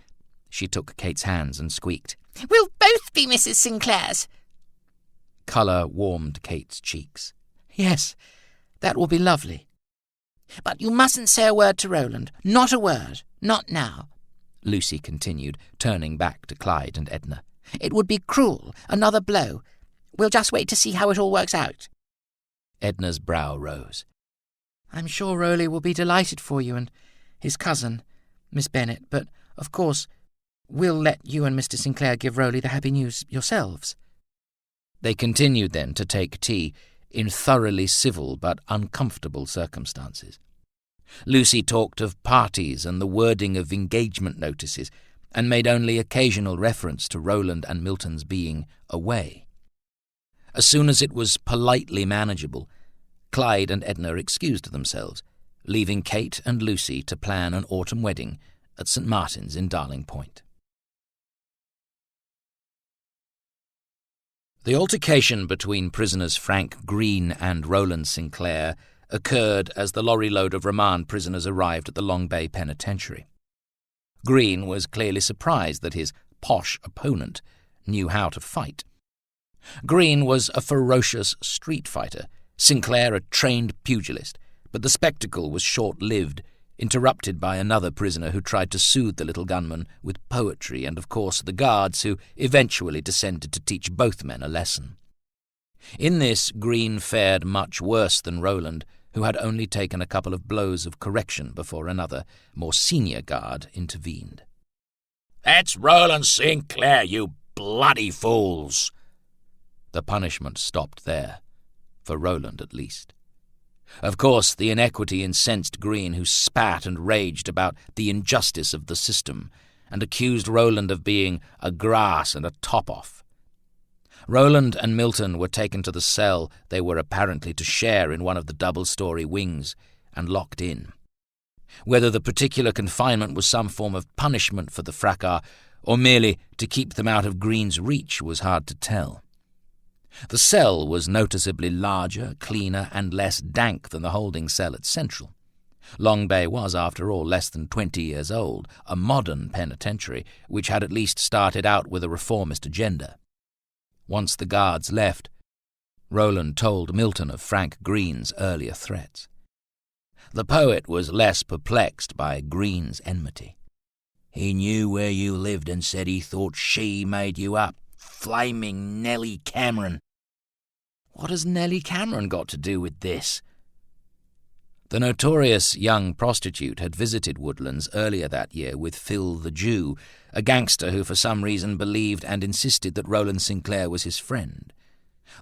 She took Kate's hands and squeaked. We'll both be Mrs. Sinclairs. Colour warmed Kate's cheeks. Yes, that will be lovely. But you mustn't say a word to Roland. Not a word. Not now. Lucy continued, turning back to Clyde and Edna. It would be cruel. Another blow. We'll just wait to see how it all works out. Edna's brow rose. I'm sure Rowley will be delighted for you and his cousin, Miss Bennet, but, of course, we'll let you and Mr. Sinclair give Rowley the happy news yourselves. They continued then to take tea in thoroughly civil but uncomfortable circumstances. Lucy talked of parties and the wording of engagement notices, and made only occasional reference to Roland and Milton's being away. As soon as it was politely manageable, Clyde and Edna excused themselves, leaving Kate and Lucy to plan an autumn wedding at St. Martin's in Darling Point. The altercation between prisoners Frank Green and Roland Sinclair occurred as the lorry-load of remand prisoners arrived at the Long Bay Penitentiary. Green was clearly surprised that his posh opponent knew how to fight. Green was a ferocious street fighter, Sinclair a trained pugilist, but the spectacle was short-lived, interrupted by another prisoner who tried to soothe the little gunman with poetry and, of course, the guards who eventually descended to teach both men a lesson. In this, Green fared much worse than Roland, who had only taken a couple of blows of correction before another, more senior guard intervened. "That's Roland Sinclair, you bloody fools!" The punishment stopped there, for Roland at least. Of course, the inequity incensed Green, who spat and raged about the injustice of the system, and accused Roland of being a grass and a top-off. Roland and Milton were taken to the cell they were apparently to share in one of the double-story wings, and locked in. Whether the particular confinement was some form of punishment for the fracas, or merely to keep them out of Green's reach, was hard to tell. The cell was noticeably larger, cleaner, and less dank than the holding cell at Central. Long Bay was, after all, less than 20 years old, a modern penitentiary, which had at least started out with a reformist agenda. Once the guards left, Roland told Milton of Frank Green's earlier threats. The poet was less perplexed by Green's enmity. "He knew where you lived and said he thought she made you up. Flaming Nellie Cameron." What has Nellie Cameron got to do with this? The notorious young prostitute had visited Woodlands earlier that year with Phil the Jew, a gangster who for some reason believed and insisted that Roland Sinclair was his friend.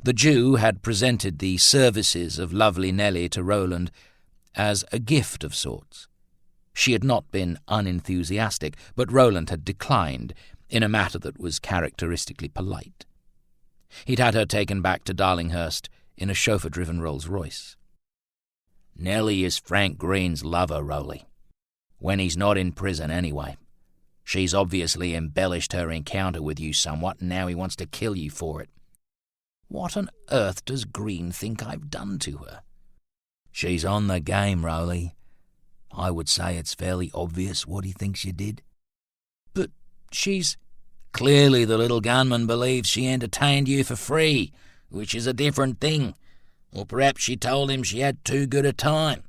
The Jew had presented the services of lovely Nellie to Roland as a gift of sorts. She had not been unenthusiastic, but Roland had declined, in a matter that was characteristically polite. He'd had her taken back to Darlinghurst in a chauffeur-driven Rolls-Royce. Nellie is Frank Green's lover, Rowley. When he's not in prison, anyway. She's obviously embellished her encounter with you somewhat, and now he wants to kill you for it. What on earth does Green think I've done to her? She's on the game, Rowley. I would say it's fairly obvious what he thinks you did. But she's... Clearly the little gunman believes she entertained you for free, which is a different thing. Or perhaps she told him she had too good a time.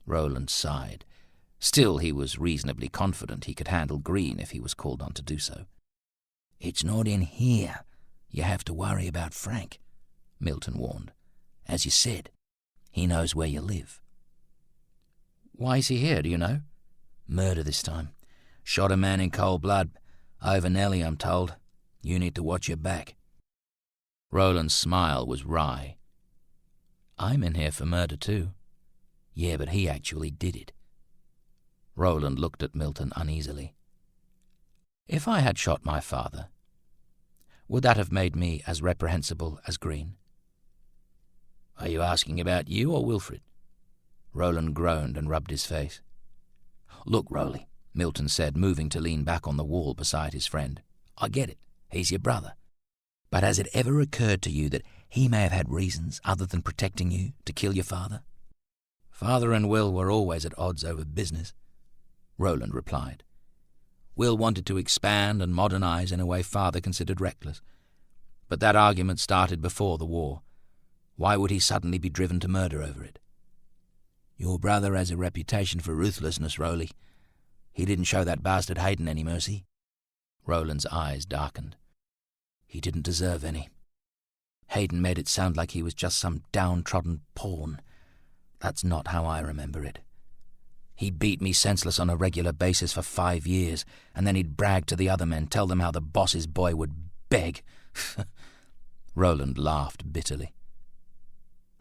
Roland sighed. Still, he was reasonably confident he could handle Green if he was called on to do so. It's not in here you have to worry about Frank, Milton warned. As you said, he knows where you live. Why is he here, do you know? Murder this time. Shot a man in cold blood. Over Nellie, I'm told. You need to watch your back. Roland's smile was wry. I'm in here for murder too. Yeah, but he actually did it. Roland looked at Milton uneasily. If I had shot my father, would that have made me as reprehensible as Green? Are you asking about you or Wilfred? Roland groaned and rubbed his face. Look, Rowley, Milton said, moving to lean back on the wall beside his friend. I get it. He's your brother. But has it ever occurred to you that he may have had reasons other than protecting you to kill your father? Father and Will were always at odds over business, Roland replied. Will wanted to expand and modernize in a way Father considered reckless. But that argument started before the war. Why would he suddenly be driven to murder over it? Your brother has a reputation for ruthlessness, Rowley. He didn't show that bastard Hayden any mercy. Roland's eyes darkened. He didn't deserve any. Hayden made it sound like he was just some downtrodden pawn. That's not how I remember it. He beat me senseless on a regular basis for 5 years, and then he'd brag to the other men, tell them how the boss's boy would beg. Roland laughed bitterly.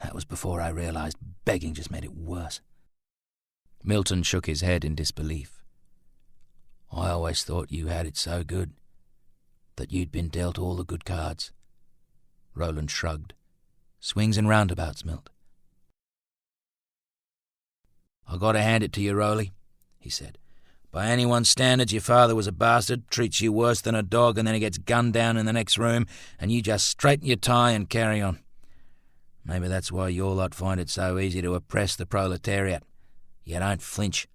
That was before I realized begging just made it worse. Milton shook his head in disbelief. I always thought you had it so good, that you'd been dealt all the good cards. Roland shrugged. Swings and roundabouts, Milt. I gotta hand it to you, Rowley, he said. By anyone's standards, your father was a bastard, treats you worse than a dog, and then he gets gunned down in the next room, and you just straighten your tie and carry on. Maybe that's why your lot find it so easy to oppress the proletariat. You don't flinch.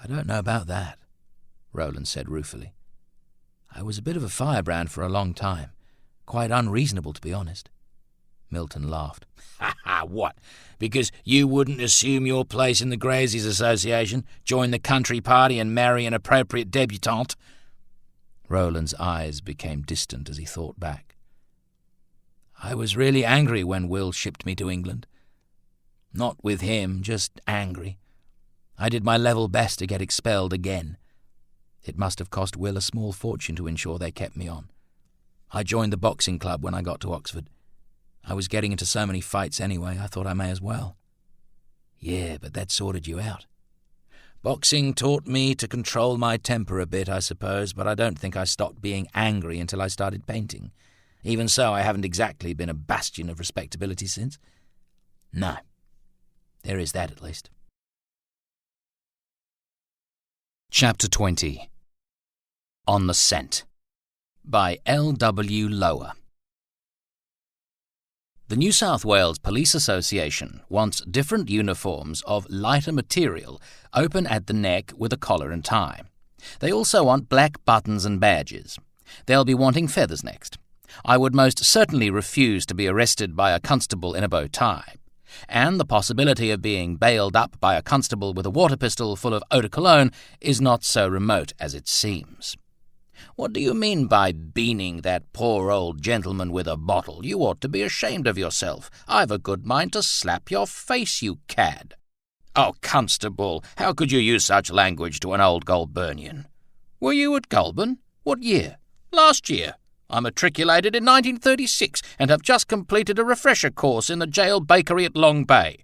I don't know about that, Roland said ruefully. I was a bit of a firebrand for a long time. Quite unreasonable, to be honest. Milton laughed. Ha ha, what? Because you wouldn't assume your place in the Graziers Association, join the country party and marry an appropriate debutante? Roland's eyes became distant as he thought back. I was really angry when Will shipped me to England. Not with him, just angry. I did my level best to get expelled again. It must have cost Will a small fortune to ensure they kept me on. I joined the boxing club when I got to Oxford. I was getting into so many fights anyway, I thought I may as well. Yeah, but that sorted you out. Boxing taught me to control my temper a bit, I suppose, but I don't think I stopped being angry until I started painting. Even so, I haven't exactly been a bastion of respectability since. No. There is that, at least. Chapter 20 On the Scent by L.W. Lower. The New South Wales Police Association wants different uniforms of lighter material, open at the neck with a collar and tie. They also want black buttons and badges. They'll be wanting feathers next. I would most certainly refuse to be arrested by a constable in a bow tie. And the possibility of being bailed up by a constable with a water pistol full of eau de cologne is not so remote as it seems. What do you mean by beaning that poor old gentleman with a bottle? You ought to be ashamed of yourself. I've a good mind to slap your face, you cad. Oh, constable, how could you use such language to an old Goulburnian? Were you at Goulburn? What year? Last year. I matriculated in 1936 and have just completed a refresher course in the jail bakery at Long Bay.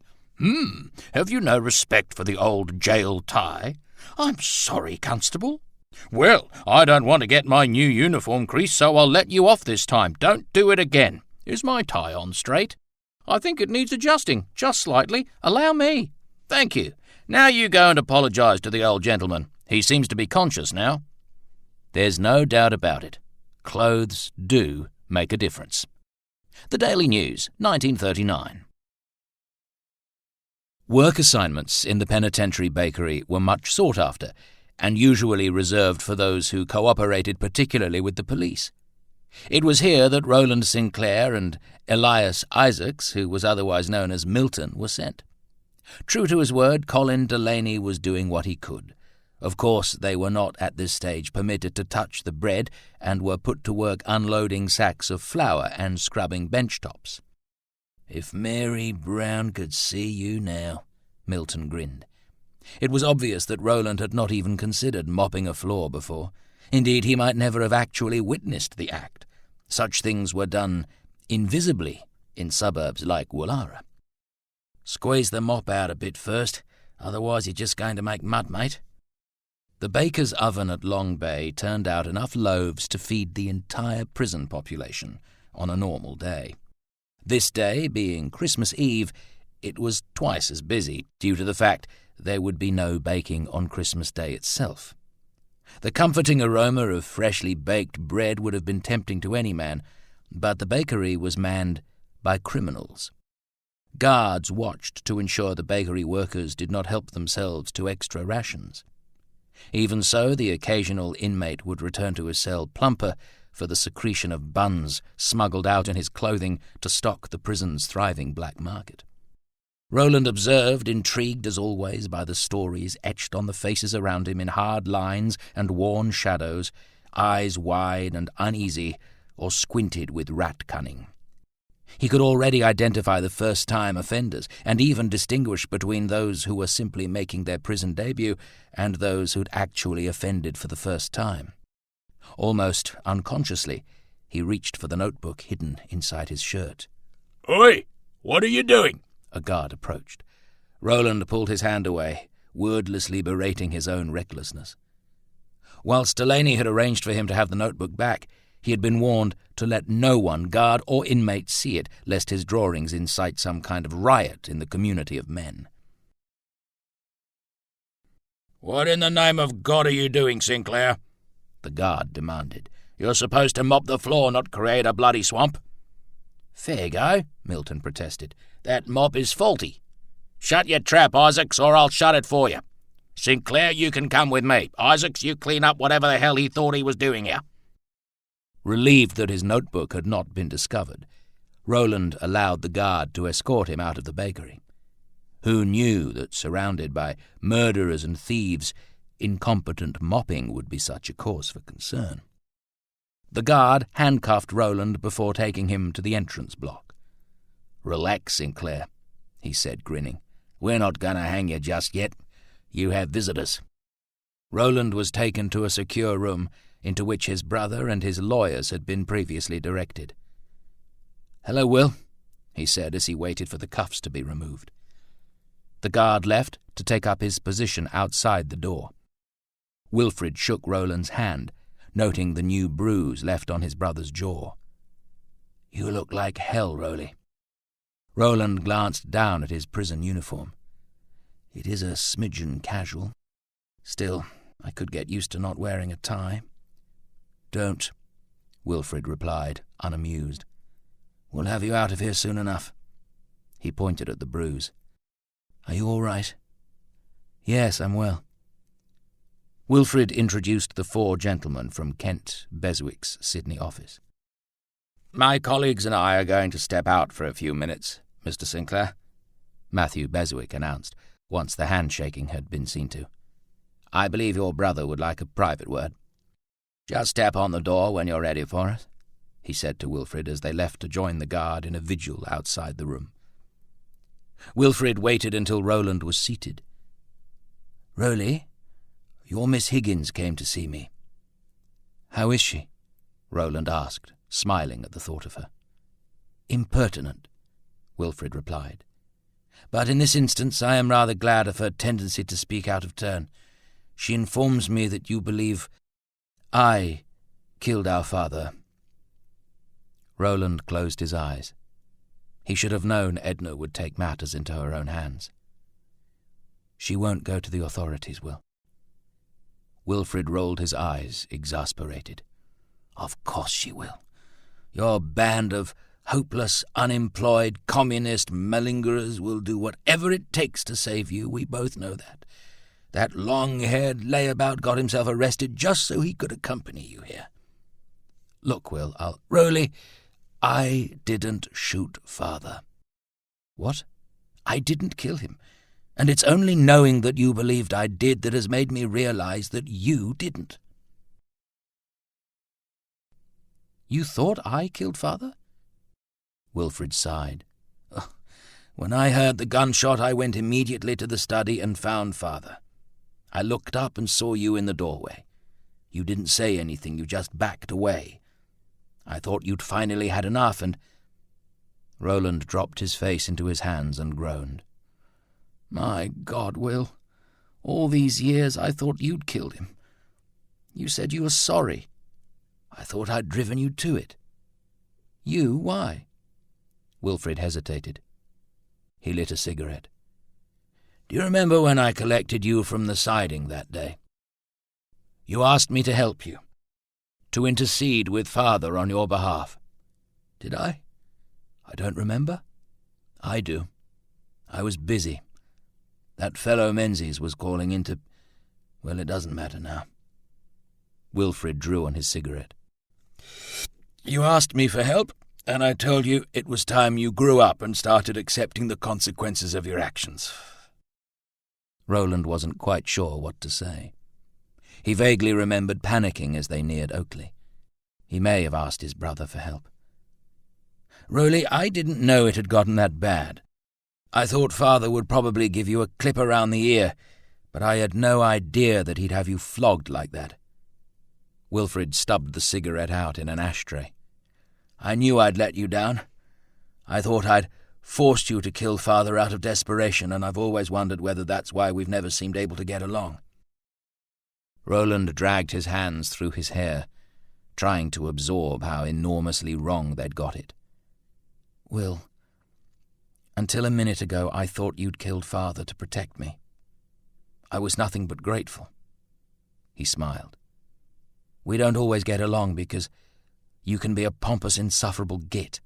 Have you no respect for the old jail tie? I'm sorry, constable. Well, I don't want to get my new uniform creased, so I'll let you off this time. Don't do it again. Is my tie on straight? I think it needs adjusting, just slightly. Allow me. Thank you. Now you go and apologise to the old gentleman. He seems to be conscious now. There's no doubt about it. Clothes do make a difference. The Daily News, 1939. Work assignments in the penitentiary bakery were much sought after, and usually reserved for those who cooperated particularly with the police. It was here that Roland Sinclair and Elias Isaacs, who was otherwise known as Milton, were sent. True to his word, Colin Delaney was doing what he could. Of course, they were not at this stage permitted to touch the bread, and were put to work unloading sacks of flour and scrubbing bench tops. "If Mary Brown could see you now," Milton grinned. It was obvious that Roland had not even considered mopping a floor before. Indeed, he might never have actually witnessed the act. Such things were done invisibly in suburbs like Woollahra. "Squeeze the mop out a bit first, otherwise you're just going to make mud, mate." The baker's oven at Long Bay turned out enough loaves to feed the entire prison population on a normal day. This day, being Christmas Eve, it was twice as busy, due to the fact there would be no baking on Christmas Day itself. The comforting aroma of freshly baked bread would have been tempting to any man, but the bakery was manned by criminals. Guards watched to ensure the bakery workers did not help themselves to extra rations. Even so, the occasional inmate would return to his cell plumper for the secretion of buns smuggled out in his clothing to stock the prison's thriving black market. Roland observed, intrigued as always by the stories etched on the faces around him in hard lines and worn shadows, eyes wide and uneasy, or squinted with rat cunning. He could already identify the first-time offenders, and even distinguish between those who were simply making their prison debut and those who'd actually offended for the first time. Almost unconsciously, he reached for the notebook hidden inside his shirt. "Oi! What are you doing?" A guard approached. Roland pulled his hand away, wordlessly berating his own recklessness. Whilst Delaney had arranged for him to have the notebook back, he had been warned to let no one, guard or inmate, see it, lest his drawings incite some kind of riot in the community of men. "What in the name of God are you doing, Sinclair?" the guard demanded. "You're supposed to mop the floor, not create a bloody swamp." "Fair go," Milton protested. "That mop is faulty. Shut your trap, Isaacs, or I'll shut it for you. Sinclair, you can come with me. Isaacs, you clean up whatever the hell he thought he was doing here." Relieved that his notebook had not been discovered, Roland allowed the guard to escort him out of the bakery. Who knew that, surrounded by murderers and thieves, incompetent mopping would be such a cause for concern? The guard handcuffed Roland before taking him to the entrance block. "Relax, Sinclair," he said, grinning. "We're not going to hang you just yet. You have visitors." Roland was taken to a secure room into which his brother and his lawyers had been previously directed. "Hello, Will," he said as he waited for the cuffs to be removed. The guard left to take up his position outside the door. Wilfred shook Roland's hand, noting the new bruise left on his brother's jaw. "You look like hell, Rolly." Roland glanced down at his prison uniform. "It is a smidgen casual. Still, I could get used to not wearing a tie." "Don't," Wilfred replied, unamused. "We'll have you out of here soon enough." He pointed at the bruise. "Are you all right?" "Yes, I'm well." Wilfred introduced the 4 gentlemen from Kent Beswick's Sydney office. "My colleagues and I are going to step out for a few minutes, Mr. Sinclair," Matthew Beswick announced, once the handshaking had been seen to. "I believe your brother would like a private word." "Just step on the door when you're ready for it," he said to Wilfred as they left to join the guard in a vigil outside the room. Wilfred waited until Roland was seated. "Roly, your Miss Higgins came to see me." "How is she?" Roland asked, smiling at the thought of her. "Impertinent," Wilfred replied. "But in this instance I am rather glad of her tendency to speak out of turn. She informs me that you believe I killed our father." Roland closed his eyes. He should have known Edna would take matters into her own hands. "She won't go to the authorities, Will." Wilfrid rolled his eyes, exasperated. "Of course she will. Your band of hopeless, unemployed, communist malingerers will do whatever it takes to save you. We both know that. That long-haired layabout got himself arrested just so he could accompany you here. Look, Will, Rowley, I didn't shoot Father." "What?" "I didn't kill him. And it's only knowing that you believed I did that has made me realize that you didn't." "You thought I killed Father?" Wilfrid sighed. "When I heard the gunshot, I went immediately to the study and found Father. I looked up and saw you in the doorway. You didn't say anything, you just backed away. I thought you'd finally had enough, and—" Roland dropped his face into his hands and groaned. "My God, Will, all these years I thought you'd killed him. You said you were sorry. I thought I'd driven you to it." "You? Why?" Wilfrid hesitated. He lit a cigarette. "Do you remember when I collected you from the siding that day? You asked me to help you, to intercede with Father on your behalf. Did I? I don't remember. I do. I was busy. That fellow Menzies was calling into— Well, it doesn't matter now." Wilfrid drew on his cigarette. "You asked me for help, and I told you it was time you grew up and started accepting the consequences of your actions." Roland wasn't quite sure what to say. He vaguely remembered panicking as they neared Oakley. He may have asked his brother for help. "Rowley, I didn't know it had gotten that bad. I thought Father would probably give you a clip around the ear, but I had no idea that he'd have you flogged like that." Wilfrid stubbed the cigarette out in an ashtray. "I knew I'd let you down. I thought I'd forced you to kill Father out of desperation, and I've always wondered whether that's why we've never seemed able to get along." Roland dragged his hands through his hair, trying to absorb how enormously wrong they'd got it. "Will, until a minute ago I thought you'd killed Father to protect me. I was nothing but grateful." He smiled. "We don't always get along because you can be a pompous, insufferable git."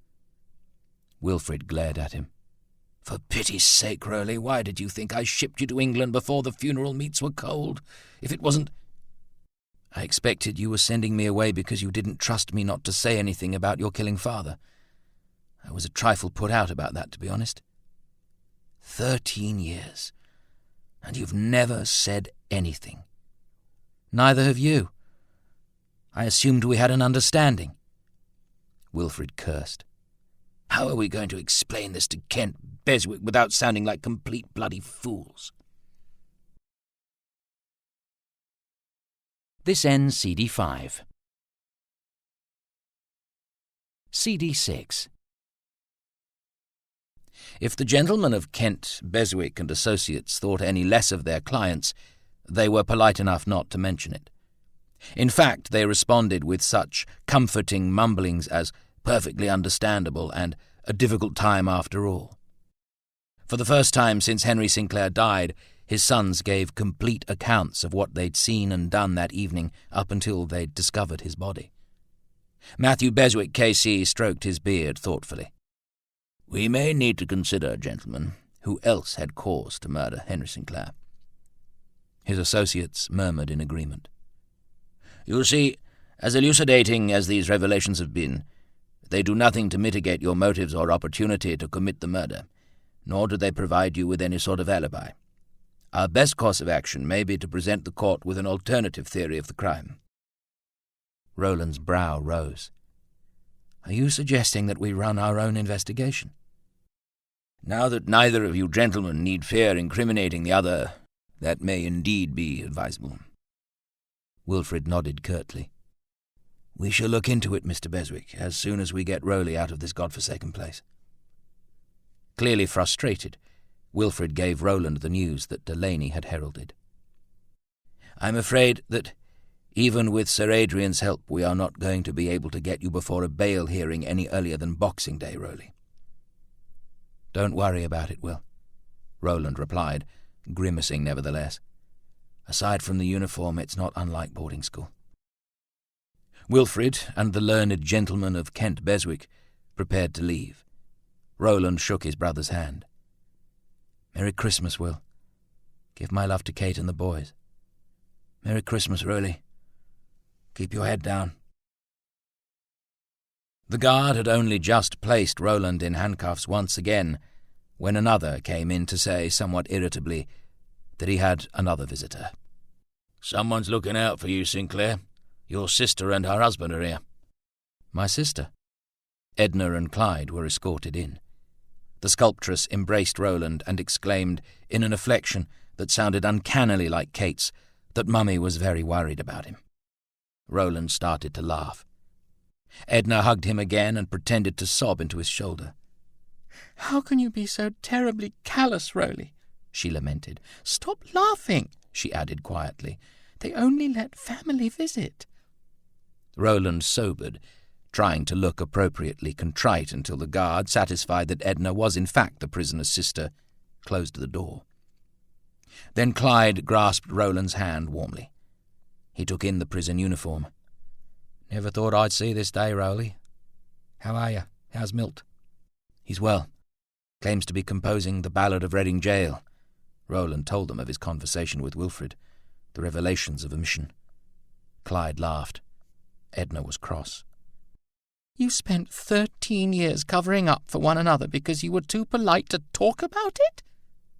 Wilfrid glared at him. "For pity's sake, Rowley, why did you think I shipped you to England before the funeral meats were cold? If it wasn't—" "I expected you were sending me away because you didn't trust me not to say anything about your killing Father. I was a trifle put out about that, to be honest. 13 years, and you've never said anything." "Neither have you. I assumed we had an understanding." Wilfrid cursed. "How are we going to explain this to Kent Beswick without sounding like complete bloody fools?" This ends CD 5. CD 6. If the gentlemen of Kent, Beswick and Associates thought any less of their clients, they were polite enough not to mention it. In fact, they responded with such comforting mumblings as "perfectly understandable" and "a difficult time after all." For the first time since Henry Sinclair died, his sons gave complete accounts of what they'd seen and done that evening up until they'd discovered his body. Matthew Beswick, K.C., stroked his beard thoughtfully. "We may need to consider, gentlemen, who else had cause to murder Henry Sinclair." His associates murmured in agreement. "You see, as elucidating as these revelations have been, they do nothing to mitigate your motives or opportunity to commit the murder, nor do they provide you with any sort of alibi. Our best course of action may be to present the court with an alternative theory of the crime." Roland's brow rose. "Are you suggesting that we run our own investigation?" "Now that neither of you gentlemen need fear incriminating the other, that may indeed be advisable." Wilfrid nodded curtly. "We shall look into it, Mr. Beswick, as soon as we get Rowley out of this godforsaken place." Clearly frustrated, Wilfrid gave Roland the news that Delaney had heralded. "I'm afraid that Even with Sir Adrian's help, we are not going to be able to get you before a bail hearing any earlier than Boxing Day, Rowley." "Don't worry about it, Will," Roland replied, grimacing nevertheless. "Aside from the uniform, it's not unlike boarding school." Wilfrid and the learned gentleman of Kent Beswick prepared to leave. Roland shook his brother's hand. "Merry Christmas, Will. Give my love to Kate and the boys." "Merry Christmas, Rowley. Keep your head down." The guard had only just placed Roland in handcuffs once again when another came in to say, somewhat irritably, that he had another visitor. "Someone's looking out for you, Sinclair. Your sister and her husband are here." "My sister?" Edna and Clyde were escorted in. The sculptress embraced Roland and exclaimed, in an inflection that sounded uncannily like Kate's, that Mummy was very worried about him. Roland started to laugh. Edna hugged him again and pretended to sob into his shoulder. "How can you be so terribly callous, Rowley?" she lamented. "Stop laughing," she added quietly. "They only let family visit." Roland sobered, trying to look appropriately contrite until the guard, satisfied that Edna was in fact the prisoner's sister, closed the door. Then Clyde grasped Roland's hand warmly. He took in the prison uniform. "Never thought I'd see this day, Rowley. How are you? How's Milt?" "He's well. Claims to be composing the Ballad of Reading Gaol." Roland told them of his conversation with Wilfrid, the revelations of a mission. Clyde laughed. Edna was cross. "You spent 13 years covering up for one another because you were too polite to talk about it?"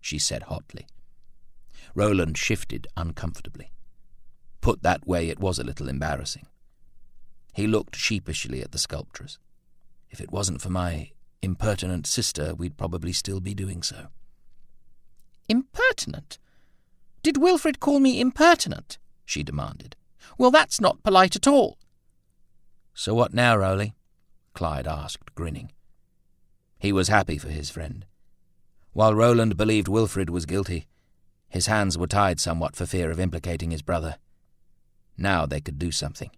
she said hotly. Roland shifted uncomfortably. Put that way, it was a little embarrassing. He looked sheepishly at the sculptress. If it wasn't for my impertinent sister, we'd probably still be doing so. "Impertinent? Did Wilfrid call me impertinent?" she demanded. "Well, that's not polite at all." "So what now, Rowley?" Clyde asked, grinning. He was happy for his friend. While Roland believed Wilfrid was guilty, his hands were tied somewhat for fear of implicating his brother. Now they could do something.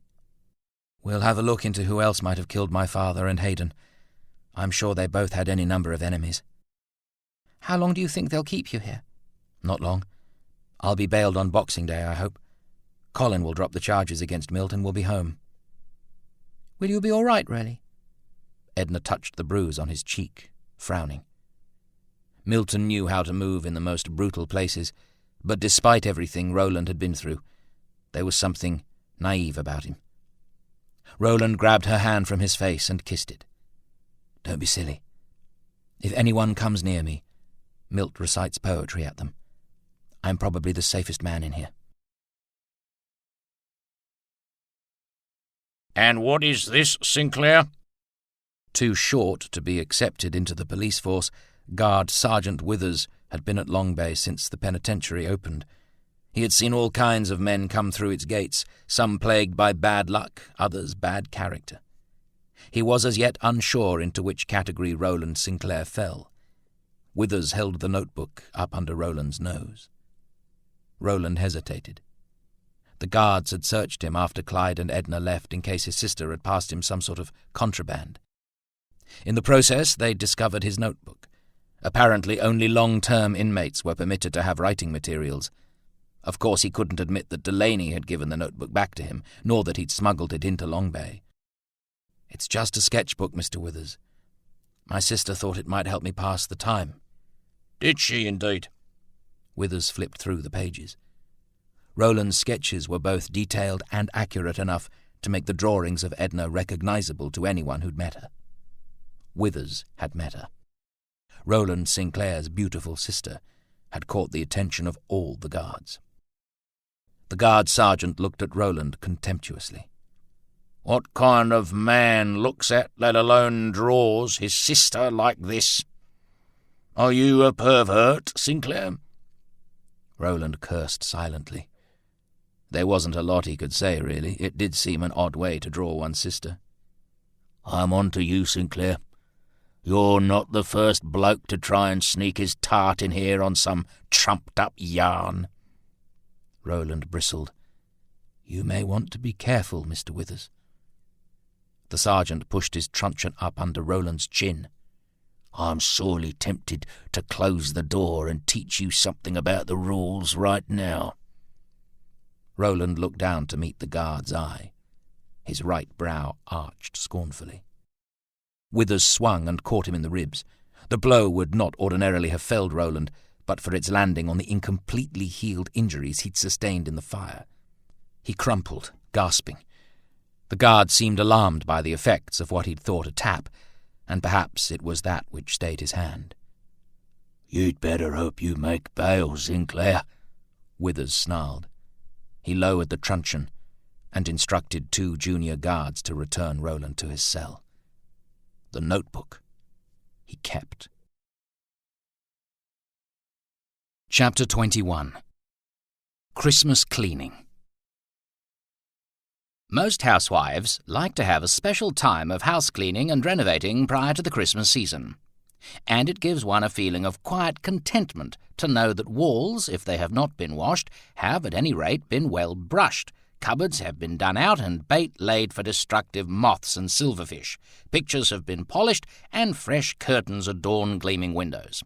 "We'll have a look into who else might have killed my father and Hayden. I'm sure they both had any number of enemies." "How long do you think they'll keep you here?" "Not long. I'll be bailed on Boxing Day, I hope. Colin will drop the charges against Milt and we'll be home." "Will you be all right, really?" Edna touched the bruise on his cheek, frowning. Milton knew how to move in the most brutal places, but despite everything Roland had been through, there was something naive about him. Roland grabbed her hand from his face and kissed it. "Don't be silly. If anyone comes near me, Milt recites poetry at them. I'm probably the safest man in here." "And what is this, Sinclair?" Too short to be accepted into the police force, Guard Sergeant Withers had been at Long Bay since the penitentiary opened. He had seen all kinds of men come through its gates, some plagued by bad luck, others bad character. He was as yet unsure into which category Roland Sinclair fell. Withers held the notebook up under Roland's nose. Roland hesitated. The guards had searched him after Clyde and Edna left in case his sister had passed him some sort of contraband. In the process, they discovered his notebook. Apparently only long-term inmates were permitted to have writing materials. Of course, he couldn't admit that Delaney had given the notebook back to him, nor that he'd smuggled it into Long Bay. "It's just a sketchbook, Mr. Withers. My sister thought it might help me pass the time." "Did she indeed?" Withers flipped through the pages. Roland's sketches were both detailed and accurate enough to make the drawings of Edna recognizable to anyone who'd met her. Withers had met her. Roland Sinclair's beautiful sister had caught the attention of all the guards. The guard sergeant looked at Roland contemptuously. "What kind of man looks at, let alone draws, his sister like this? Are you a pervert, Sinclair?" Roland cursed silently. There wasn't a lot he could say, really. It did seem an odd way to draw one's sister. "I'm on to you, Sinclair. You're not the first bloke to try and sneak his tart in here on some trumped-up yarn." Roland bristled. You may want to be careful, Mr. Withers. The sergeant pushed his truncheon up under Roland's chin. I'm sorely tempted to close the door and teach you something about the rules right now. Roland looked down to meet the guard's eye. His right brow arched scornfully. Withers swung and caught him in the ribs. The blow would not ordinarily have felled Roland, but for its landing on the incompletely healed injuries he'd sustained in the fire. He crumpled, gasping. The guard seemed alarmed by the effects of what he'd thought a tap, and perhaps it was that which stayed his hand. You'd better hope you make bail, Sinclair, Withers snarled. He lowered the truncheon and instructed 2 junior guards to return Roland to his cell. The notebook he kept. Chapter 21. Christmas Cleaning. Most housewives like to have a special time of house cleaning and renovating prior to the Christmas season, and it gives one a feeling of quiet contentment to know that walls, if they have not been washed, have at any rate been well brushed, cupboards have been done out and bait laid for destructive moths and silverfish, pictures have been polished, and fresh curtains adorn gleaming windows.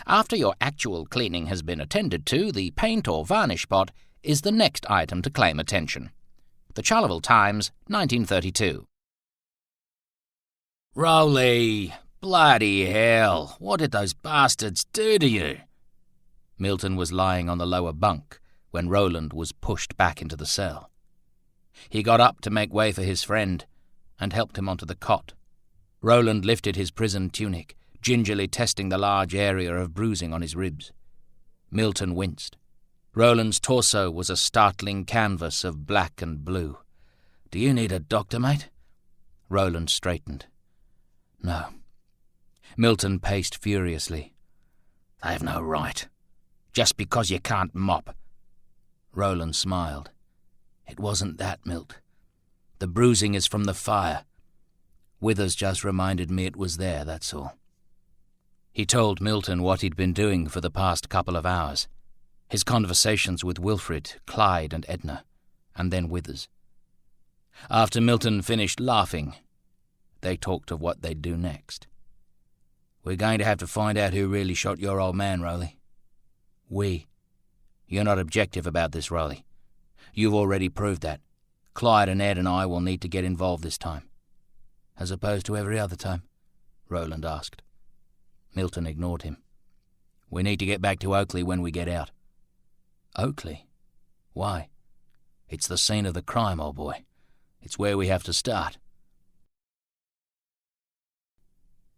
After your actual cleaning has been attended to, the paint or varnish pot is the next item to claim attention. The Charleville Times, 1932. Rowley, bloody hell, what did those bastards do to you? Milton was lying on the lower bunk when Roland was pushed back into the cell. He got up to make way for his friend and helped him onto the cot. Roland lifted his prison tunic, gingerly testing the large area of bruising on his ribs. Milton winced. Roland's torso was a startling canvas of black and blue. Do you need a doctor, mate? Roland straightened. No. Milton paced furiously. They've no right. Just because you can't mop. Roland smiled. It wasn't that, Milt. The bruising is from the fire. Withers just reminded me it was there, that's all. He told Milton what he'd been doing for the past couple of hours. His conversations with Wilfred, Clyde and Edna, and then Withers. After Milton finished laughing, they talked of what they'd do next. We're going to have to find out who really shot your old man, Rowley. We. You're not objective about this, Rowley. You've already proved that. Clyde and Ed and I will need to get involved this time. As opposed to every other time? Roland asked. Milton ignored him. We need to get back to Oakley when we get out. Oakley? Why? It's the scene of the crime, old boy. It's where we have to start.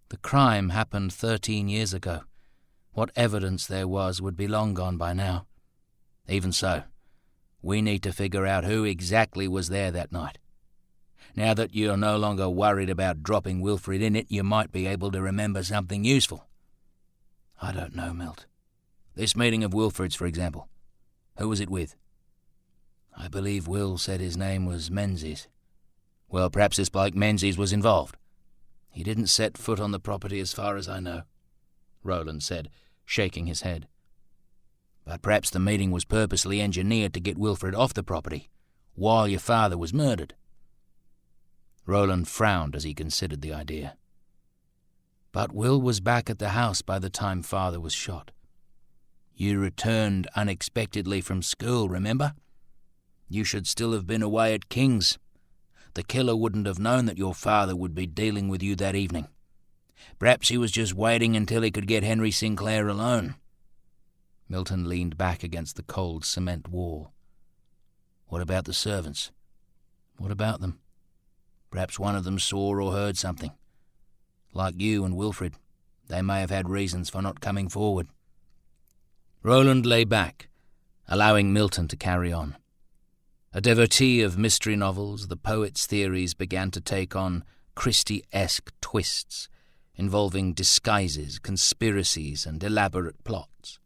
The crime happened 13 years ago. What evidence there was would be long gone by now. Even so, we need to figure out who exactly was there that night. Now that you're no longer worried about dropping Wilfred in it, you might be able to remember something useful. I don't know, Milt. This meeting of Wilfred's, for example. Who was it with? I believe Will said his name was Menzies. Well, perhaps this bloke Menzies was involved. He didn't set foot on the property as far as I know, Roland said, shaking his head. But perhaps the meeting was purposely engineered to get Wilfred off the property, while your father was murdered. Roland frowned as he considered the idea. But Will was back at the house by the time father was shot. You returned unexpectedly from school, remember? You should still have been away at King's. The killer wouldn't have known that your father would be dealing with you that evening. Perhaps he was just waiting until he could get Henry Sinclair alone. Milton leaned back against the cold cement wall. What about the servants? What about them? Perhaps one of them saw or heard something. Like you and Wilfred, they may have had reasons for not coming forward. Roland lay back, allowing Milton to carry on. A devotee of mystery novels, the poet's theories began to take on Christie-esque twists, involving disguises, conspiracies, and elaborate plots.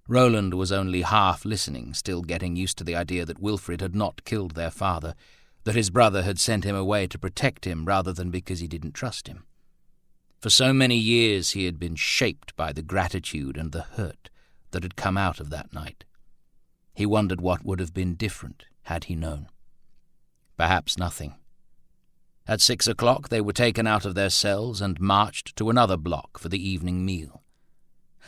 Roland was only half listening, still getting used to the idea that Wilfred had not killed their father, that his brother had sent him away to protect him rather than because he didn't trust him. For so many years he had been shaped by the gratitude and the hurt that had come out of that night. He wondered what would have been different had he known. Perhaps nothing. At 6 o'clock they were taken out of their cells and marched to another block for the evening meal.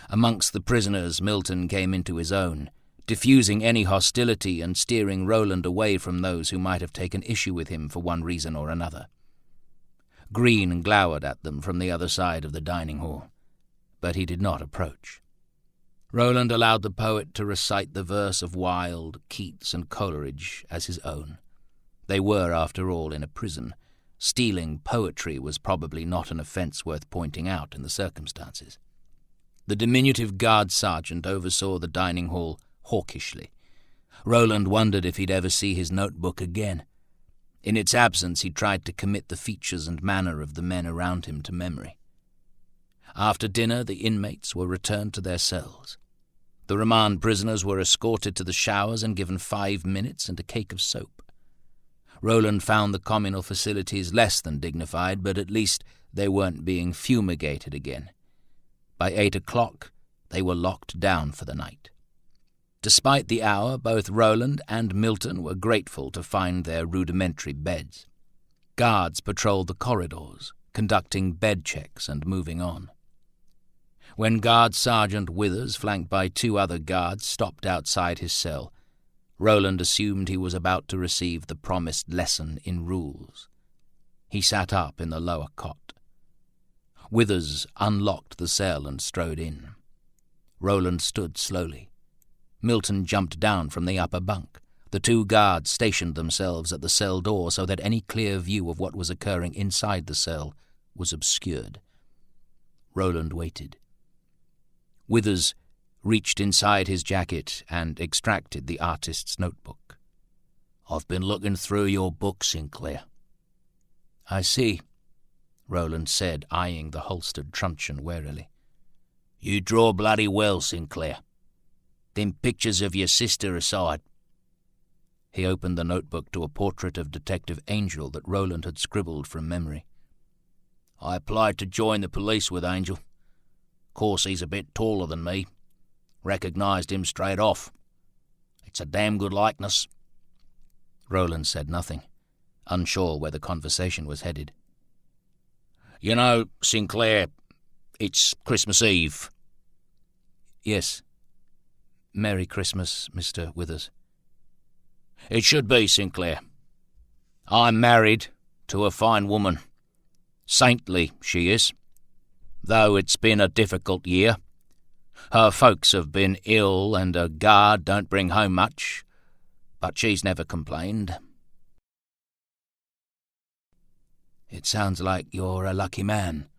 Amongst the prisoners, Milton came into his own, diffusing any hostility and steering Roland away from those who might have taken issue with him for one reason or another. Green glowered at them from the other side of the dining hall, but he did not approach. Roland allowed the poet to recite the verse of Wilde, Keats, and Coleridge as his own. They were, after all, in a prison. Stealing poetry was probably not an offence worth pointing out in the circumstances. The diminutive guard sergeant oversaw the dining hall hawkishly. Roland wondered if he'd ever see his notebook again. In its absence he tried to commit the features and manner of the men around him to memory. After dinner the inmates were returned to their cells. The remand prisoners were escorted to the showers and given 5 minutes and a cake of soap. Roland found the communal facilities less than dignified, but at least they weren't being fumigated again. By 8 o'clock they were locked down for the night. Despite the hour, both Roland and Milton were grateful to find their rudimentary beds. Guards patrolled the corridors, conducting bed checks and moving on. When Guard Sergeant Withers, flanked by 2 other guards, stopped outside his cell, Roland assumed he was about to receive the promised lesson in rules. He sat up in the lower cot. Withers unlocked the cell and strode in. Roland stood slowly. Milton jumped down from the upper bunk. The 2 guards stationed themselves at the cell door so that any clear view of what was occurring inside the cell was obscured. Roland waited. Withers reached inside his jacket and extracted the artist's notebook. "I've been looking through your book, Sinclair." "I see," Roland said, eyeing the holstered truncheon warily. "You draw bloody well, Sinclair. Them pictures of your sister aside." He opened the notebook to a portrait of Detective Angel that Roland had scribbled from memory. "I applied to join the police with Angel. Course he's a bit taller than me. Recognized him straight off. It's a damn good likeness." Roland said nothing, unsure where the conversation was headed. "You know, Sinclair, it's Christmas Eve." "Yes. Merry Christmas, Mr. Withers." "It should be, Sinclair. I'm married to a fine woman. Saintly she is, though it's been a difficult year. Her folks have been ill and her guard don't bring home much, but she's never complained." "It sounds like you're a lucky man,"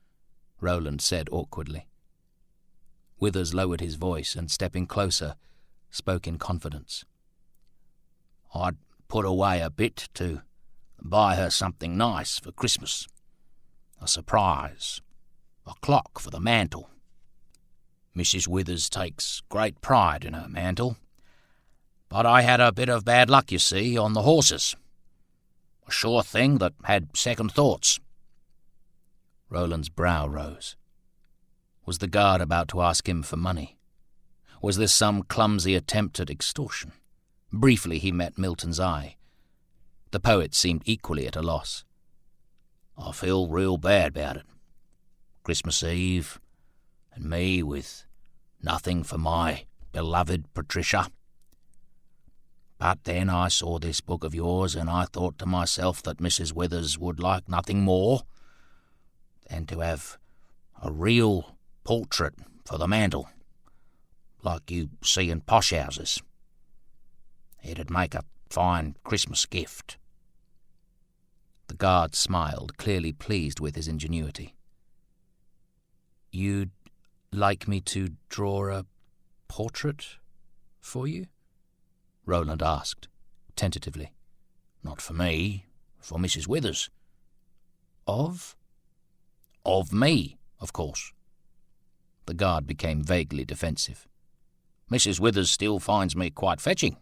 Roland said awkwardly. Withers lowered his voice and, stepping closer, spoke in confidence. "I'd put away a bit to buy her something nice for Christmas. A surprise. A clock for the mantel. Mrs. Withers takes great pride in her mantel. But I had a bit of bad luck, you see, on the horses. A sure thing that had second thoughts." Roland's brow rose. Was the guard about to ask him for money? Was this some clumsy attempt at extortion? Briefly he met Milton's eye. The poet seemed equally at a loss. "I feel real bad about it. Christmas Eve, and me with nothing for my beloved Patricia. But then I saw this book of yours, and I thought to myself that Mrs. Withers would like nothing more than to have a real portrait for the mantel, like you see in posh houses. It'd make a fine Christmas gift." The guard smiled, clearly pleased with his ingenuity. "You'd like me to draw a portrait for you?" Roland asked, tentatively. "Not for me, for Mrs. Withers." "Of?" "Of me, of course." The guard became vaguely defensive. "Mrs. Withers still finds me quite fetching.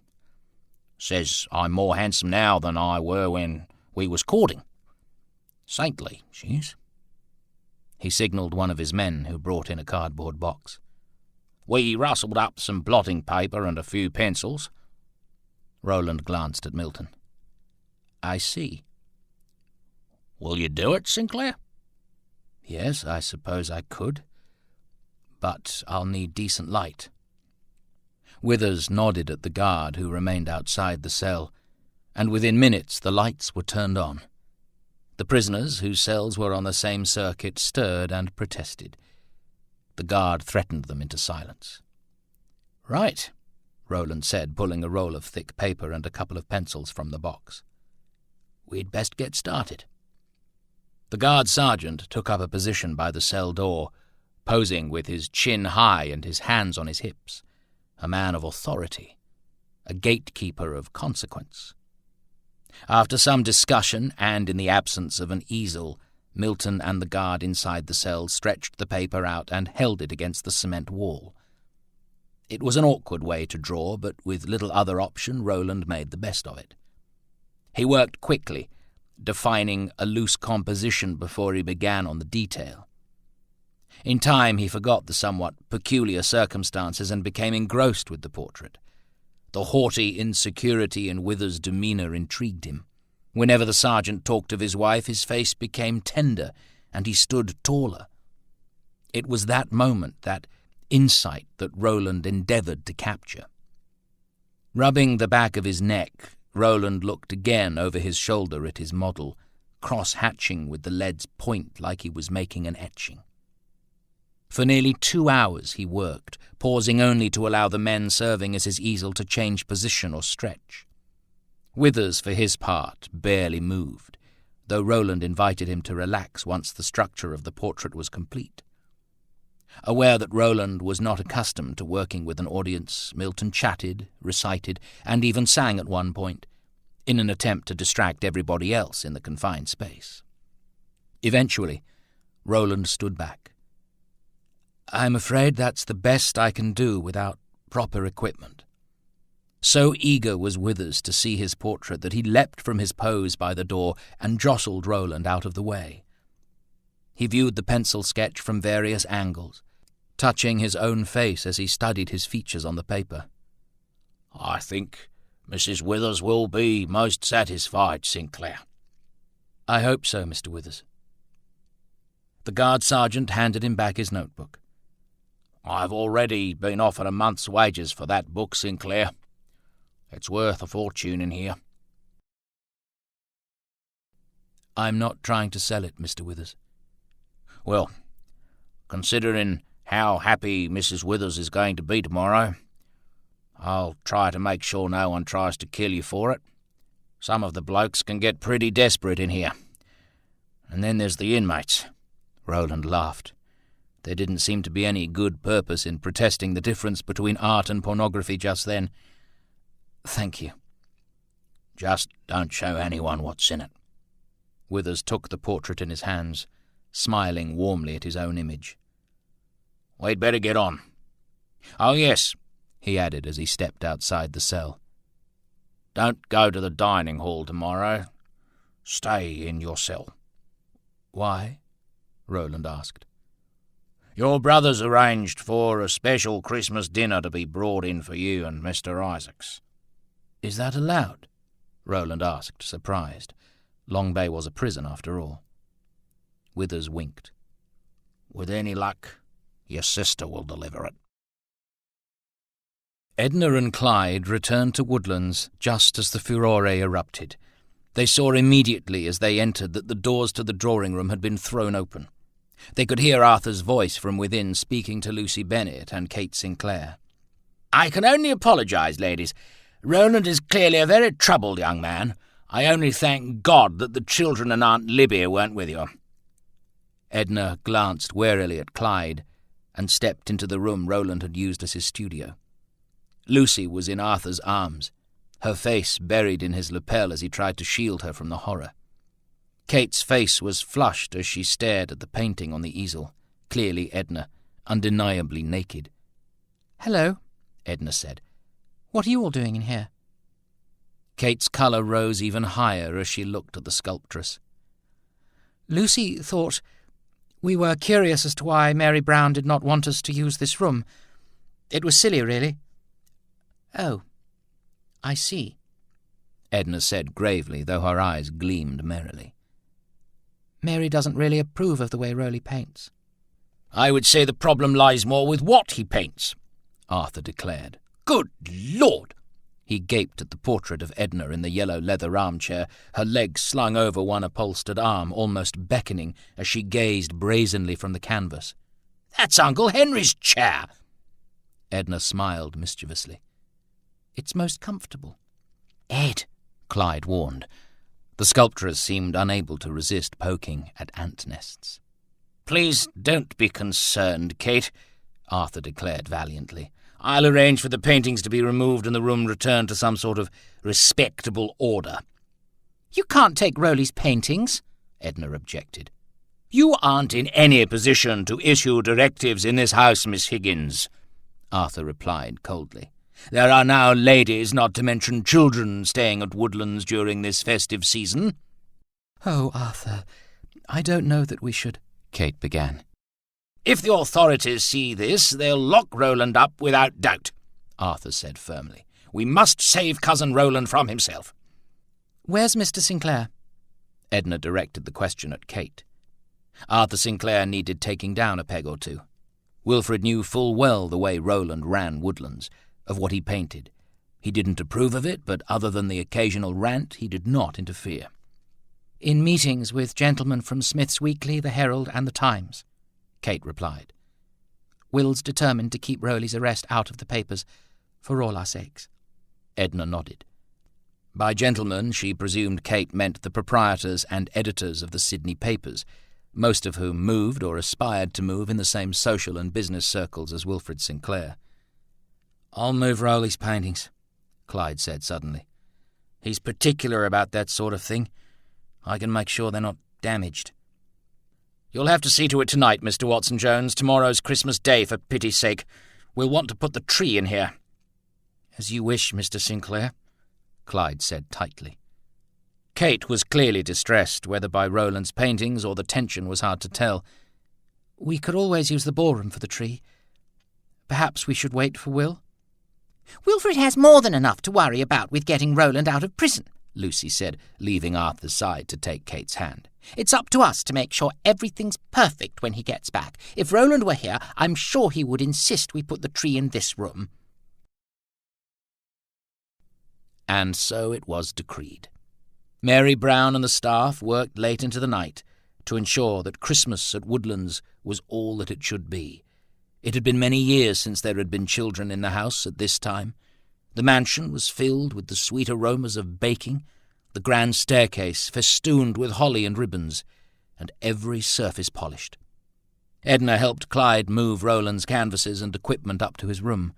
Says I'm more handsome now than I were when we was courting. Saintly, she is." He signalled one of his men, who brought in a cardboard box. "We rustled up some blotting paper and a few pencils." Roland glanced at Milton. I see. Will you do it, Sinclair? Yes, I suppose I could. But I'll need decent light. Withers nodded at the guard who remained outside the cell, and within minutes the lights were turned on. The prisoners, whose cells were on the same circuit, stirred and protested. The guard threatened them into silence. "Right," Roland said, pulling a roll of thick paper and a couple of pencils from the box. "We'd best get started." The guard sergeant took up a position by the cell door, posing with his chin high and his hands on his hips, a man of authority, a gatekeeper of consequence. After some discussion, and in the absence of an easel, Milton and the guard inside the cell stretched the paper out and held it against the cement wall. It was an awkward way to draw, but with little other option, Roland made the best of it. He worked quickly, defining a loose composition before he began on the detail. In time he forgot the somewhat peculiar circumstances and became engrossed with the portrait. The haughty insecurity in Withers' demeanour intrigued him. Whenever the sergeant talked of his wife, his face became tender, and he stood taller. It was that moment, that insight, that Roland endeavoured to capture. Rubbing the back of his neck, Roland looked again over his shoulder at his model, cross-hatching with the lead's point like he was making an etching. For nearly 2 hours he worked, pausing only to allow the men serving as his easel to change position or stretch. Withers, for his part, barely moved, though Roland invited him to relax once the structure of the portrait was complete. Aware that Roland was not accustomed to working with an audience, Milton chatted, recited, and even sang at one point, in an attempt to distract everybody else in the confined space. Eventually, Roland stood back. "I'm afraid that's the best I can do without proper equipment." So eager was Withers to see his portrait that he leapt from his pose by the door and jostled Roland out of the way. He viewed the pencil sketch from various angles, touching his own face as he studied his features on the paper. "I think Mrs. Withers will be most satisfied, Sinclair." "I hope so, Mr. Withers." The guard sergeant handed him back his notebook. "I've already been offered a month's wages for that book, Sinclair. It's worth a fortune in here." "I'm not trying to sell it, Mr. Withers." "Well, considering how happy Mrs. Withers is going to be tomorrow, I'll try to make sure no one tries to kill you for it. Some of the blokes can get pretty desperate in here. And then there's the inmates." Roland laughed. There didn't seem to be any good purpose in protesting the difference between art and pornography just then. "Thank you." "Just don't show anyone what's in it." Withers took the portrait in his hands, smiling warmly at his own image. "We'd better get on. Oh, yes," he added as he stepped outside the cell. "Don't go to the dining hall tomorrow. Stay in your cell." "Why?" Roland asked. "Your brother's arranged for a special Christmas dinner to be brought in for you and Mr. Isaacs." "Is that allowed?" Roland asked, surprised. Long Bay was a prison, after all. Withers winked. "With any luck, your sister will deliver it." Edna and Clyde returned to Woodlands just as the furore erupted. They saw immediately as they entered that the doors to the drawing-room had been thrown open. They could hear Arthur's voice from within speaking to Lucy Bennet and Kate Sinclair. "I can only apologise, ladies. Roland is clearly a very troubled young man. I only thank God that the children and Aunt Libby weren't with you." Edna glanced warily at Clyde and stepped into the room Roland had used as his studio. Lucy was in Arthur's arms, her face buried in his lapel as he tried to shield her from the horror. Kate's face was flushed as she stared at the painting on the easel, clearly Edna, undeniably naked. "Hello," Edna said. "What are you all doing in here?" Kate's colour rose even higher as she looked at the sculptress. "Lucy thought we were curious as to why Mary Brown did not want us to use this room. It was silly, really." "Oh, I see." Edna said gravely, though her eyes gleamed merrily. Mary doesn't really approve of the way Rowley paints. I would say the problem lies more with what he paints, Arthur declared. Good Lord! He gaped at the portrait of Edna in the yellow leather armchair, her legs slung over one upholstered arm, almost beckoning as she gazed brazenly from the canvas. That's Uncle Henry's chair! Edna smiled mischievously. It's most comfortable. Ed, Clyde warned. The sculptress seemed unable to resist poking at ant nests. Please don't be concerned, Kate, Arthur declared valiantly. I'll arrange for the paintings to be removed and the room returned to some sort of respectable order. You can't take Rowley's paintings, Edna objected. You aren't in any position to issue directives in this house, Miss Higgins, Arthur replied coldly. There are now ladies, not to mention children, staying at Woodlands during this festive season. Oh, Arthur, I don't know that we should, Kate began. If the authorities see this, they'll lock Roland up without doubt, Arthur said firmly. We must save Cousin Roland from himself. Where's Mr. Sinclair? Edna directed the question at Kate. Arthur Sinclair needed taking down a peg or two. Wilfrid knew full well the way Roland ran Woodlands, of what he painted. He didn't approve of it, but other than the occasional rant, he did not interfere. In meetings with gentlemen from Smith's Weekly, the Herald, and the Times, Kate replied. Will's determined to keep Rowley's arrest out of the papers, for all our sakes. Edna nodded. By gentlemen, she presumed Kate meant the proprietors and editors of the Sydney papers, most of whom moved or aspired to move in the same social and business circles as Wilfrid Sinclair. I'll move Rowley's paintings, Clyde said suddenly. He's particular about that sort of thing. I can make sure they're not damaged. You'll have to see to it tonight, Mr. Watson-Jones. Tomorrow's Christmas Day, for pity's sake. We'll want to put the tree in here. As you wish, Mr. Sinclair, Clyde said tightly. Kate was clearly distressed, whether by Roland's paintings or the tension was hard to tell. We could always use the ballroom for the tree. Perhaps we should wait for Will? Wilfrid has more than enough to worry about with getting Roland out of prison, Lucy said, leaving Arthur's side to take Kate's hand. It's up to us to make sure everything's perfect when he gets back. If Roland were here, I'm sure he would insist we put the tree in this room. And so it was decreed. Mary Brown and the staff worked late into the night to ensure that Christmas at Woodlands was all that it should be. It had been many years since there had been children in the house at this time. The mansion was filled with the sweet aromas of baking, the grand staircase festooned with holly and ribbons, and every surface polished. Edna helped Clyde move Roland's canvases and equipment up to his room.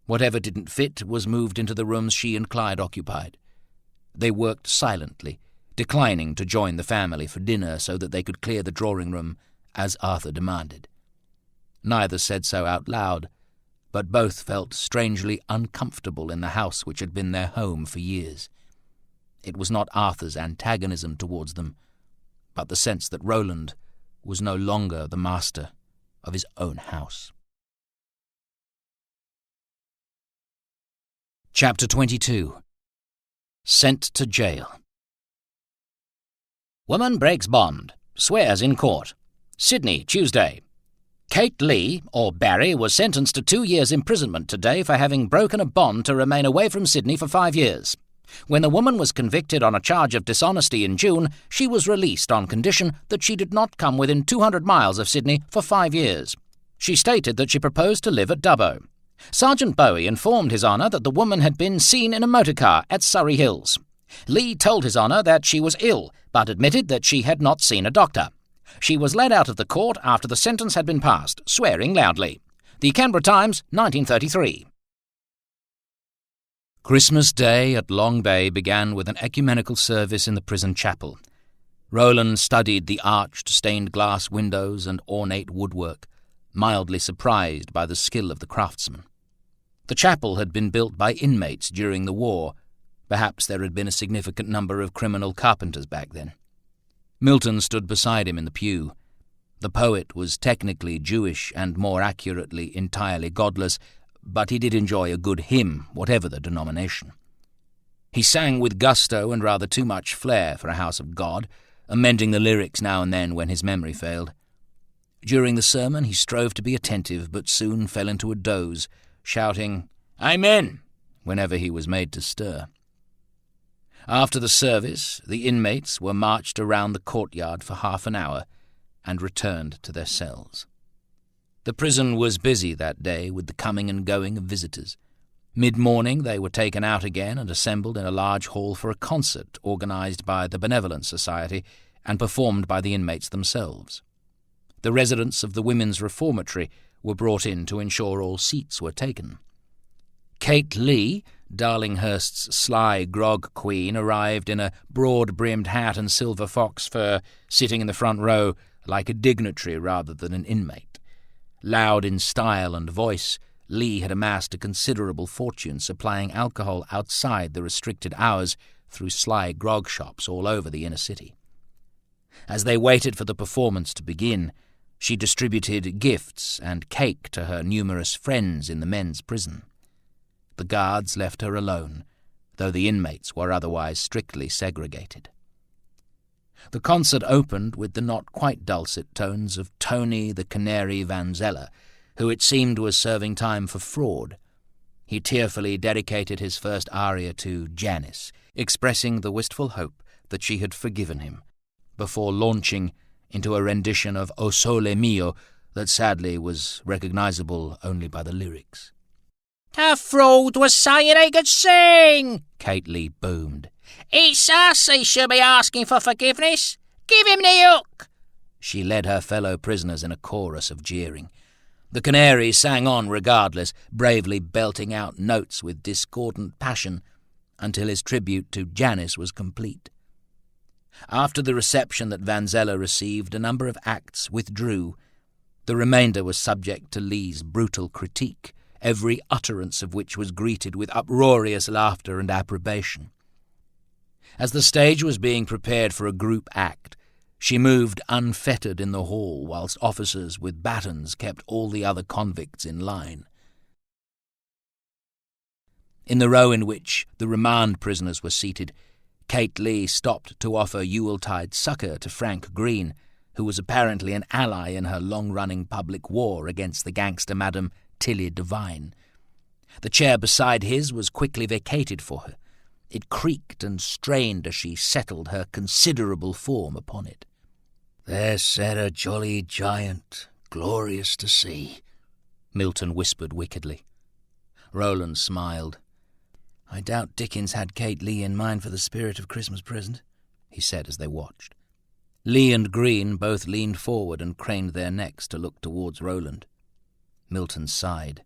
Whatever didn't fit was moved into the rooms she and Clyde occupied. They worked silently, declining to join the family for dinner so that they could clear the drawing room, as Arthur demanded. Neither said so out loud, but both felt strangely uncomfortable in the house which had been their home for years. It was not Arthur's antagonism towards them, but the sense that Roland was no longer the master of his own house. Chapter 22. Sent to Jail. Woman breaks bond, swears in court. Sydney, Tuesday. Kate Lee, or Barry, was sentenced to 2 years' imprisonment today for having broken a bond to remain away from Sydney for 5 years. When the woman was convicted on a charge of dishonesty in June, she was released on condition that she did not come within 200 miles of Sydney for 5 years. She stated that she proposed to live at Dubbo. Sergeant Bowie informed His Honour that the woman had been seen in a motorcar at Surrey Hills. Lee told His Honour that she was ill, but admitted that she had not seen a doctor. She was led out of the court after the sentence had been passed, swearing loudly. The Canberra Times, 1933. Christmas Day at Long Bay began with an ecumenical service in the prison chapel. Roland studied the arched stained-glass windows and ornate woodwork, mildly surprised by the skill of the craftsmen. The chapel had been built by inmates during the war. Perhaps there had been a significant number of criminal carpenters back then. Milton stood beside him in the pew. The poet was technically Jewish and, more accurately, entirely godless, but he did enjoy a good hymn, whatever the denomination. He sang with gusto and rather too much flair for a house of God, amending the lyrics now and then when his memory failed. During the sermon he strove to be attentive, but soon fell into a doze, shouting, "Amen," whenever he was made to stir. After the service, the inmates were marched around the courtyard for half an hour and returned to their cells. The prison was busy that day with the coming and going of visitors. Mid-morning they were taken out again and assembled in a large hall for a concert organised by the Benevolent Society and performed by the inmates themselves. The residents of the Women's Reformatory were brought in to ensure all seats were taken. Kate Lee, Darlinghurst's sly grog queen, arrived in a broad-brimmed hat and silver fox fur, sitting in the front row like a dignitary rather than an inmate. Loud in style and voice, Lee had amassed a considerable fortune supplying alcohol outside the restricted hours through sly grog shops all over the inner city. As they waited for the performance to begin, she distributed gifts and cake to her numerous friends in the men's prison. The guards left her alone, though the inmates were otherwise strictly segregated. The concert opened with the not quite dulcet tones of Tony the Canary Vanzella, who it seemed was serving time for fraud. He tearfully dedicated his first aria to Janice, expressing the wistful hope that she had forgiven him, before launching into a rendition of O Sole Mio that sadly was recognizable only by the lyrics. "The fraud was saying he could sing," Kate Lee boomed. "It's us he should be asking for forgiveness. Give him the hook." She led her fellow prisoners in a chorus of jeering. The canary sang on regardless, bravely belting out notes with discordant passion, until his tribute to Janice was complete. After the reception that Vanzella received, a number of acts withdrew. The remainder was subject to Lee's brutal critique, every utterance of which was greeted with uproarious laughter and approbation. As the stage was being prepared for a group act, she moved unfettered in the hall whilst officers with batons kept all the other convicts in line. In the row in which the remand prisoners were seated, Kate Lee stopped to offer Yuletide succour to Frank Green, who was apparently an ally in her long-running public war against the gangster Madam Tilly Devine. The chair beside his was quickly vacated for her. It creaked and strained as she settled her considerable form upon it. "There sat a jolly giant, glorious to see," Milton whispered wickedly. Roland smiled. "I doubt Dickens had Kate Lee in mind for the spirit of Christmas present," he said as they watched. Lee and Green both leaned forward and craned their necks to look towards Roland. Milton sighed.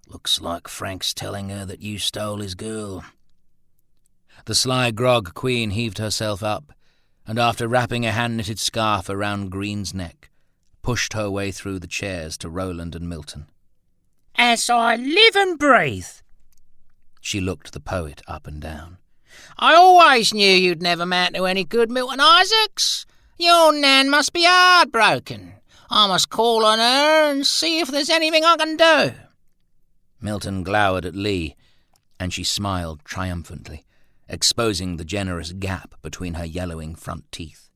"Looks like Frank's telling her that you stole his girl." The sly grog queen heaved herself up, and after wrapping a hand-knitted scarf around Green's neck, pushed her way through the chairs to Roland and Milton. "As I live and breathe," she looked the poet up and down. "I always knew you'd never mount to any good, Milton Isaacs. Your Nan must be heartbroken. I must call on her and see if there's anything I can do." Milton glowered at Lee, and she smiled triumphantly, exposing the generous gap between her yellowing front teeth.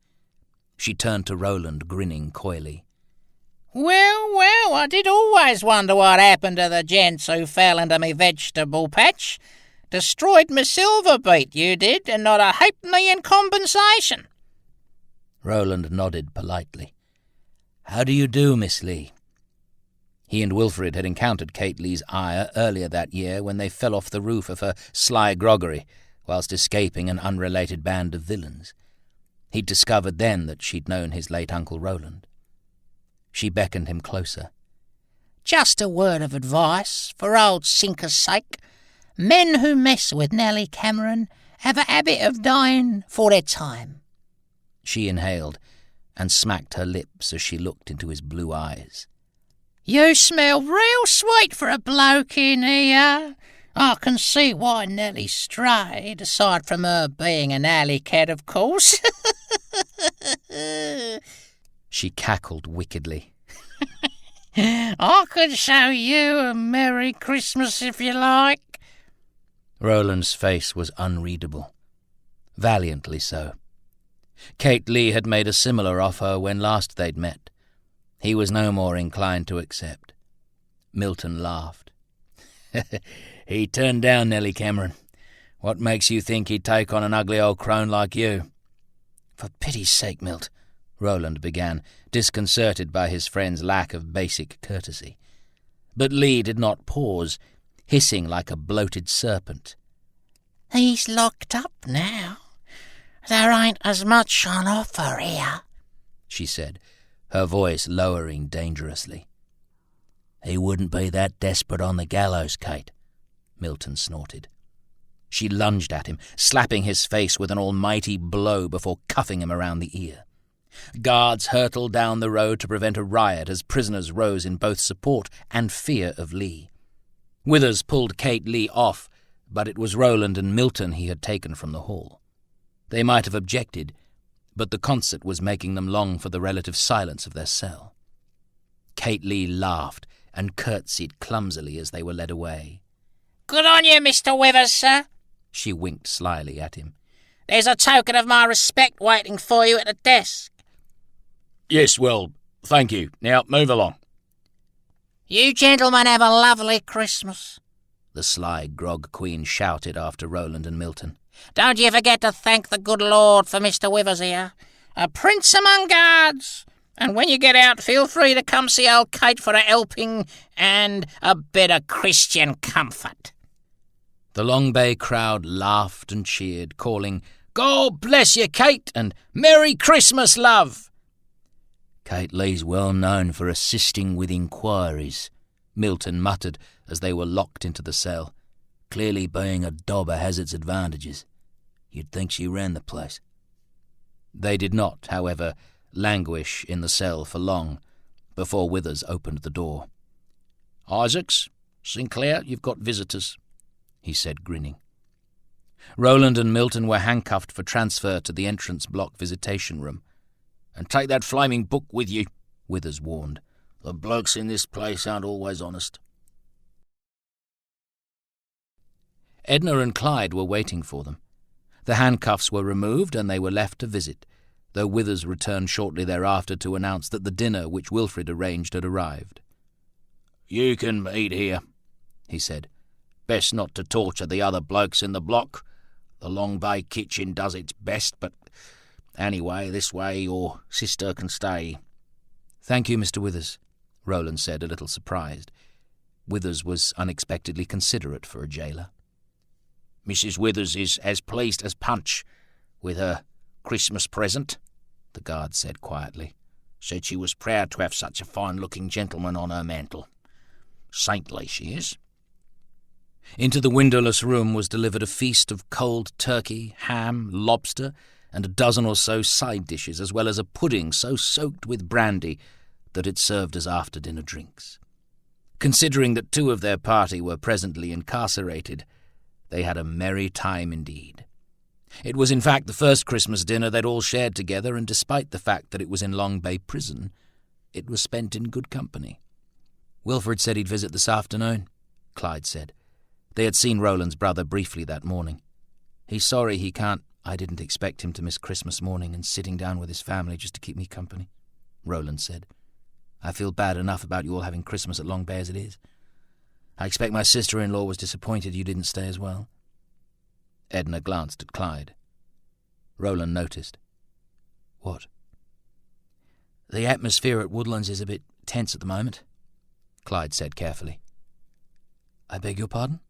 She turned to Roland, grinning coyly. Well, I did always wonder what happened to the gents who fell into me vegetable patch. Destroyed me silver beet, you did, and not a halfpenny in compensation." Roland nodded politely. "How do you do, Miss Lee?" He and Wilfrid had encountered Kate Lee's ire earlier that year when they fell off the roof of her sly groggery whilst escaping an unrelated band of villains. He'd discovered then that she'd known his late Uncle Roland. She beckoned him closer. "Just a word of advice, for old Sinker's sake. Men who mess with Nellie Cameron have a habit of dying for their time." She inhaled and smacked her lips as she looked into his blue eyes. "You smell real sweet for a bloke in here. I can see why Nellie strayed, aside from her being an alley cat, of course." She cackled wickedly. "I could show you a Merry Christmas if you like." Roland's face was unreadable. Valiantly so. Kate Lee had made a similar offer when last they'd met. He was no more inclined to accept. Milton laughed. "He turned down Nellie Cameron. What makes you think he'd take on an ugly old crone like you?" "For pity's sake, Milt," Roland began, disconcerted by his friend's lack of basic courtesy. But Lee did not pause, hissing like a bloated serpent. "He's locked up now. There ain't as much on offer here," she said, her voice lowering dangerously. "He wouldn't be that desperate on the gallows, Kate," Milton snorted. She lunged at him, slapping his face with an almighty blow before cuffing him around the ear. Guards hurtled down the road to prevent a riot as prisoners rose in both support and fear of Lee. Withers pulled Kate Lee off, but it was Roland and Milton he had taken from the hall. They might have objected, but the concert was making them long for the relative silence of their cell. Kate Lee laughed and curtsied clumsily as they were led away. "Good on you, Mr. Withers, sir." She winked slyly at him. "There's a token of my respect waiting for you at the desk." "Yes, well, thank you. Now, move along." "You gentlemen have a lovely Christmas," the sly grog queen shouted after Roland and Milton. "Don't you forget to thank the good Lord for Mr. Withers here. A prince among guards. And when you get out, feel free to come see old Kate for a helping and a bit of Christian comfort." The Long Bay crowd laughed and cheered, calling, "God bless you, Kate, and Merry Christmas, love!" "Kate Lee's well known for assisting with inquiries," Milton muttered as they were locked into the cell. "Clearly being a dobber has its advantages. You'd think she ran the place." They did not, however, languish in the cell for long before Withers opened the door. "Isaacs, Sinclair, you've got visitors," he said, grinning. Roland and Milton were handcuffed for transfer to the entrance block visitation room. "And take that flaming book with you," Withers warned. "The blokes in this place aren't always honest." Edna and Clyde were waiting for them. The handcuffs were removed and they were left to visit, though Withers returned shortly thereafter to announce that the dinner which Wilfred arranged had arrived. "You can meet here," he said. "Best not to torture the other blokes in the block. The Long Bay kitchen does its best, but anyway, this way your sister can stay." "Thank you, Mr. Withers," Roland said, a little surprised. Withers was unexpectedly considerate for a jailer. "Mrs. Withers is as pleased as Punch with her Christmas present," the guard said quietly. "Said she was proud to have such a fine-looking gentleman on her mantel. Saintly she is." Into the windowless room was delivered a feast of cold turkey, ham, lobster, and a dozen or so side dishes, as well as a pudding so soaked with brandy that it served as after-dinner drinks. Considering that 2 of their party were presently incarcerated, they had a merry time indeed. It was in fact the first Christmas dinner they'd all shared together, and despite the fact that it was in Long Bay Prison, it was spent in good company. "Wilfred said he'd visit this afternoon," Clyde said. They had seen Roland's brother briefly that morning. "He's sorry he can't—" "I didn't expect him to miss Christmas morning and sitting down with his family just to keep me company," Roland said. "I feel bad enough about you all having Christmas at Long Bay as it is. I expect my sister-in-law was disappointed you didn't stay as well." Edna glanced at Clyde. Roland noticed. "What?" "The atmosphere at Woodlands is a bit tense at the moment," Clyde said carefully. "I beg your pardon?"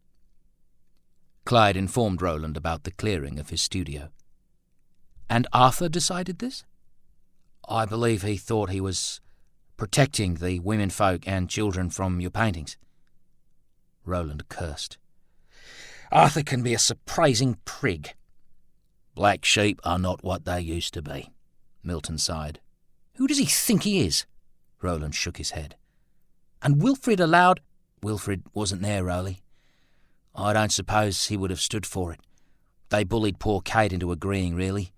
Clyde informed Roland about the clearing of his studio. "And Arthur decided this?" "I believe he thought he was protecting the womenfolk and children from your paintings." Roland cursed. "Arthur can be a surprising prig." "Black sheep are not what they used to be," Milton sighed. "Who does he think he is?" Roland shook his head. "And Wilfred allowed—" "Wilfred wasn't there, Rowley. I don't suppose he would have stood for it. They bullied poor Kate into agreeing, really.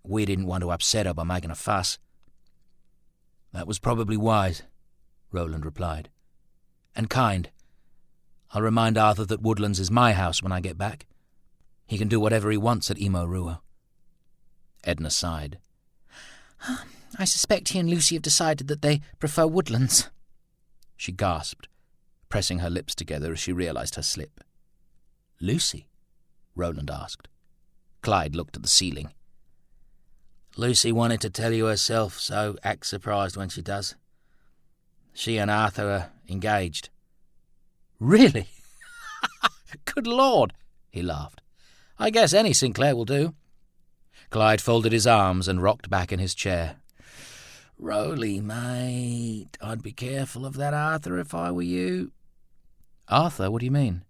We didn't want to upset her by making a fuss." "That was probably wise," Roland replied. "And kind. I'll remind Arthur that Woodlands is my house when I get back. He can do whatever he wants at Imo-Ruo." Edna sighed. I suspect he and Lucy have decided that they prefer Woodlands. She gasped, pressing her lips together as she realized her slip. "Lucy?" Roland asked. Clyde looked at the ceiling. "Lucy wanted to tell you herself, so act surprised when she does. She and Arthur are engaged." "Really? Good Lord!" he laughed. "I guess any Sinclair will do." Clyde folded his arms and rocked back in his chair. "Roly, mate, I'd be careful of that Arthur if I were you." "Arthur? What do you mean?"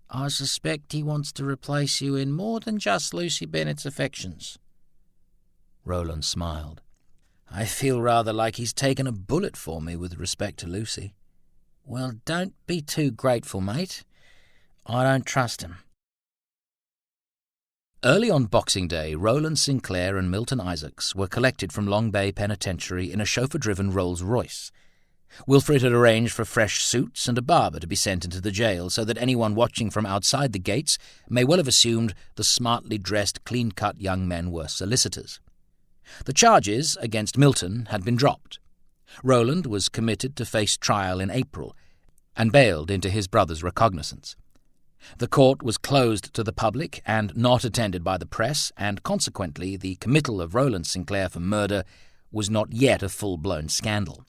"I suspect he wants to replace you in more than just Lucy Bennett's affections." Roland smiled. "I feel rather like he's taken a bullet for me with respect to Lucy." "Well, don't be too grateful, mate. I don't trust him." Early on Boxing Day, Roland Sinclair and Milton Isaacs were collected from Long Bay Penitentiary in a chauffeur-driven Rolls-Royce. Wilfrid had arranged for fresh suits and a barber to be sent into the jail so that anyone watching from outside the gates may well have assumed the smartly dressed, clean-cut young men were solicitors. The charges against Milton had been dropped. Roland was committed to face trial in April and bailed into his brother's recognizance. The court was closed to the public and not attended by the press, and consequently the committal of Roland Sinclair for murder was not yet a full-blown scandal.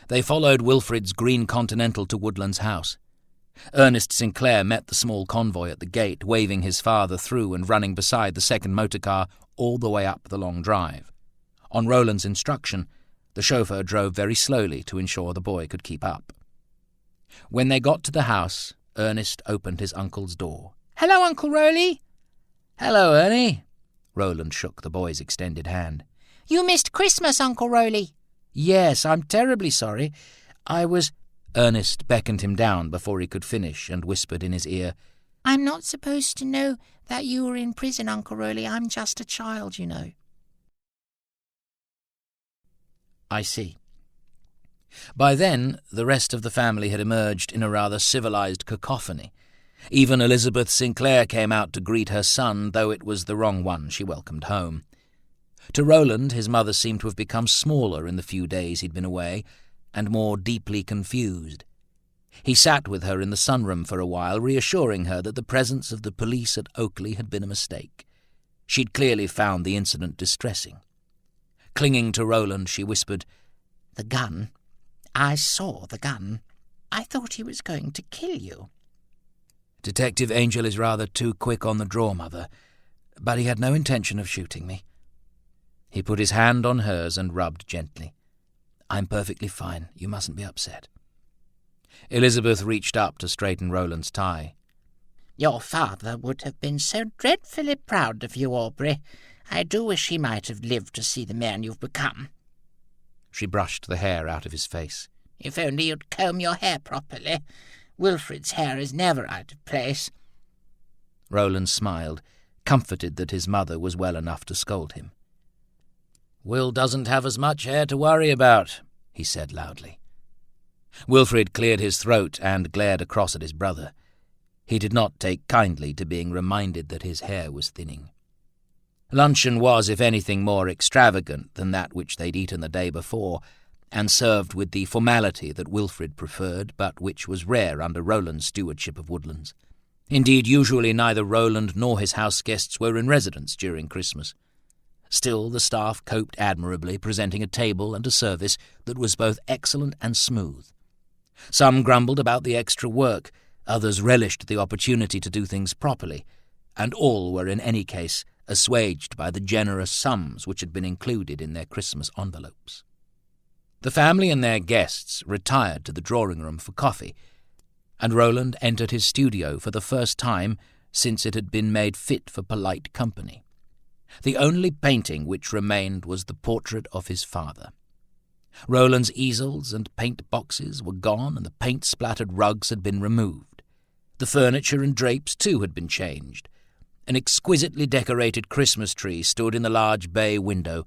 They followed Wilfrid's green Continental to Woodland's house. Ernest Sinclair met the small convoy at the gate, waving his father through and running beside the second motorcar all the way up the long drive. On Roland's instruction, the chauffeur drove very slowly to ensure the boy could keep up. When they got to the house, Ernest opened his uncle's door. "Hello, Uncle Roly." "Hello, Ernie." Roland shook the boy's extended hand. "You missed Christmas, Uncle Roly." "Yes, I'm terribly sorry. I was—" Ernest beckoned him down before he could finish and whispered in his ear, "I'm not supposed to know that you were in prison, Uncle Roly. I'm just a child, you know." "I see." By then, the rest of the family had emerged in a rather civilized cacophony. Even Elizabeth Sinclair came out to greet her son, though it was the wrong one she welcomed home. To Roland, his mother seemed to have become smaller in the few days he'd been away, and more deeply confused. He sat with her in the sunroom for a while, reassuring her that the presence of the police at Oakley had been a mistake. She'd clearly found the incident distressing. Clinging to Roland, she whispered, "The gun. I saw the gun. I thought he was going to kill you." "Detective Angel is rather too quick on the draw, Mother, but he had no intention of shooting me." He put his hand on hers and rubbed gently. "I'm perfectly fine. You mustn't be upset." Elizabeth reached up to straighten Roland's tie. "Your father would have been so dreadfully proud of you, Aubrey. I do wish he might have lived to see the man you've become." She brushed the hair out of his face. "If only you'd comb your hair properly. Wilfrid's hair is never out of place." Roland smiled, comforted that his mother was well enough to scold him. "Will doesn't have as much hair to worry about," he said loudly. Wilfrid cleared his throat and glared across at his brother. He did not take kindly to being reminded that his hair was thinning. Luncheon was, if anything, more extravagant than that which they'd eaten the day before, and served with the formality that Wilfrid preferred, but which was rare under Roland's stewardship of Woodlands. Indeed, usually neither Roland nor his house guests were in residence during Christmas. Still, the staff coped admirably, presenting a table and a service that was both excellent and smooth. Some grumbled about the extra work, others relished the opportunity to do things properly, and all were in any case assuaged by the generous sums which had been included in their Christmas envelopes. The family and their guests retired to the drawing-room for coffee, and Roland entered his studio for the first time since it had been made fit for polite company. The only painting which remained was the portrait of his father. Roland's easels and paint boxes were gone, and the paint-splattered rugs had been removed. The furniture and drapes, too, had been changed. An exquisitely decorated Christmas tree stood in the large bay window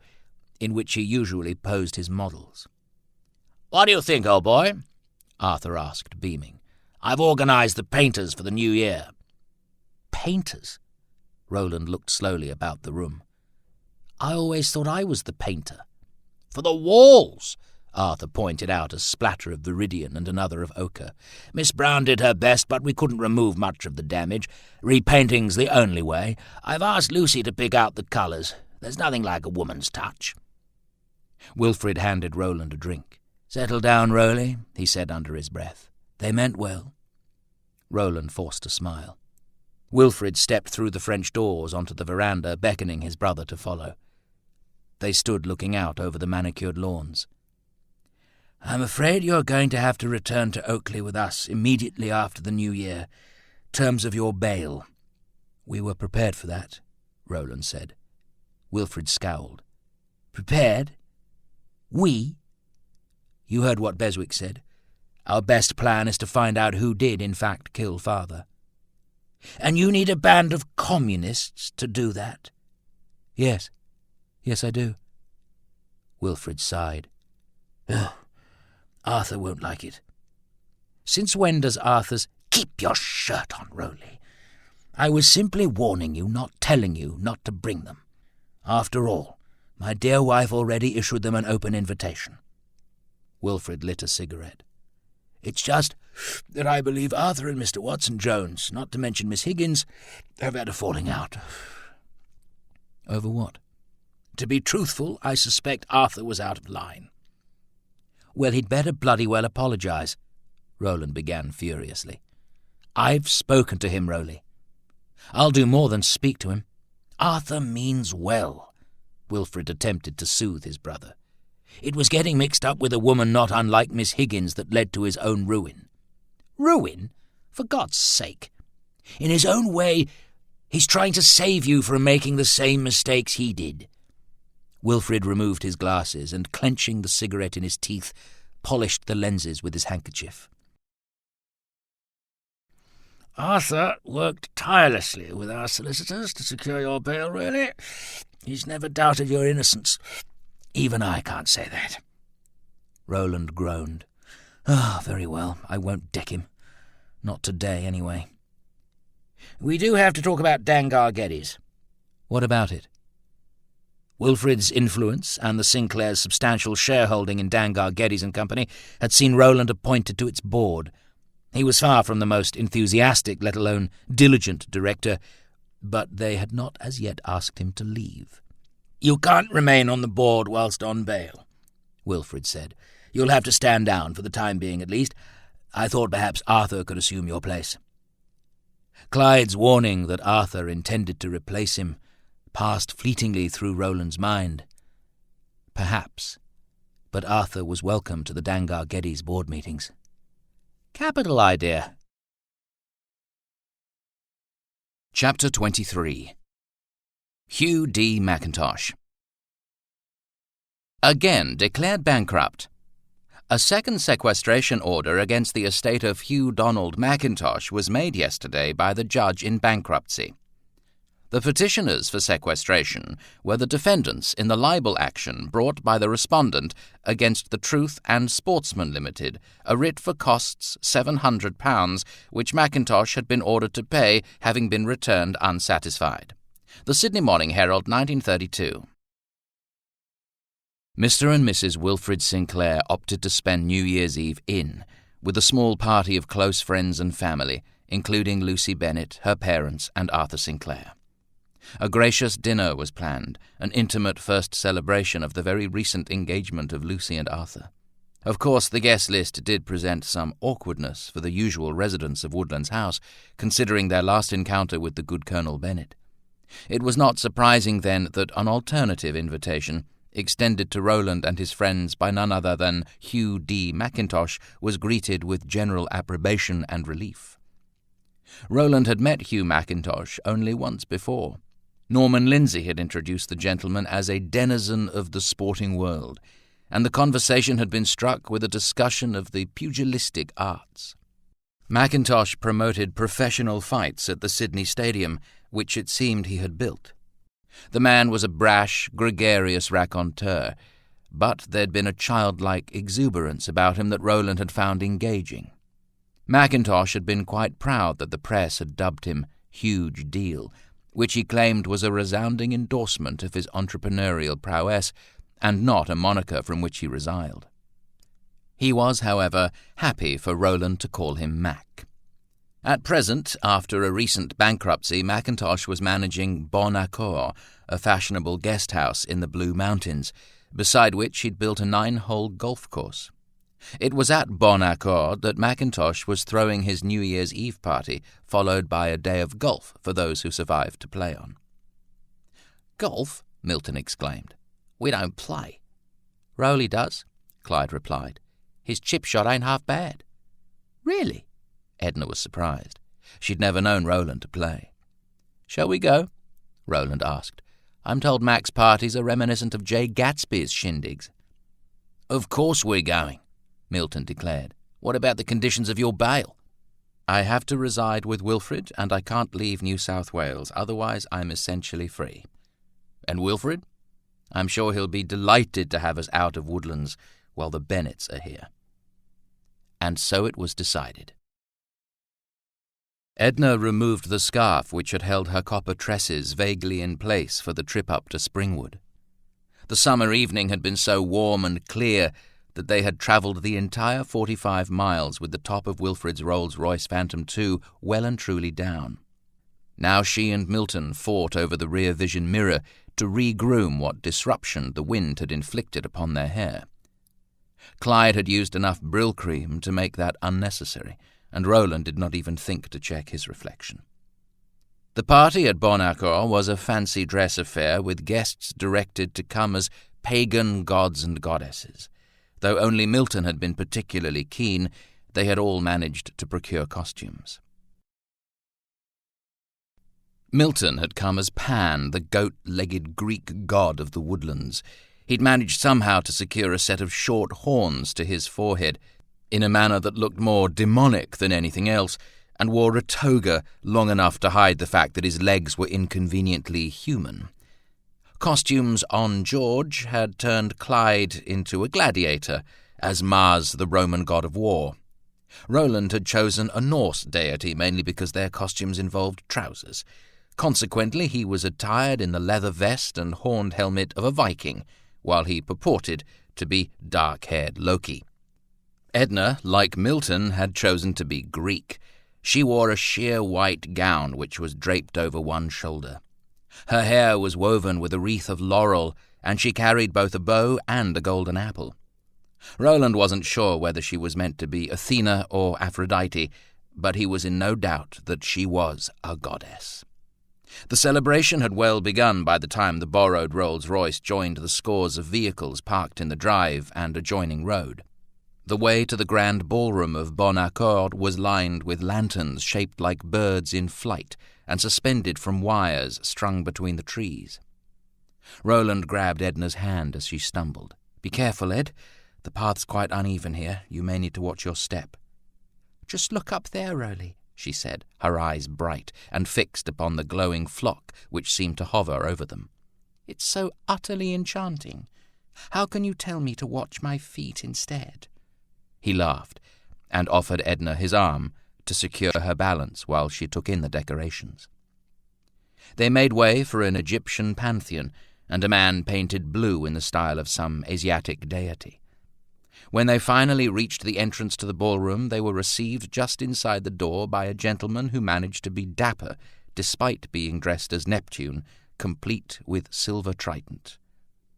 in which he usually posed his models. "What do you think, old boy?" Arthur asked, beaming. I've organised the painters for the new year." "Painters?" Roland looked slowly about the room. "I always thought I was the painter." "For the walls," Arthur pointed out a splatter of viridian and another of ochre. "Miss Brown did her best, but we couldn't remove much of the damage. Repainting's the only way. I've asked Lucy to pick out the colours. There's nothing like a woman's touch." Wilfrid handed Roland a drink. "Settle down, Rowley," he said under his breath. "They meant well." Roland forced a smile. Wilfrid stepped through the French doors onto the veranda, beckoning his brother to follow. They stood looking out over the manicured lawns. "I'm afraid you're going to have to return to Oakley with us immediately after the new year. Terms of your bail." "We were prepared for that," Roland said. Wilfrid scowled. "Prepared? We?" "You heard what Beswick said. Our best plan is to find out who did, in fact, kill Father." "And you need a band of communists to do that?" Yes, I do." Wilfrid sighed. "Ugh, Arthur won't like it." "Since when does Arthur's—" "Keep your shirt on, Rowley. "I was simply warning you, not telling you not to bring them. After all, my dear wife already issued them an open invitation." Wilfrid lit a cigarette. "It's just that I believe Arthur and Mr. Watson-Jones, not to mention Miss Higgins, have had a falling out." "Over what?" "To be truthful, I suspect Arthur was out of line." "Well, he'd better bloody well apologise," Roland began furiously. "I've spoken to him, Rowley. I'll do more than speak to him." "Arthur means well," Wilfrid attempted to soothe his brother. "It was getting mixed up with a woman not unlike Miss Higgins that led to his own ruin." "Ruin? For God's sake!" "In his own way, he's trying to save you from making the same mistakes he did." Wilfrid removed his glasses and, clenching the cigarette in his teeth, polished the lenses with his handkerchief. "Arthur worked tirelessly with our solicitors to secure your bail, really. He's never doubted your innocence. Even I can't say that." Roland groaned. "Ah, very well. I won't deck him. Not today, anyway." "We do have to talk about Dangar Geddes." "What about it?" Wilfrid's influence and the Sinclairs' substantial shareholding in Dangar Geddes and Company had seen Roland appointed to its board. He was far from the most enthusiastic, let alone diligent director, but they had not as yet asked him to leave. "You can't remain on the board whilst on bail," Wilfrid said. "You'll have to stand down, for the time being at least. I thought perhaps Arthur could assume your place." Clyde's warning that Arthur intended to replace him passed fleetingly through Roland's mind. Perhaps, but Arthur was welcome to the Dangar Geddes board meetings. Capital idea. Chapter 23. Hugh D. Mackintosh. Again declared bankrupt. A second sequestration order against the estate of Hugh Donald Mackintosh was made yesterday by the judge in bankruptcy. The petitioners for sequestration were the defendants in the libel action brought by the respondent against the Truth and Sportsman Limited, a writ for costs £700, which Mackintosh had been ordered to pay, having been returned unsatisfied. The Sydney Morning Herald, 1932. Mr. and Mrs. Wilfrid Sinclair opted to spend New Year's Eve in, with a small party of close friends and family, including Lucy Bennett, her parents, and Arthur Sinclair. A gracious dinner was planned, an intimate first celebration of the very recent engagement of Lucy and Arthur. Of course, the guest list did present some awkwardness for the usual residents of Woodlands House, considering their last encounter with the good Colonel Bennett. It was not surprising, then, that an alternative invitation, extended to Roland and his friends by none other than Hugh D. Mackintosh, was greeted with general approbation and relief. Roland had met Hugh Mackintosh only once before. Norman Lindsay had introduced the gentleman as a denizen of the sporting world, and the conversation had been struck with a discussion of the pugilistic arts. Mackintosh promoted professional fights at the Sydney Stadium, which it seemed he had built. The man was a brash, gregarious raconteur, but there'd been a childlike exuberance about him that Roland had found engaging. Mackintosh had been quite proud that the press had dubbed him Huge Deal, which he claimed was a resounding endorsement of his entrepreneurial prowess and not a moniker from which he resiled. He was, however, happy for Roland to call him Mac. At present, after a recent bankruptcy, Mackintosh was managing Bon Accord, a fashionable guest house in the Blue Mountains, beside which he'd built a 9-hole golf course. It was at Bon Accord that Mackintosh was throwing his New Year's Eve party, followed by a day of golf for those who survived to play on. "Golf?" Milton exclaimed. "We don't play." "Rowley does," Clyde replied. "His chip shot ain't half bad." "Really?" Edna was surprised. She'd never known Roland to play. "Shall we go?" Roland asked. "I'm told Mac's parties are reminiscent of Jay Gatsby's shindigs." "Of course we're going," Milton declared. "What about the conditions of your bail?" "I have to reside with Wilfrid, and I can't leave New South Wales. Otherwise, I'm essentially free." "And Wilfrid?" "I'm sure he'll be delighted to have us out of Woodlands while the Bennets are here." And so it was decided. Edna removed the scarf which had held her copper tresses vaguely in place for the trip up to Springwood. The summer evening had been so warm and clear that they had travelled the entire 45 miles with the top of Wilfrid's Rolls-Royce Phantom II well and truly down. Now she and Milton fought over the rear vision mirror to re-groom what disruption the wind had inflicted upon their hair. Clyde had used enough Brill cream to make that unnecessary, and Roland did not even think to check his reflection. The party at Bon Accord was a fancy dress affair with guests directed to come as pagan gods and goddesses. Though only Milton had been particularly keen, they had all managed to procure costumes. Milton had come as Pan, the goat-legged Greek god of the woodlands. He'd managed somehow to secure a set of short horns to his forehead, in a manner that looked more demonic than anything else, and wore a toga long enough to hide the fact that his legs were inconveniently human. Costumes on George had turned Clyde into a gladiator, as Mars, the Roman god of war. Roland had chosen a Norse deity, mainly because their costumes involved trousers. Consequently, he was attired in the leather vest and horned helmet of a Viking, while he purported to be dark-haired Loki. Edna, like Milton, had chosen to be Greek. She wore a sheer white gown which was draped over one shoulder. Her hair was woven with a wreath of laurel, and she carried both a bow and a golden apple. Roland wasn't sure whether she was meant to be Athena or Aphrodite, but he was in no doubt that she was a goddess. The celebration had well begun by the time the borrowed Rolls-Royce joined the scores of vehicles parked in the drive and adjoining road. The way to the grand ballroom of Bon Accord was lined with lanterns shaped like birds in flight and suspended from wires strung between the trees. Roland grabbed Edna's hand as she stumbled. "Be careful, Ed. The path's quite uneven here. You may need to watch your step." "Just look up there, Rowley," she said, her eyes bright and fixed upon the glowing flock which seemed to hover over them. "It's so utterly enchanting. How can you tell me to watch my feet instead?" He laughed and offered Edna his arm to secure her balance while she took in the decorations. They made way for an Egyptian pantheon and a man painted blue in the style of some Asiatic deity. When they finally reached the entrance to the ballroom, they were received just inside the door by a gentleman who managed to be dapper, despite being dressed as Neptune, complete with silver trident.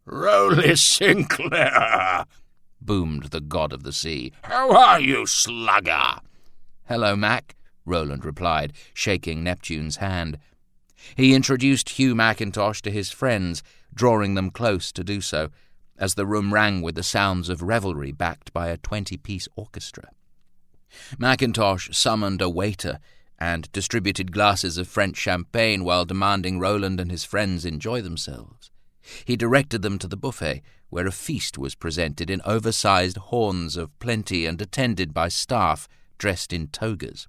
"Rowley Sinclair!" boomed the god of the sea. "How are you, slugger?" "Hello, Mac," Roland replied, shaking Neptune's hand. He introduced Hugh Mackintosh to his friends, drawing them close to do so, as the room rang with the sounds of revelry backed by a 20-piece orchestra. Mackintosh summoned a waiter and distributed glasses of French champagne while demanding Roland and his friends enjoy themselves. He directed them to the buffet, where a feast was presented in oversized horns of plenty and attended by staff dressed in togas.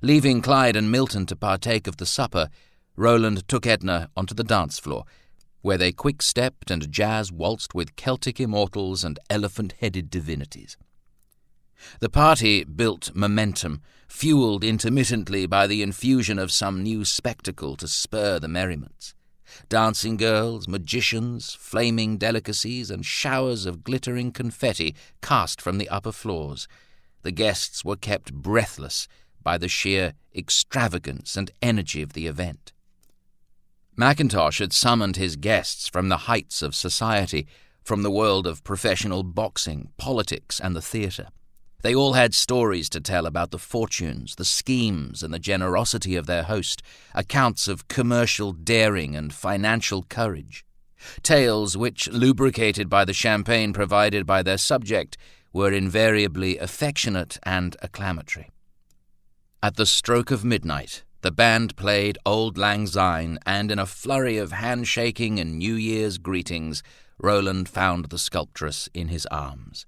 Leaving Clyde and Milton to partake of the supper, Roland took Edna onto the dance floor, where they quick-stepped and jazz-waltzed with Celtic immortals and elephant-headed divinities. The party built momentum, fueled intermittently by the infusion of some new spectacle to spur the merriments. Dancing girls, magicians, flaming delicacies, and showers of glittering confetti cast from the upper floors. The guests were kept breathless by the sheer extravagance and energy of the event. Mackintosh had summoned his guests from the heights of society, from the world of professional boxing, politics, and the theatre. They all had stories to tell about the fortunes, the schemes, and the generosity of their host, accounts of commercial daring and financial courage. Tales which, lubricated by the champagne provided by their subject, were invariably affectionate and acclamatory. At the stroke of midnight, the band played Auld Lang Syne, and in a flurry of handshaking and New Year's greetings, Roland found the sculptress in his arms.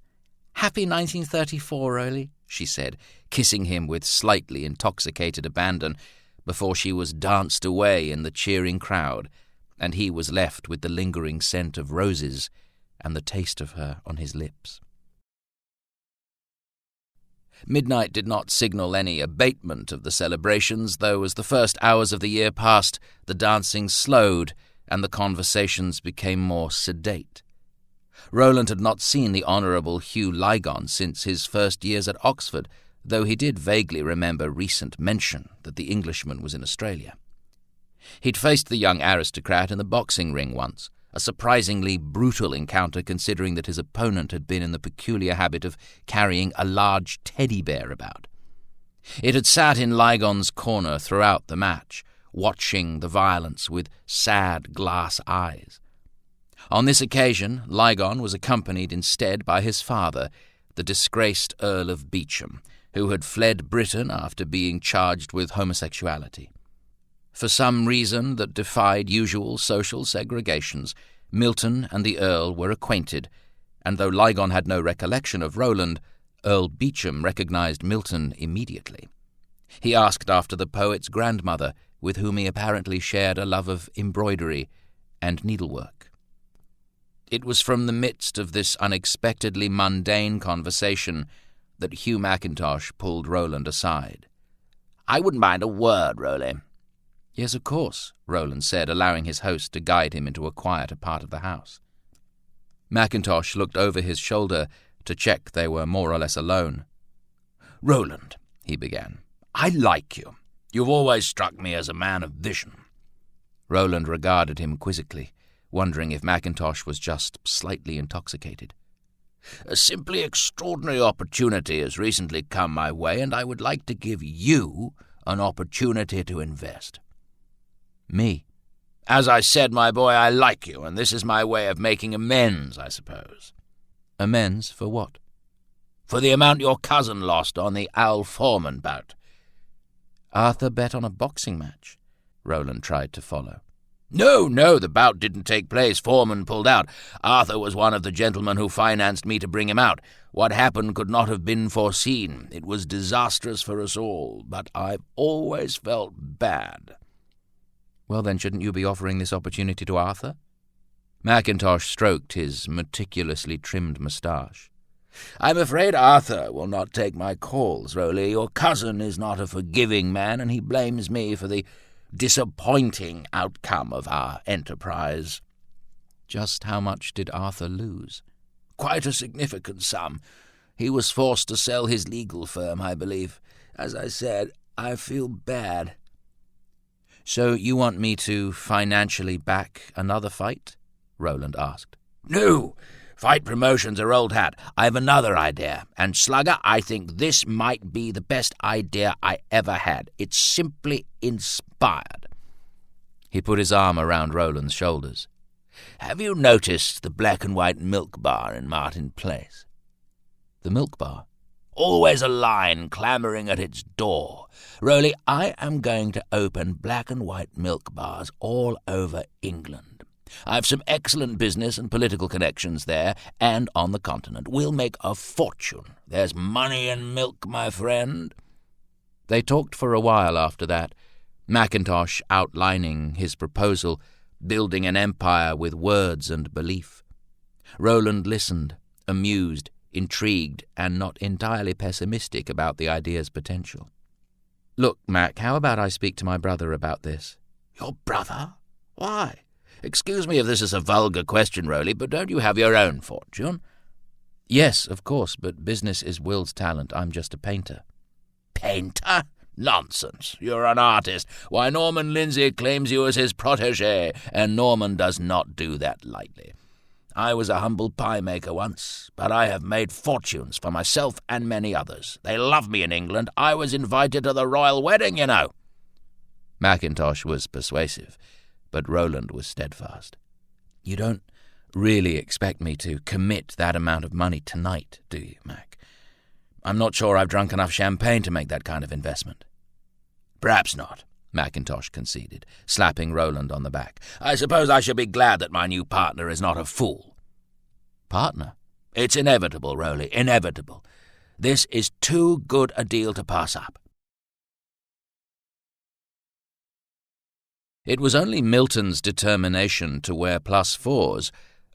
"Happy 1934, Roly," she said, kissing him with slightly intoxicated abandon, before she was danced away in the cheering crowd, and he was left with the lingering scent of roses and the taste of her on his lips. Midnight did not signal any abatement of the celebrations, though as the first hours of the year passed, the dancing slowed and the conversations became more sedate. Roland had not seen the Honourable Hugh Lygon since his first years at Oxford, though he did vaguely remember recent mention that the Englishman was in Australia. He'd faced the young aristocrat in the boxing ring once, a surprisingly brutal encounter considering that his opponent had been in the peculiar habit of carrying a large teddy bear about. It had sat in Lygon's corner throughout the match, watching the violence with sad glass eyes. On this occasion, Lygon was accompanied instead by his father, the disgraced Earl of Beauchamp, who had fled Britain after being charged with homosexuality. For some reason that defied usual social segregations, Milton and the Earl were acquainted, and though Lygon had no recollection of Roland, Earl Beauchamp recognized Milton immediately. He asked after the poet's grandmother, with whom he apparently shared a love of embroidery and needlework. It was from the midst of this unexpectedly mundane conversation that Hugh Mackintosh pulled Roland aside. "I wouldn't mind a word, Roly." "Yes, of course," Roland said, allowing his host to guide him into a quieter part of the house. Mackintosh looked over his shoulder to check they were more or less alone. "Roland," he began, "I like you. You've always struck me as a man of vision." Roland regarded him quizzically, wondering if Mackintosh was just slightly intoxicated. "A simply extraordinary opportunity has recently come my way, and I would like to give you an opportunity to invest." "Me?" "As I said, my boy, I like you, and this is my way of making amends, I suppose." "Amends for what?" "For the amount your cousin lost on the Al Foreman bout." "Arthur bet on a boxing match." Roland tried to follow. No, the bout didn't take place. Foreman pulled out. Arthur was one of the gentlemen who financed me to bring him out. What happened could not have been foreseen. It was disastrous for us all, but I've always felt bad." "Well, then, shouldn't you be offering this opportunity to Arthur?" Mackintosh stroked his meticulously trimmed moustache. "I'm afraid Arthur will not take my calls, Roly. Your cousin is not a forgiving man, and he blames me for the disappointing outcome of our enterprise." "Just how much did Arthur lose?" "Quite a significant sum. He was forced to sell his legal firm, I believe. As I said, I feel bad." "So you want me to financially back another fight?" Roland asked. "No. Fight promotions are old hat. I have another idea. And, Slugger, I think this might be the best idea I ever had. It's simply inspired." He put his arm around Roland's shoulders. "Have you noticed the black and white milk bar in Martin Place?" "The milk bar?" "Always a line clamouring at its door. Roly, I am going to open black and white milk bars all over England. I've some excellent business and political connections there and on the continent. We'll make a fortune. There's money in milk, my friend." They talked for a while after that, Mackintosh outlining his proposal, building an empire with words and belief. Roland listened, amused, intrigued and not entirely pessimistic about the idea's potential. "Look, Mac, how about I speak to my brother about this?" Your brother? Why? Excuse me if this is a vulgar question, Rowley, but don't you have your own fortune? "Yes, of course, but business is Will's talent. I'm just a painter." Painter? Nonsense. You're an artist. Why, Norman Lindsay claims you as his protégé, and Norman does not do that lightly. I was a humble pie maker once, but I have made fortunes for myself and many others. They love me in England. I was invited to the royal wedding, you know." Mackintosh was persuasive, but Roland was steadfast. "You don't really expect me to commit that amount of money tonight, do you, Mac? I'm not sure I've drunk enough champagne to make that kind of investment." "Perhaps not," Mackintosh conceded, slapping Roland on the back. "I suppose I should be glad that my new partner is not a fool." "Partner?" "It's inevitable, Rowley, inevitable. This is too good a deal to pass up." It was only Milton's determination to wear +4s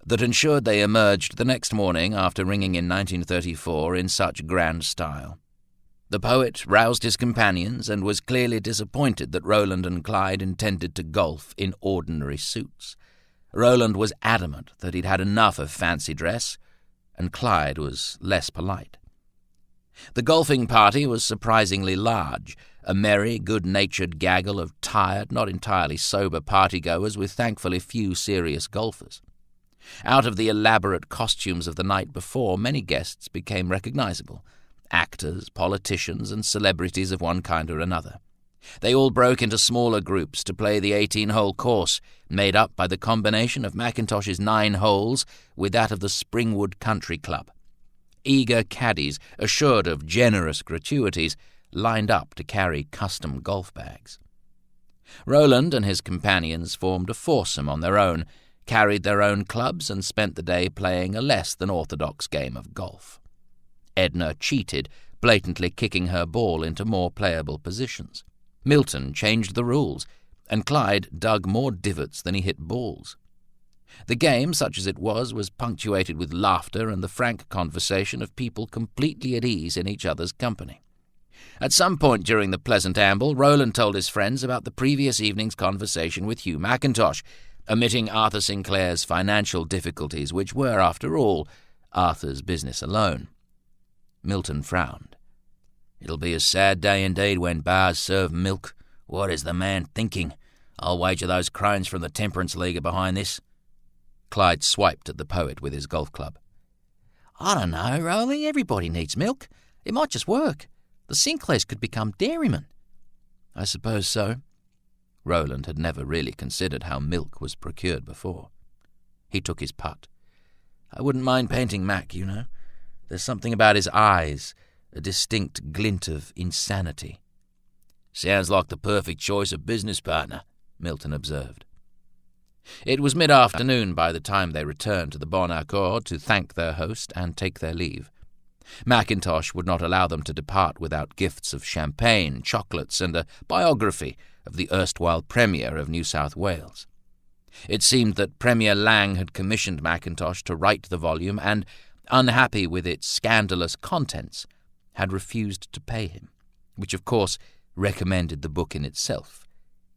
that ensured they emerged the next morning after ringing in 1934 in such grand style. The poet roused his companions and was clearly disappointed that Roland and Clyde intended to golf in ordinary suits. Roland was adamant that he'd had enough of fancy dress, and Clyde was less polite. The golfing party was surprisingly large, a merry, good-natured gaggle of tired, not entirely sober partygoers with thankfully few serious golfers. Out of the elaborate costumes of the night before, many guests became recognizable: actors, politicians, and celebrities of one kind or another. They all broke into smaller groups to play the 18-hole course, made up by the combination of Mackintosh's 9 holes with that of the Springwood Country Club. Eager caddies, assured of generous gratuities, lined up to carry custom golf bags. Roland and his companions formed a foursome on their own, carried their own clubs, and spent the day playing a less than orthodox game of golf. Edna cheated, blatantly kicking her ball into more playable positions. Milton changed the rules, and Clyde dug more divots than he hit balls. The game, such as it was punctuated with laughter and the frank conversation of people completely at ease in each other's company. At some point during the pleasant amble, Roland told his friends about the previous evening's conversation with Hugh Mackintosh, omitting Arthur Sinclair's financial difficulties, which were, after all, Arthur's business alone. Milton frowned. "It'll be a sad day indeed when bars serve milk. What is the man thinking? I'll wager those crones from the Temperance League are behind this." Clyde swiped at the poet with his golf club. "I don't know, Rowley. Everybody needs milk. It might just work. The Sinclairs could become dairymen." "I suppose so." Roland had never really considered how milk was procured before. He took his putt. "I wouldn't mind painting Mac, you know. There's something about his eyes, a distinct glint of insanity." "Sounds like the perfect choice of business partner," Milton observed. It was mid-afternoon by the time they returned to the Bon Accord to thank their host and take their leave. Mackintosh would not allow them to depart without gifts of champagne, chocolates, and a biography of the erstwhile Premier of New South Wales. It seemed that Premier Lang had commissioned Mackintosh to write the volume and, unhappy with its scandalous contents, had refused to pay him, which of course recommended the book in itself.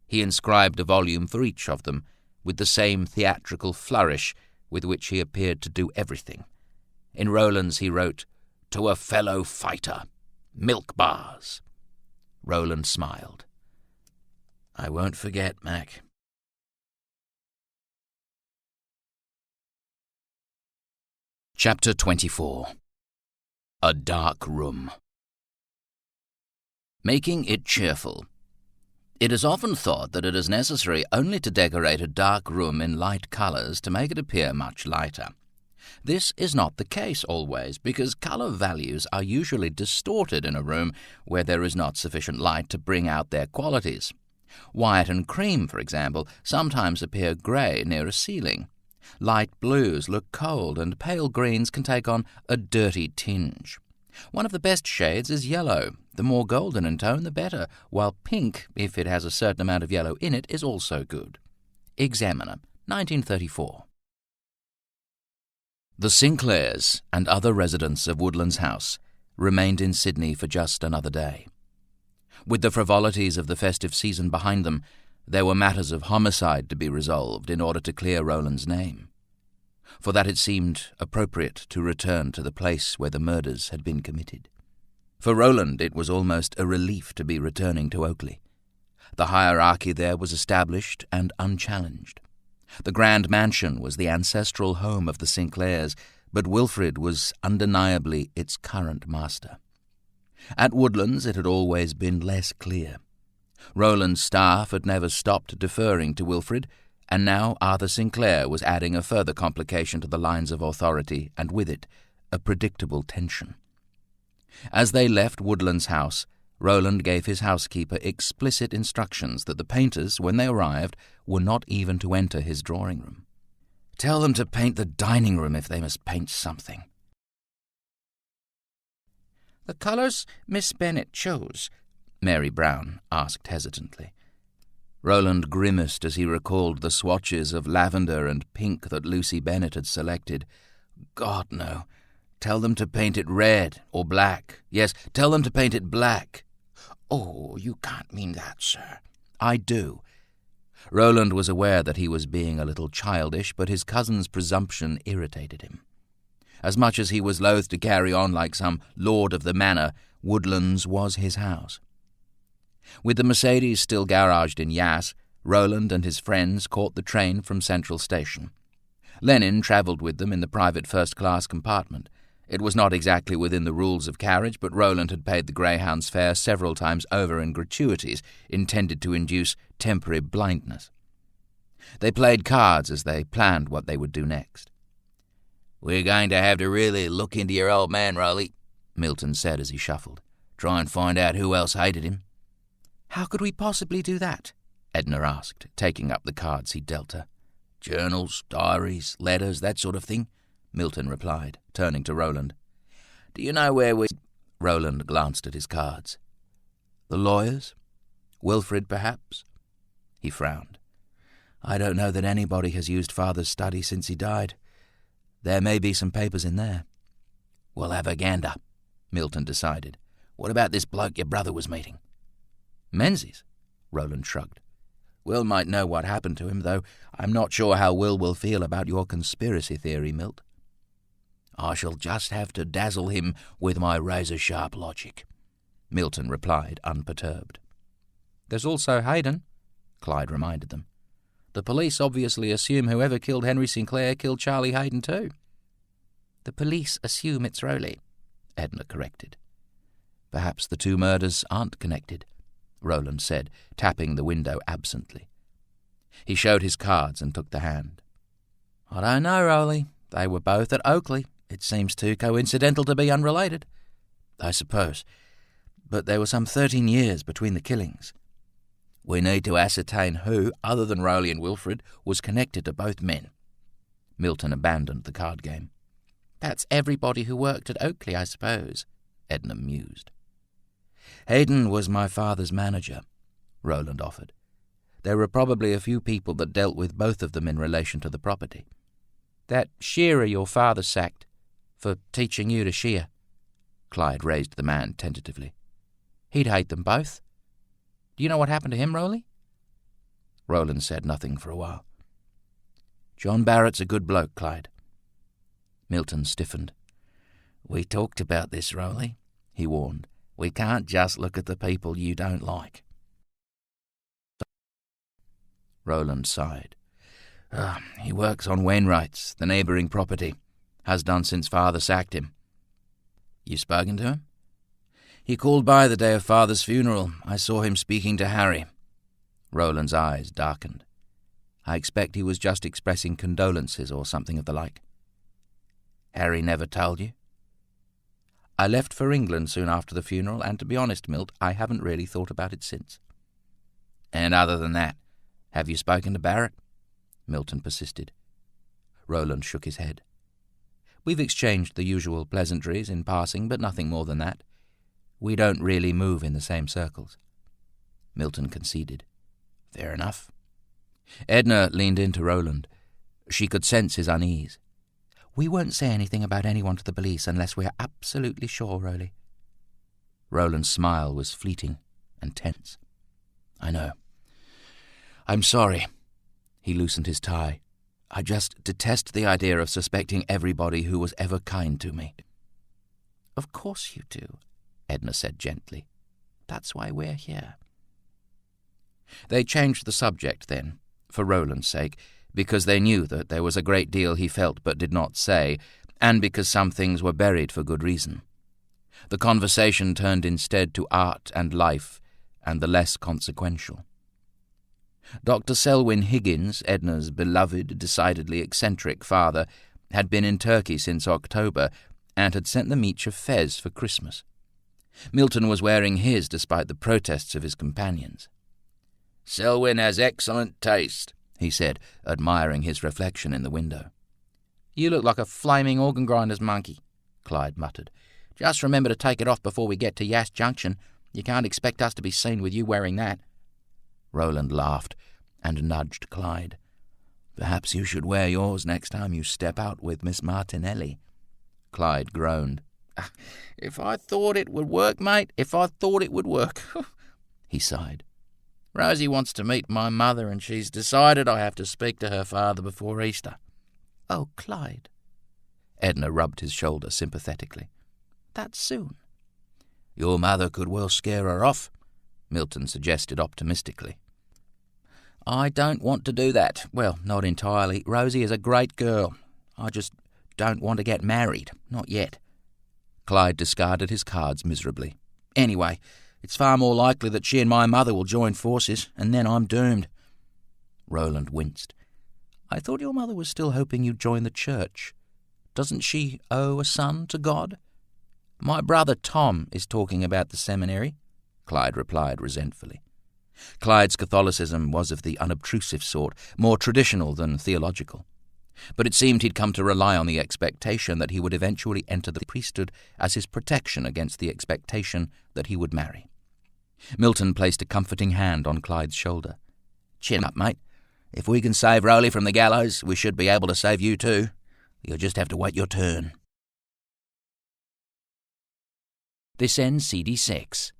He inscribed a volume for each of them, with the same theatrical flourish with which he appeared to do everything. In Roland's he wrote, "To a fellow fighter, milk bars." Roland smiled. "I won't forget, Mac." Chapter 24. A Dark Room. Making it cheerful. It is often thought that it is necessary only to decorate a dark room in light colours to make it appear much lighter. This is not the case always, because colour values are usually distorted in a room where there is not sufficient light to bring out their qualities. White and cream, for example, sometimes appear grey near a ceiling. Light blues look cold, and pale greens can take on a dirty tinge. One of the best shades is yellow. The more golden in tone, the better, while pink, if it has a certain amount of yellow in it, is also good. Examiner, 1934. The Sinclairs and other residents of Woodlands House remained in Sydney for just another day. With the frivolities of the festive season behind them, there were matters of homicide to be resolved in order to clear Roland's name. For that it seemed appropriate to return to the place where the murders had been committed. For Roland it was almost a relief to be returning to Oakley. The hierarchy there was established and unchallenged. The grand mansion was the ancestral home of the Sinclairs, but Wilfrid was undeniably its current master. At Woodlands it had always been less clear. Roland's staff had never stopped deferring to Wilfrid, and now Arthur Sinclair was adding a further complication to the lines of authority, and with it a predictable tension. As they left Woodlands House, Roland gave his housekeeper explicit instructions that the painters, when they arrived, were not even to enter his drawing-room. "Tell them to paint the dining-room if they must paint something." "The colours Miss Bennet chose?" Mary Brown asked hesitantly. Roland grimaced as he recalled the swatches of lavender and pink that Lucy Bennet had selected. "God, no. Tell them to paint it red or black. Yes, tell them to paint it black." "Oh, you can't mean that, sir." "I do." Roland was aware that he was being a little childish, but his cousin's presumption irritated him. As much as he was loath to carry on like some lord of the manor, Woodlands was his house. With the Mercedes still garaged in Yass, Roland and his friends caught the train from Central Station. Lenin travelled with them in the private first-class compartment. It was not exactly within the rules of carriage, but Roland had paid the Greyhound's fare several times over in gratuities intended to induce temporary blindness. They played cards as they planned what they would do next. "We're going to have to really look into your old man, Rolly," Milton said as he shuffled. "Try and find out who else hated him." "How could we possibly do that?" Edna asked, taking up the cards he dealt her. "Journals, diaries, letters, that sort of thing," Milton replied, turning to Roland. "Do you know where we—" Roland glanced at his cards. "The lawyers? Wilfrid, perhaps?" He frowned. "I don't know that anybody has used Father's study since he died. There may be some papers in there." "We'll have a gander," Milton decided. "What about this bloke your brother was meeting?" "Menzies?" Roland shrugged. "Will might know what happened to him, though I'm not sure how Will feel about your conspiracy theory, Milt." "I shall just have to dazzle him with my razor-sharp logic," Milton replied, unperturbed. "There's also Hayden," Clyde reminded them. "The police obviously assume whoever killed Henry Sinclair killed Charlie Hayden too." "The police assume it's Rowley," Edna corrected. "Perhaps the two murders aren't connected," Roland said, tapping the window absently. He showed his cards and took the hand. "I don't know, Rowley. They were both at Oakley. It seems too coincidental to be unrelated." "I suppose. But there were some 13 years between the killings. We need to ascertain who, other than Rowley and Wilfrid, was connected to both men." Milton abandoned the card game. "That's everybody who worked at Oakley, I suppose," Edna mused. "Hayden was my father's manager," Roland offered. "There were probably a few people that dealt with both of them in relation to the property." "That shearer your father sacked for teaching you to shear." Clyde raised the man tentatively. "He'd hate them both. Do you know what happened to him, Rowley?" Roland said nothing for a while. "John Barrett's a good bloke, Clyde." Milton stiffened. "We talked about this, Rowley," he warned. "We can't just look at the people you don't like." Roland sighed. "He works on Wainwright's, the neighbouring property. Has done since Father sacked him." "You spoken to him?" "He called by the day of Father's funeral. I saw him speaking to Harry." Roland's eyes darkened. "I expect he was just expressing condolences or something of the like." "Harry never told you?" "I left for England soon after the funeral, and to be honest, Milt, I haven't really thought about it since." "And other than that, have you spoken to Barrett?" Milton persisted. Roland shook his head. "We've exchanged the usual pleasantries in passing, but nothing more than that. We don't really move in the same circles." Milton conceded. "Fair enough." Edna leaned into Roland. She could sense his unease. We won't say anything about anyone to the police unless we're absolutely sure, Rowley. Roland's smile was fleeting and tense. I know. I'm sorry. He loosened his tie. I just detest the idea of suspecting everybody who was ever kind to me. Of course you do, Edna said gently. That's why we're here. They changed the subject then, for Roland's sake, because they knew that there was a great deal he felt but did not say, and because some things were buried for good reason. The conversation turned instead to art and life, and the less consequential. Dr. Selwyn Higgins, Edna's beloved, decidedly eccentric father, had been in Turkey since October, and had sent them each a fez for Christmas. Milton was wearing his despite the protests of his companions. "Selwyn has excellent taste," he said, admiring his reflection in the window. "You look like a flaming organ-grinder's monkey," Clyde muttered. "Just remember to take it off before we get to Yass Junction. You can't expect us to be seen with you wearing that." Roland laughed and nudged Clyde. "Perhaps you should wear yours next time you step out with Miss Martinelli." Clyde groaned. "If I thought it would work, mate, if I thought it would work." He sighed. "Rosie wants to meet my mother, and she's decided I have to speak to her father before Easter." "Oh, Clyde." Edna rubbed his shoulder sympathetically. "That's soon." "Your mother could well scare her off," Milton suggested optimistically. "I don't want to do that. Well, not entirely. Rosie is a great girl. I just don't want to get married. Not yet." Clyde discarded his cards miserably. "Anyway, it's far more likely that she and my mother will join forces, and then I'm doomed." Roland winced. "I thought your mother was still hoping you'd join the church. Doesn't she owe a son to God?" "My brother Tom is talking about the seminary," Clyde replied resentfully. Clyde's Catholicism was of the unobtrusive sort, more traditional than theological. But it seemed he'd come to rely on the expectation that he would eventually enter the priesthood as his protection against the expectation that he would marry. Milton placed a comforting hand on Clyde's shoulder. "Chin up, mate. If we can save Rowley from the gallows, we should be able to save you too. You'll just have to wait your turn." This ends CD 6.